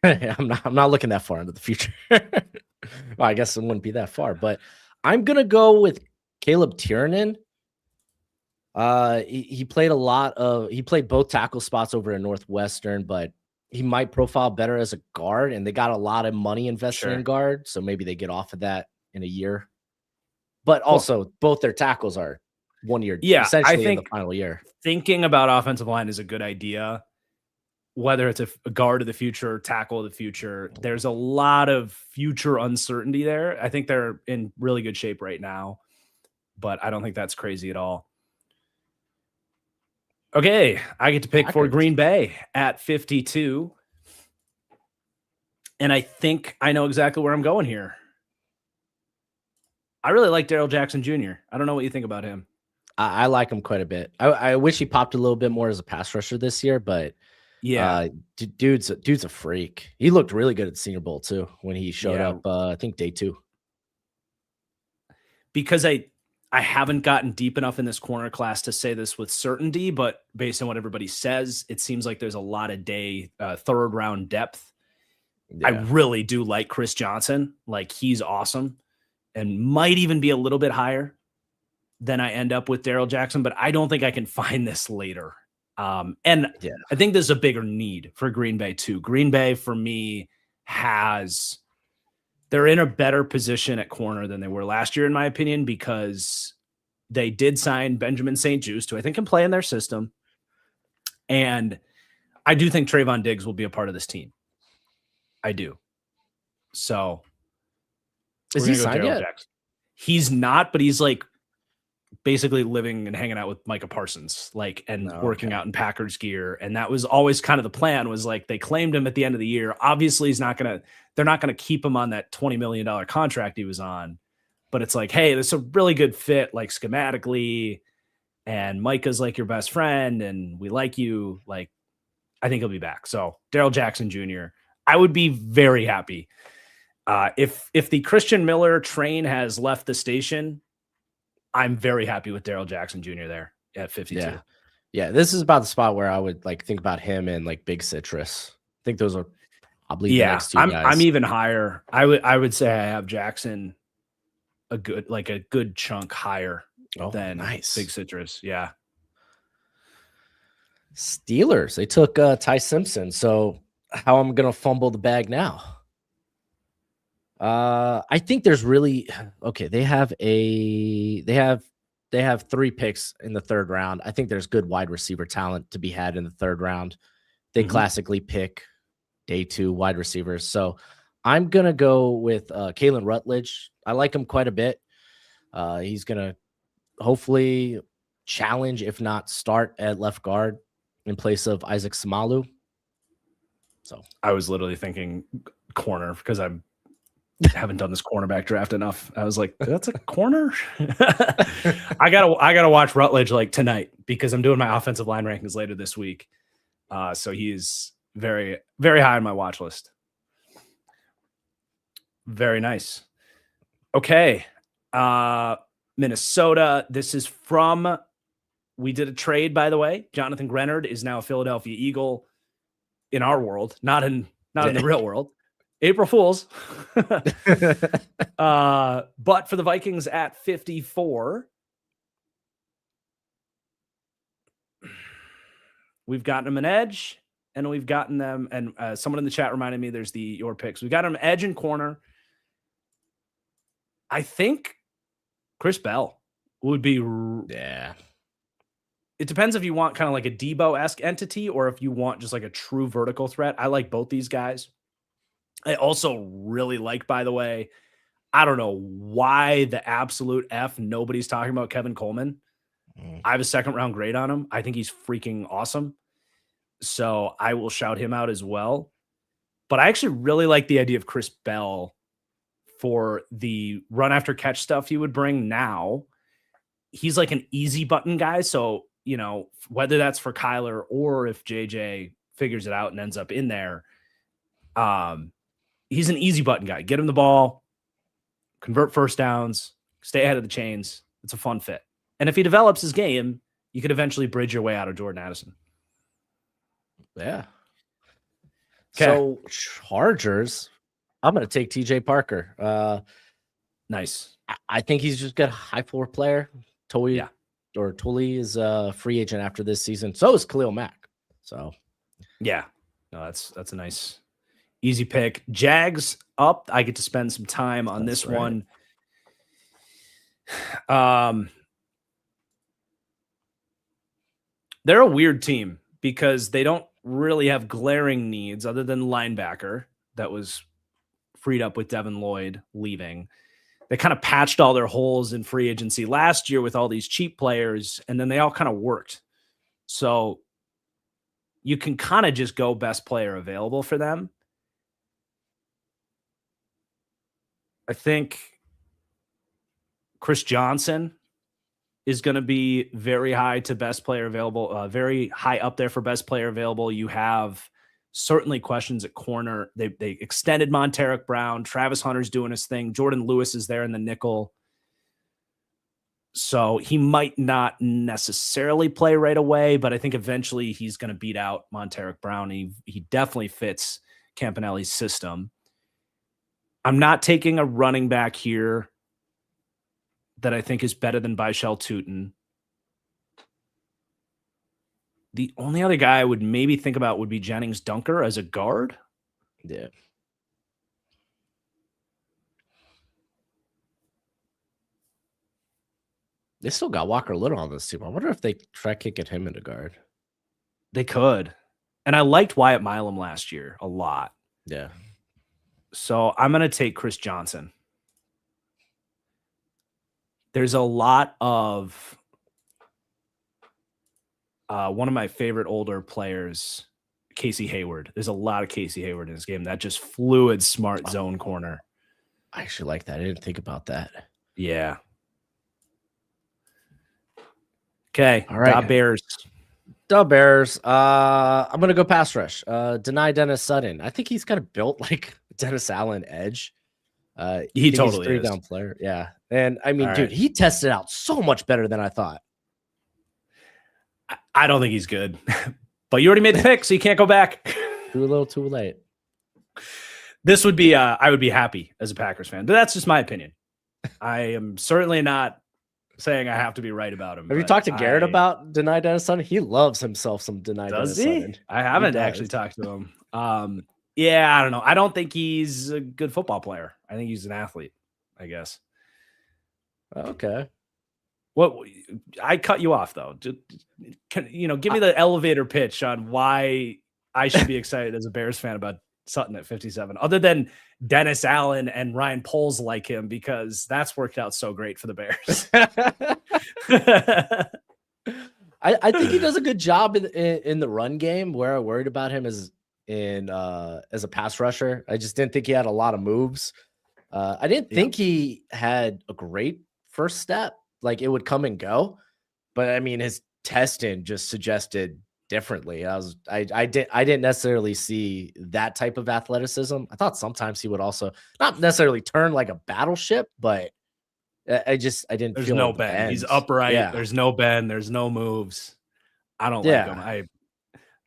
I'm not looking that far into the future. Well, I guess it wouldn't be that far, but I'm gonna go with Caleb Tiernan. He played both tackle spots over in Northwestern, but he might profile better as a guard, and they got a lot of money invested in guard, so maybe they get off of that in a year. But also, both their tackles are 1 year, essentially in the final year. Thinking about offensive line is a good idea. Whether it's a guard of the future, tackle of the future, there's a lot of future uncertainty there. I think they're in really good shape right now, but I don't think that's crazy at all. Okay, I get to pick for Packers. Green Bay at 52. And I think I know exactly where I'm going here. I really like Daryl Jackson Jr. I don't know what you think about him. I like him quite a bit. I wish he popped a little bit more as a pass rusher this year, but Yeah, dude's a freak. He looked really good at the Senior Bowl too when he showed yeah. up. I think day 2. Because I haven't gotten deep enough in this corner class to say this with certainty, but based on what everybody says, it seems like there's a lot of third round depth. I Yeah, really do like Chris Johnson. Like, he's awesome and might even be a little bit higher than I end up with Daryl Jackson, but I don't think I can find this later. And yeah, I think there's a bigger need for Green Bay too. Green Bay for me they're in a better position at corner than they were last year, in my opinion, because they did sign Benjamin St. Juste, who I think can play in their system. And I do think Trayvon Diggs will be a part of this team. I do. So is we're he going to go signed Daryl yet? Jackson. He's not, but he's like basically living and hanging out with Micah Parsons, like, and No, working okay. out in Packers gear. And that was always kind of the plan, was like, they claimed him at the end of the year. Obviously they're not going to keep him on that $20 million contract he was on, but it's like, hey, this is a really good fit, like, schematically. And Micah's like your best friend and we like you. Like, I think he'll be back. So Daryl Jackson Jr., I would be very happy. If the Christian Miller train has left the station, I'm very happy with Daryl Jackson Jr. there at 52. Yeah. Yeah, this is about the spot where I would like think about him and like Big Citrus. I think those are probably the Yeah, next 2 I'm guys. even higher. I would say I have Jackson a good chunk higher Oh, than nice. Big Citrus. Yeah. Steelers. They took Ty Simpson. So how I'm gonna fumble the bag now? I think there's really okay. They have 3 picks in the 3rd round. I think there's good wide receiver talent to be had in the 3rd round. They Mhm. classically pick day 2 wide receivers. So I'm gonna go with Kalen Rutledge. I like him quite a bit. He's gonna hopefully challenge, if not start at left guard in place of Isaac Samalu. So I was literally thinking corner because I haven't done this cornerback draft enough. I was like, that's a corner. I gotta watch Rutledge like tonight because I'm doing my offensive line rankings later this week. So he's very, very high on my watch list. Very nice. Okay. Minnesota. This is from, we did a trade, by the way. Jonathan Grenard is now a Philadelphia Eagle in our world, not in the real world. April Fools. But for the Vikings at 54, we've gotten them an edge, and we've gotten them, and someone in the chat reminded me there's your picks. We've got them edge and corner. I think Chris Bell would be. yeah. It depends if you want kind of like a Debo-esque entity or if you want just like a true vertical threat. I like both these guys. I also really like, by the way, I don't know why the absolute F nobody's talking about Kevin Coleman. I have a 2nd round grade on him. I think he's freaking awesome. So I will shout him out as well. But I actually really like the idea of Chris Bell for the run after catch stuff he would bring now. He's like an easy button guy. So, whether that's for Kyler or if JJ figures it out and ends up in there, he's an easy button guy. Get him the ball, convert first downs, stay ahead of the chains. It's a fun fit. And if he develops his game, you could eventually bridge your way out of Jordan Addison. Yeah. Okay. So Chargers, I'm going to take TJ Parker. Nice. I think he's just got a high floor player. Tully is a free agent after this season. So is Khalil Mack. So yeah, no, that's a nice, easy pick. Jags up. I get to spend some time on this one. They're a weird team because they don't really have glaring needs other than linebacker that was freed up with Devin Lloyd leaving. They kind of patched all their holes in free agency last year with all these cheap players, and then they all kind of worked. So you can kind of just go best player available for them. I think Chris Johnson is going to be very high to best player available, very high up there for best player available. You have certainly questions at corner. They extended Monteric Brown. Travis Hunter's doing his thing. Jordan Lewis is there in the nickel. So he might not necessarily play right away, but I think eventually he's going to beat out Monteric Brown. He definitely fits Campanelli's system. I'm not taking a running back here that I think is better than Byshell Tootin. The only other guy I would maybe think about would be Jennings Dunker as a guard. Yeah. They still got Walker Little on this team. I wonder if they try kicking him into guard. They could. And I liked Wyatt Milam last year a lot. Yeah. So I'm going to take Chris Johnson. There's a lot of one of my favorite older players, Casey Hayward. There's a lot of Casey Hayward in this game. That just fluid, smart zone corner. I actually like that. I didn't think about that. Yeah. Okay. All right. Bears. Bears. I'm gonna go pass rush. Deny Dennis Sutton. I think he's kind of built like Dennis Allen edge. He totally is. 3-down player. Yeah. And I mean, all dude, right. he tested out so much better than I thought. I don't think he's good, but you already made the pick, so you can't go back. Too little, too late. This would be, I would be happy as a Packers fan, but that's just my opinion. I am certainly not saying I have to be right about him. Have you talked to Garrett about Deny Dennis Sutton? He loves himself some Deny Dennis Sutton. I haven't actually talked to him. Yeah, I don't know. I don't think he's a good football player. I think he's an athlete, I guess. Okay. What I cut you off though. Give me the elevator pitch on why I should be excited as a Bears fan about Sutton at 57, other than Dennis Allen and Ryan Poles like him, because that's worked out so great for the Bears. I think he does a good job in the run game. Where I worried about him is as a pass rusher. I just didn't think he had a lot of moves. I didn't think he had a great first step. Like it would come and go, but I mean, his testing just suggested differently. I didn't necessarily see that type of athleticism. I thought sometimes he would also not necessarily turn like a battleship, but I didn't. There's feel no like bend. He's upright. Yeah. There's no bend. There's no moves. I don't like him.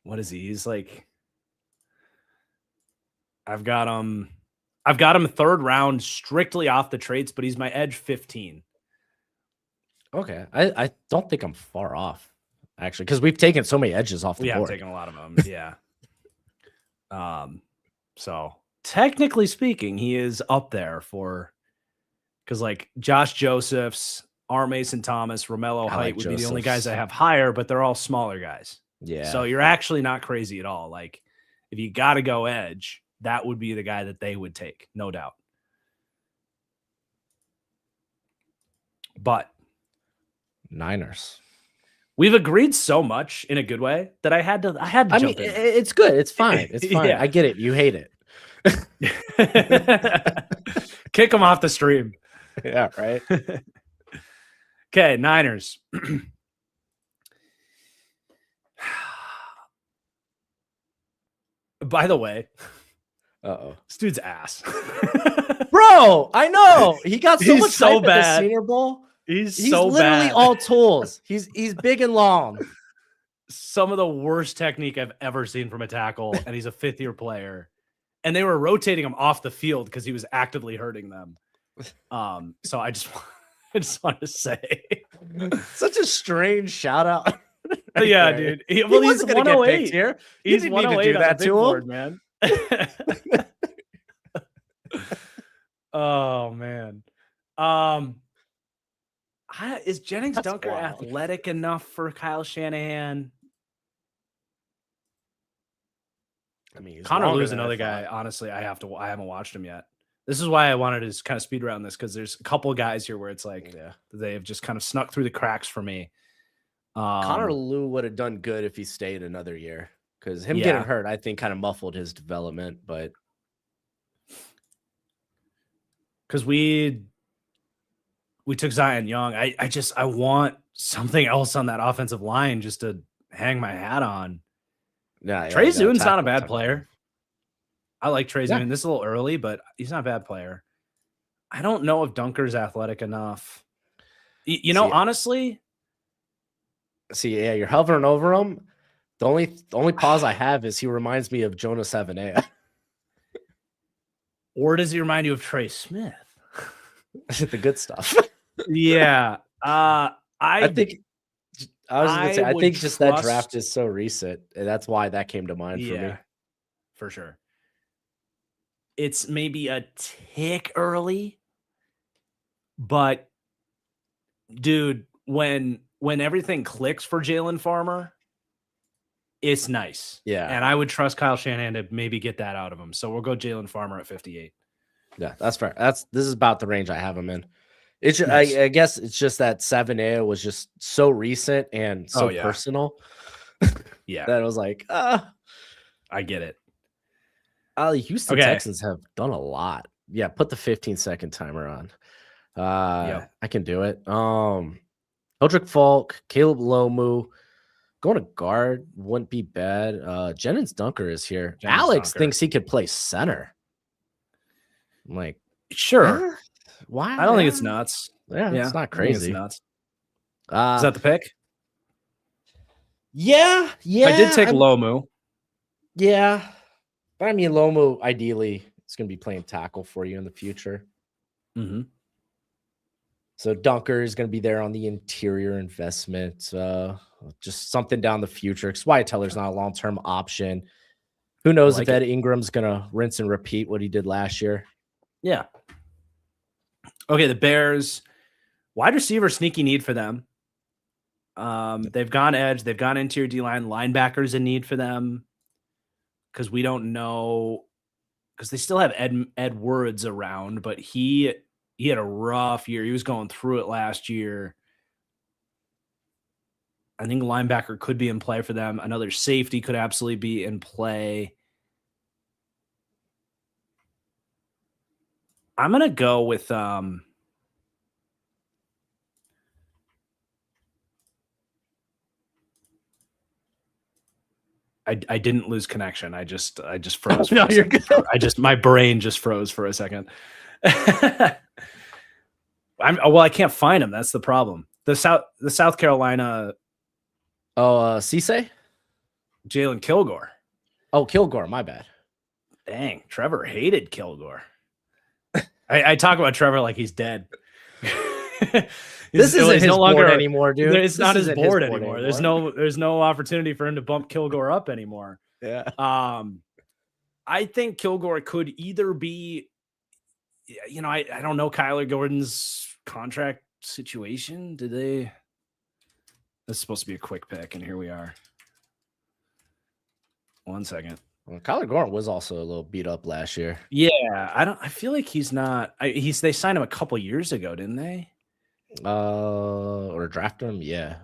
What is he? He's like, I've got him third round strictly off the traits, but he's my edge 15. Okay. I don't think I'm far off, actually, because we've taken so many edges off the board. Yeah, I've taken a lot of them. Yeah. So technically speaking, he is up there because like Josh Josephs, R. Mason Thomas, Romello Height would be the only guys I have higher, but they're all smaller guys. Yeah. So you're actually not crazy at all. Like if you got to go edge, that would be the guy that they would take, no doubt. But Niners. We've agreed so much in a good way that I had to jump in. It's good. It's fine. It's fine. Yeah. I get it. You hate it. Kick him off the stream. Yeah, right. Okay, Niners. By the way, this dude's ass. Bro, I know. He got so much so hype bad. At the Senior Bowl. He's so literally bad. all tools. He's big and long. Some of the worst technique I've ever seen from a tackle, and he's a fifth-year player. And they were rotating him off the field because he was actively hurting them. So I just want to say, such a strange shout out. Yeah, dude. He's gonna get picked here. He's 108 do that to board, man. Oh man. Is Jennings Dunker athletic enough for Kyle Shanahan? I mean, Connor Lew's another guy. Honestly, I haven't watched him yet. This is why I wanted to just kind of speed around this, because there's a couple of guys here where it's like they have just kind of snuck through the cracks for me. Connor Um, Lou would have done good if he stayed another year because him getting yeah, hurt, I think, kind of muffled his development. But because we took Zion Young. I want something else on that offensive line just to hang my hat on. yeah, Trey you got to Zune's not a tackle bad tackle depth. player. I like Trey Yeah, Zune. This is a little early, but he's not a bad player. I don't know if Dunker's athletic enough. see, Honestly, yeah, you're hovering over him. The only pause I have is he reminds me of Jonah Savanea. or does he remind you of Trey Smith? The good stuff. Yeah. I think I was gonna say I I would think just that draft trust. is so recent, and that's why that came to mind for Yeah, me. for sure. It's maybe a tick early, but dude, when everything clicks for Jalen Farmer, it's nice. Yeah, And I would trust Kyle Shanahan to maybe get that out of him. So we'll go Jalen Farmer at 58. yeah, that's fair. This is about the range I have him in. Nice. I guess it's just that 7A was just so recent and Oh so yeah. personal Yeah. that I was like, I get it. Houston Okay. Texans have done a lot. Yeah, put the 15-second timer on. Yep. I can do it. Eldrick Falk, Caleb Lomu, going to guard wouldn't be bad. Jennings Dunker is here. Jennings Alex Dunker. thinks he could play center. I'm like, Sure. why? I don't think it's nuts. Yeah, Yeah. it's not I think it's crazy. nuts. Is Uh that the pick? yeah, I did take I'm, Lomu. yeah. But I mean Lomu ideally is gonna be playing tackle for you in the future. Mm-hmm. So Dunker is going to be there on the interior investment, just something down the future. Because Wyatt Teller's not a long-term option. Who I knows if like it. Ed Ingram's going to rinse and repeat what he did last year? Yeah. Okay, the Bears, wide receiver, sneaky need for them. They've gone edge, they've gone interior D line, linebackers in need for them because we don't know because they still have Edwards around, but he had a rough year. He was going through it last year. I think linebacker could be in play for them. Another safety could absolutely be in play. I'm gonna go with I didn't lose connection. I just froze for No, a you're second. good. My brain just froze for a second. I can't find him. That's the problem. The South Carolina Oh, Cisse? Jalen Kilgore. Oh, Kilgore. My bad. Dang, Trevor hated Kilgore. I talk about Trevor like he's dead. This isn't his board anymore, dude. It's not his isn't board anymore. There's no opportunity for him to bump Kilgore up anymore. Yeah. I think Kilgore could either be, I don't know Kyler Gordon's contract situation. Did they? This is supposed to be a quick pick, and here we are. 1 second. Well, Kyler Gordon was also a little beat up last year. Yeah, I feel like he's not. They signed him a couple years ago, didn't they? Or draft him. Yeah,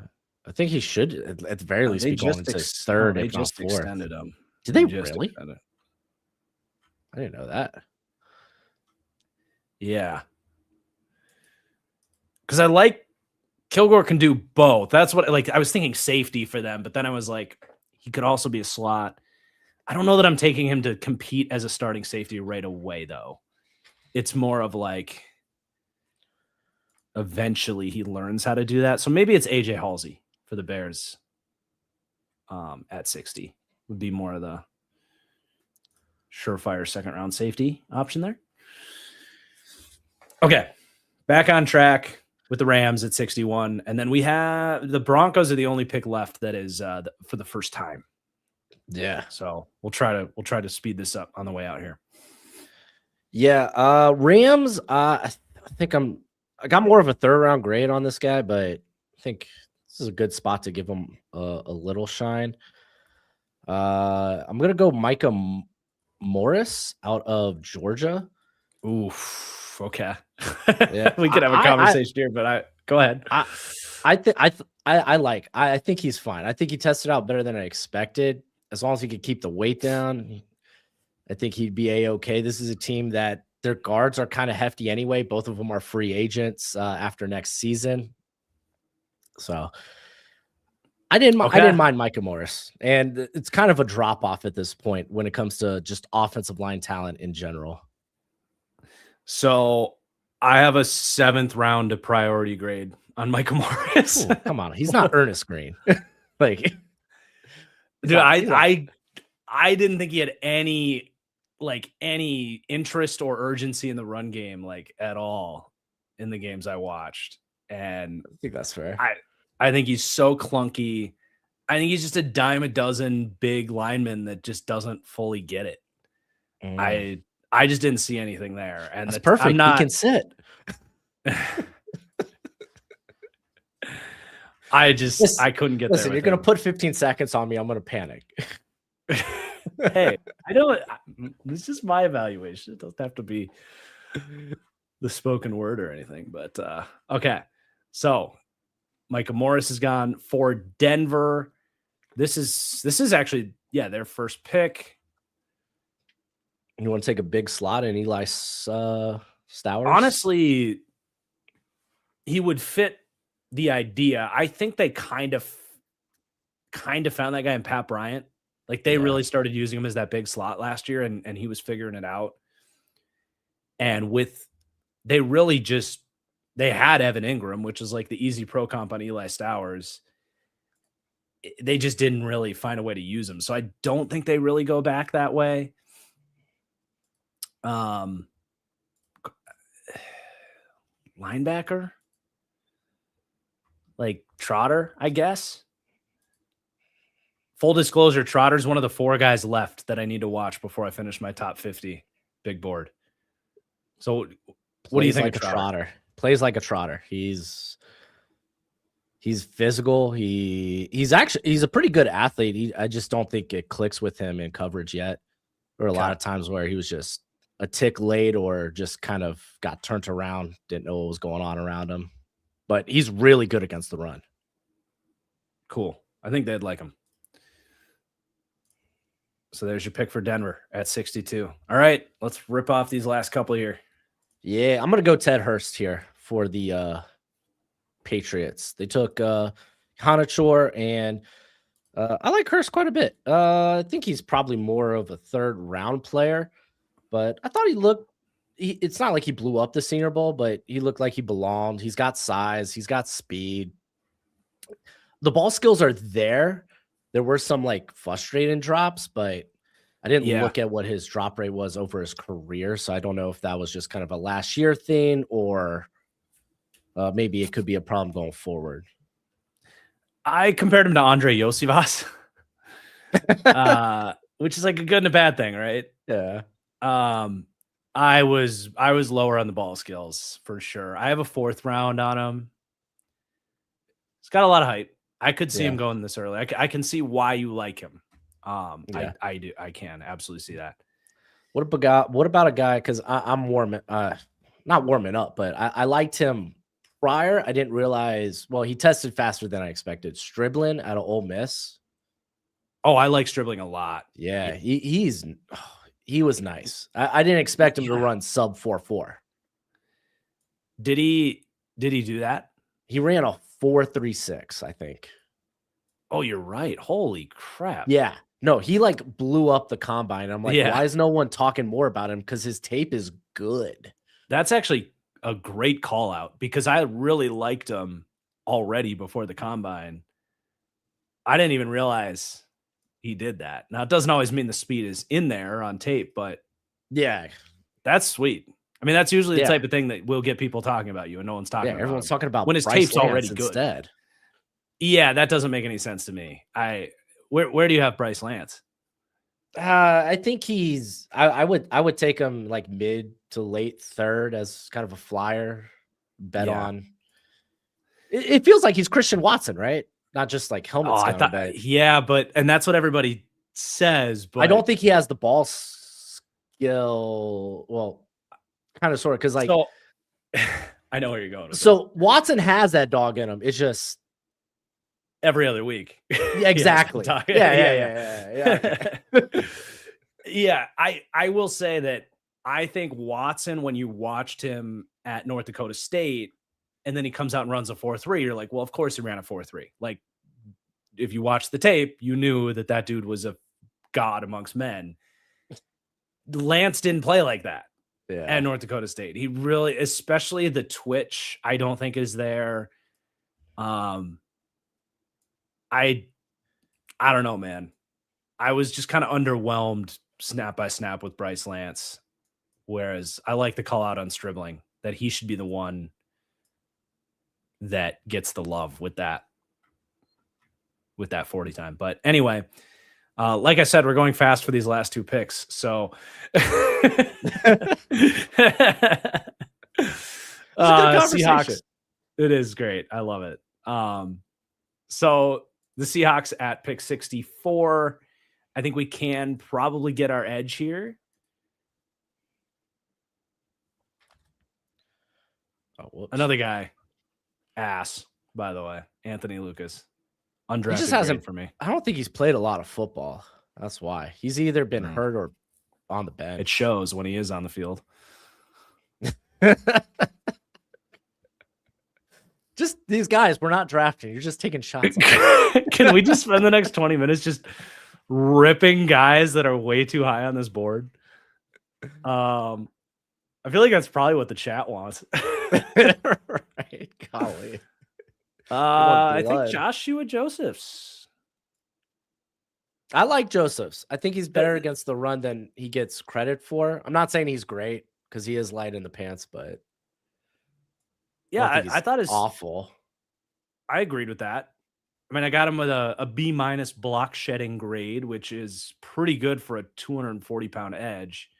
I think he should at the very least be going into third, They if not just fourth. extended him. Did they really? I didn't know that. Yeah, because I like Kilgore can do both. That's what I was thinking safety for them, but then I was like, he could also be a slot. I don't know that I'm taking him to compete as a starting safety right away, though. It's more of like eventually he learns how to do that. So maybe it's AJ Halsey for the Bears at 60 would be more of the surefire second round safety option there. Okay, back on track with the Rams at 61. And then we have the Broncos are the only pick left that is for the first time. Yeah. So we'll try to speed this up on the way out here. Yeah. Rams, I think I got more of a third round grade on this guy, but I think this is a good spot to give him a little shine. I'm gonna go Micah Morris out of Georgia. Oof. Okay. Yeah, we could have a conversation here, but go ahead. I think he's fine. I think he tested out better than I expected. As long as he could keep the weight down, I think he'd be a-okay. This is a team that their guards are kind of hefty anyway. Both of them are free agents after next season. So I didn't Okay. mind Micah Morris, and it's kind of a drop off at this point when it comes to just offensive line talent in general. So I have a 7th round to priority grade on Micah Morris. Ooh, come on, he's not Ernest Green. Like Dude, he's not. I didn't think he had any interest or urgency in the run game like at all in the games I watched. And I think that's fair. I think he's so clunky. I think he's just a dime a dozen big lineman that just doesn't fully get it. Mm, I just didn't see anything there. And that's I'm perfect. He not can sit. I couldn't get there Listen, with you're gonna him. put 15 seconds on me. I'm gonna panic. Hey, I don't. This is my evaluation. It doesn't have to be the spoken word or anything. But okay, so Micah Morris is gone for Denver. This is actually their first pick. You want to take a big slot in Eli Stowers? Honestly, he would fit the idea. I think they kind of found that guy in Pat Bryant. Like they Yeah. really started using him as that big slot last year, and he was figuring it out. And they really just they had Evan Ingram, which is like the easy pro comp on Eli Stowers. They just didn't really find a way to use him. So I don't think they really go back that way. Linebacker? Like Trotter, I guess. Full disclosure, Trotter's one of the 4 guys left that I need to watch before I finish my top 50 big board. So what do you think like of a trotter? Plays like a trotter. He's physical. He's a pretty good athlete. I just don't think it clicks with him in coverage yet. There were a lot of times where he was just a tick late or just kind of got turned around, didn't know what was going on around him. But he's really good against the run. Cool. I think they'd like him. So there's your pick for Denver at 62. All right, let's rip off these last couple here. Yeah, I'm gonna go Ted Hurst here for the Patriots. They took Hanachor, and I like Hurst quite a bit. I think he's probably more of a 3rd round player, but I thought he looked. It's not like he blew up the Senior Bowl, but he looked like he belonged. He's got size. He's got speed. The ball skills are there. There were some like frustrating drops, but I didn't look at what his drop rate was over his career. So I don't know if that was just kind of a last year thing or maybe it could be a problem going forward. I compared him to Andre Yosivas, which is like a good and a bad thing, right? Yeah. I was lower on the ball skills for sure. I have a 4th round on him. He's got a lot of height. I could see him going this early. I can see why you like him. I do. I can absolutely see that. What about a guy? Because I'm warming, not warming up, but I liked him prior. I didn't realize. Well, he tested faster than I expected. Striblin out of Ole Miss. Oh, I like Stribling a lot. Yeah, he was nice. I didn't expect him to run sub 4.4. Did he do that? He ran a 4.36, I think. Oh, you're right. Holy crap. Yeah. No, he like blew up the combine. I'm like, why is no one talking more about him? Because his tape is good. That's actually a great call out because I really liked him already before the combine. I didn't even realize he did that. Now, it doesn't always mean the speed is in there on tape, but yeah, that's sweet. I mean, that's usually the type of thing that will get people talking about you and no one's talking about everyone's him. talking about when his Bryce tape's Lance already good. Instead. Yeah, that doesn't make any sense to me. Where do you have Bryce Lance? I think I would take him like mid to late 3rd as kind of a flyer bet on. It feels like he's Christian Watson, right? Not just like helmet but and that's what everybody says, but I don't think he has the ball skill. Well, kind of sort of because like I know where you're going with this. So Watson has that dog in him. It's just Every other week. yeah, exactly. Yeah. Okay. Yeah, I will say that I think Watson, when you watched him at North Dakota State, and then he comes out and runs a 4.3, you're like, well, of course he ran a 4.3. Like, if you watched the tape, you knew that that dude was a god amongst men. Lance didn't play like that at North Dakota State. He really, especially the twitch, I don't think is there. I don't know, man. I was just kind of underwhelmed snap by snap with Bryce Lance. Whereas I like the call out on Stribling that he should be the one that gets the love with that 40 time. But anyway, like I said, we're going fast for these last two picks. So Seahawks. It is great. I love it. So the Seahawks at pick 64. I think we can probably get our edge here. Oh, another guy. Ass, by the way. Anthony Lucas. Undrafted, he just hasn't for me. I don't think he's played a lot of football. That's why. He's either been hurt or on the bench. It shows when he is on the field. Just these guys, we're not drafting. You're just taking shots. Can we just spend the next 20 minutes just ripping guys that are way too high on this board? I feel like that's probably what the chat wants. Right. Golly. I think Joshua Josephs. I like Josephs. I think he's better against the run than he gets credit for. I'm not saying he's great because he is light in the pants, but yeah, I thought it's awful. I agreed with that. I mean, I got him with a B- block shedding grade, which is pretty good for a 240-pound edge.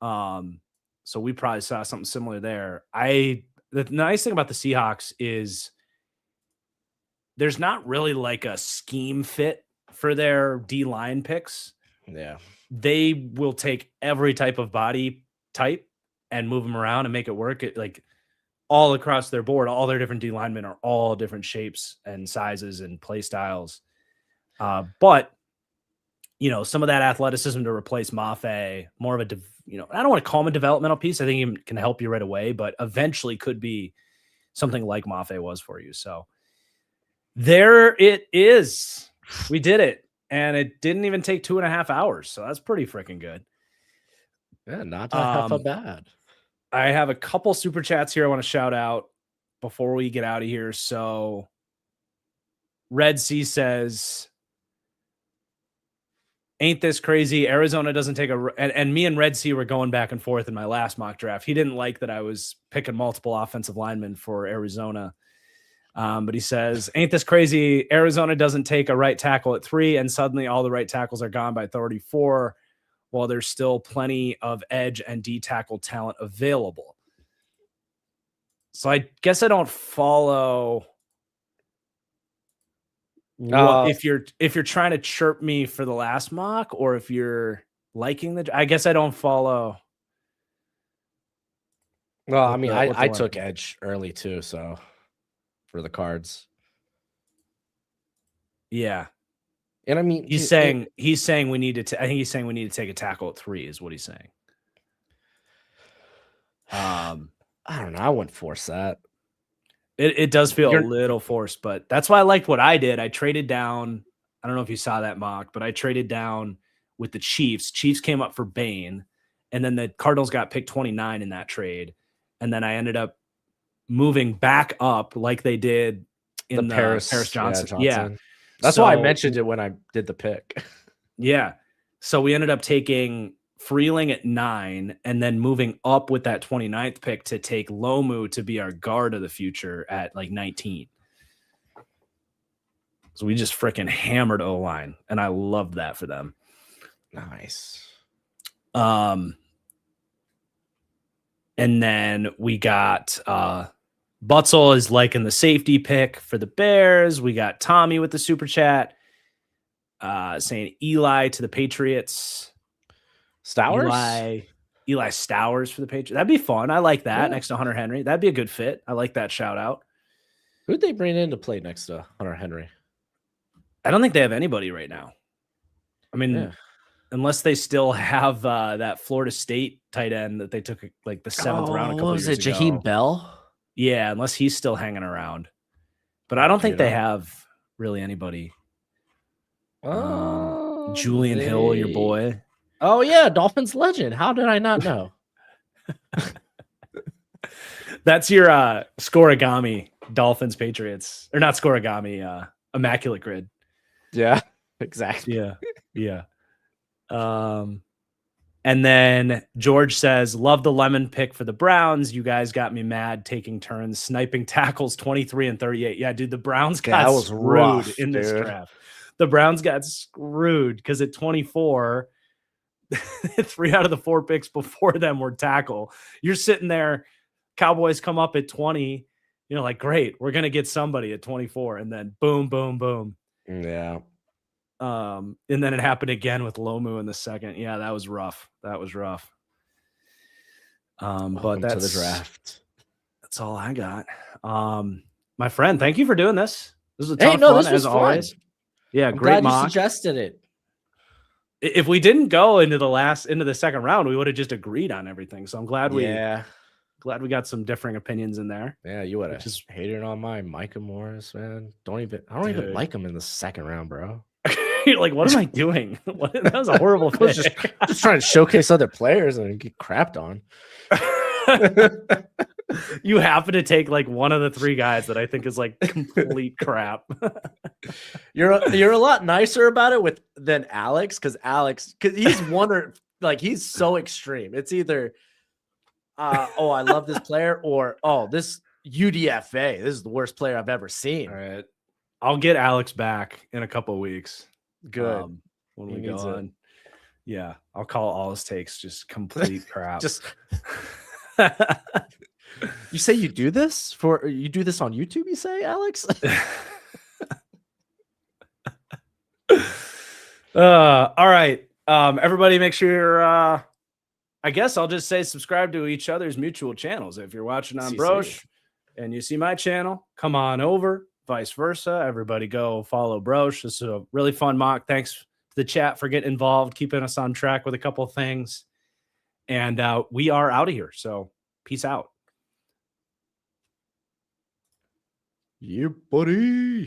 So we probably saw something similar there. The nice thing about the Seahawks is there's not really like a scheme fit for their D-line picks. Yeah. They will take every type of body type and move them around and make it work. Like all across their board, all their different D linemen are all different shapes and sizes and play styles. But you know, some of that athleticism to replace Mafe, more of a, I don't want to call him a developmental piece. I think he can help you right away, but eventually could be something like Mafe was for you. So there it is. We did it. And it didn't even take 2.5 hours. So that's pretty freaking good. Yeah, not half a bad. I have a couple super chats here I want to shout out before we get out of here. So Red Sea says, ain't this crazy? Arizona doesn't take and me and Red Sea were going back and forth in my last mock draft. He didn't like that I was picking multiple offensive linemen for Arizona. But he says, ain't this crazy? Arizona doesn't take a right tackle at 3, and suddenly all the right tackles are gone by 34, while there's still plenty of edge and D tackle talent available. So I guess I don't follow if you're trying to chirp me for the last mock, or if you're liking I guess I don't follow. Well, I mean, I took edge early too, so for the Cards. Yeah. And I mean, he's saying we need to, I think he's saying we need to take a tackle at 3 is what he's saying. I don't know. I wouldn't force that. It does feel a little forced, but that's why I liked what I did. I traded down. I don't know if you saw that mock, but I traded down with the Chiefs. Chiefs came up for Bane, and then the Cardinals got picked 29 in that trade. And then I ended up moving back up like they did in the Paris Johnson. Yeah. That's why I mentioned it when I did the pick. Yeah. So we ended up taking Freeling at 9 and then moving up with that 29th pick to take Lomu to be our guard of the future at like 19. So we just freaking hammered O-line, and I loved that for them. Nice. And then we got Butzel is liking the safety pick for the Bears. We got Tommy with the super chat saying Eli to the Patriots. Stowers? Eli. Eli Stowers for the Patriots. That'd be fun. I like that Yeah. next to Hunter Henry. That'd be a good fit. I like that shout out. Who'd they bring in to play next to Hunter Henry? I don't think they have anybody right now. I mean, Yeah. unless they still have that Florida State tight end that they took like the 7th round a couple was years it? ago. Jaheim Bell? Yeah, unless he's still hanging around. But I don't think they know. have really anybody. Oh, Julian Hill, your boy. Oh yeah, Dolphins legend. How did I not know? That's your scoregami Dolphins Patriots, or not scoregami, immaculate grid. Yeah, exactly. Yeah, yeah. And then George says, "Love the lemon pick for the Browns. You guys got me mad taking turns sniping tackles 23 and 38." Yeah, dude, the Browns got screwed in this draft. The Browns got screwed because at 24, 3 out of the 4 picks before them were tackle. You're sitting there, Cowboys come up at 20, like, great, we're gonna get somebody at 24, and then boom, boom, boom. Yeah. And then it happened again with Lomu in the second. Yeah, that was rough. That was rough. But that's to the draft. That's all I got. My friend, thank you for doing this. This was a ton of fun, as always. Yeah, I'm great glad mock. you suggested it. If we didn't go into the second round, we would have just agreed on everything. So I'm glad we got some differing opinions in there. Yeah, you would have just hated on my Micah Morris, man. I don't even like him in the second round, bro. You're like, what am I doing? That was a horrible pick. just trying to showcase other players and get crapped on. You happen to take like one of the 3 guys that I think is like complete crap. You're a lot nicer about it than Alex, because he's he's so extreme. It's either oh, I love this player, or oh, this UDFA. This is the worst player I've ever seen. All right. I'll get Alex back in a couple of weeks. Good. When we go on. Yeah. I'll call all his takes just complete crap. You say you do this on YouTube, you say, Alex? All right. Everybody make sure I guess I'll just say subscribe to each other's mutual channels. If you're watching on Brosh and you see my channel, come on over. Vice versa. Everybody go follow Brosh. This is a really fun mock. Thanks to the chat for getting involved, keeping us on track with a couple of things. And we are out of here. So peace out. Yeah, buddy.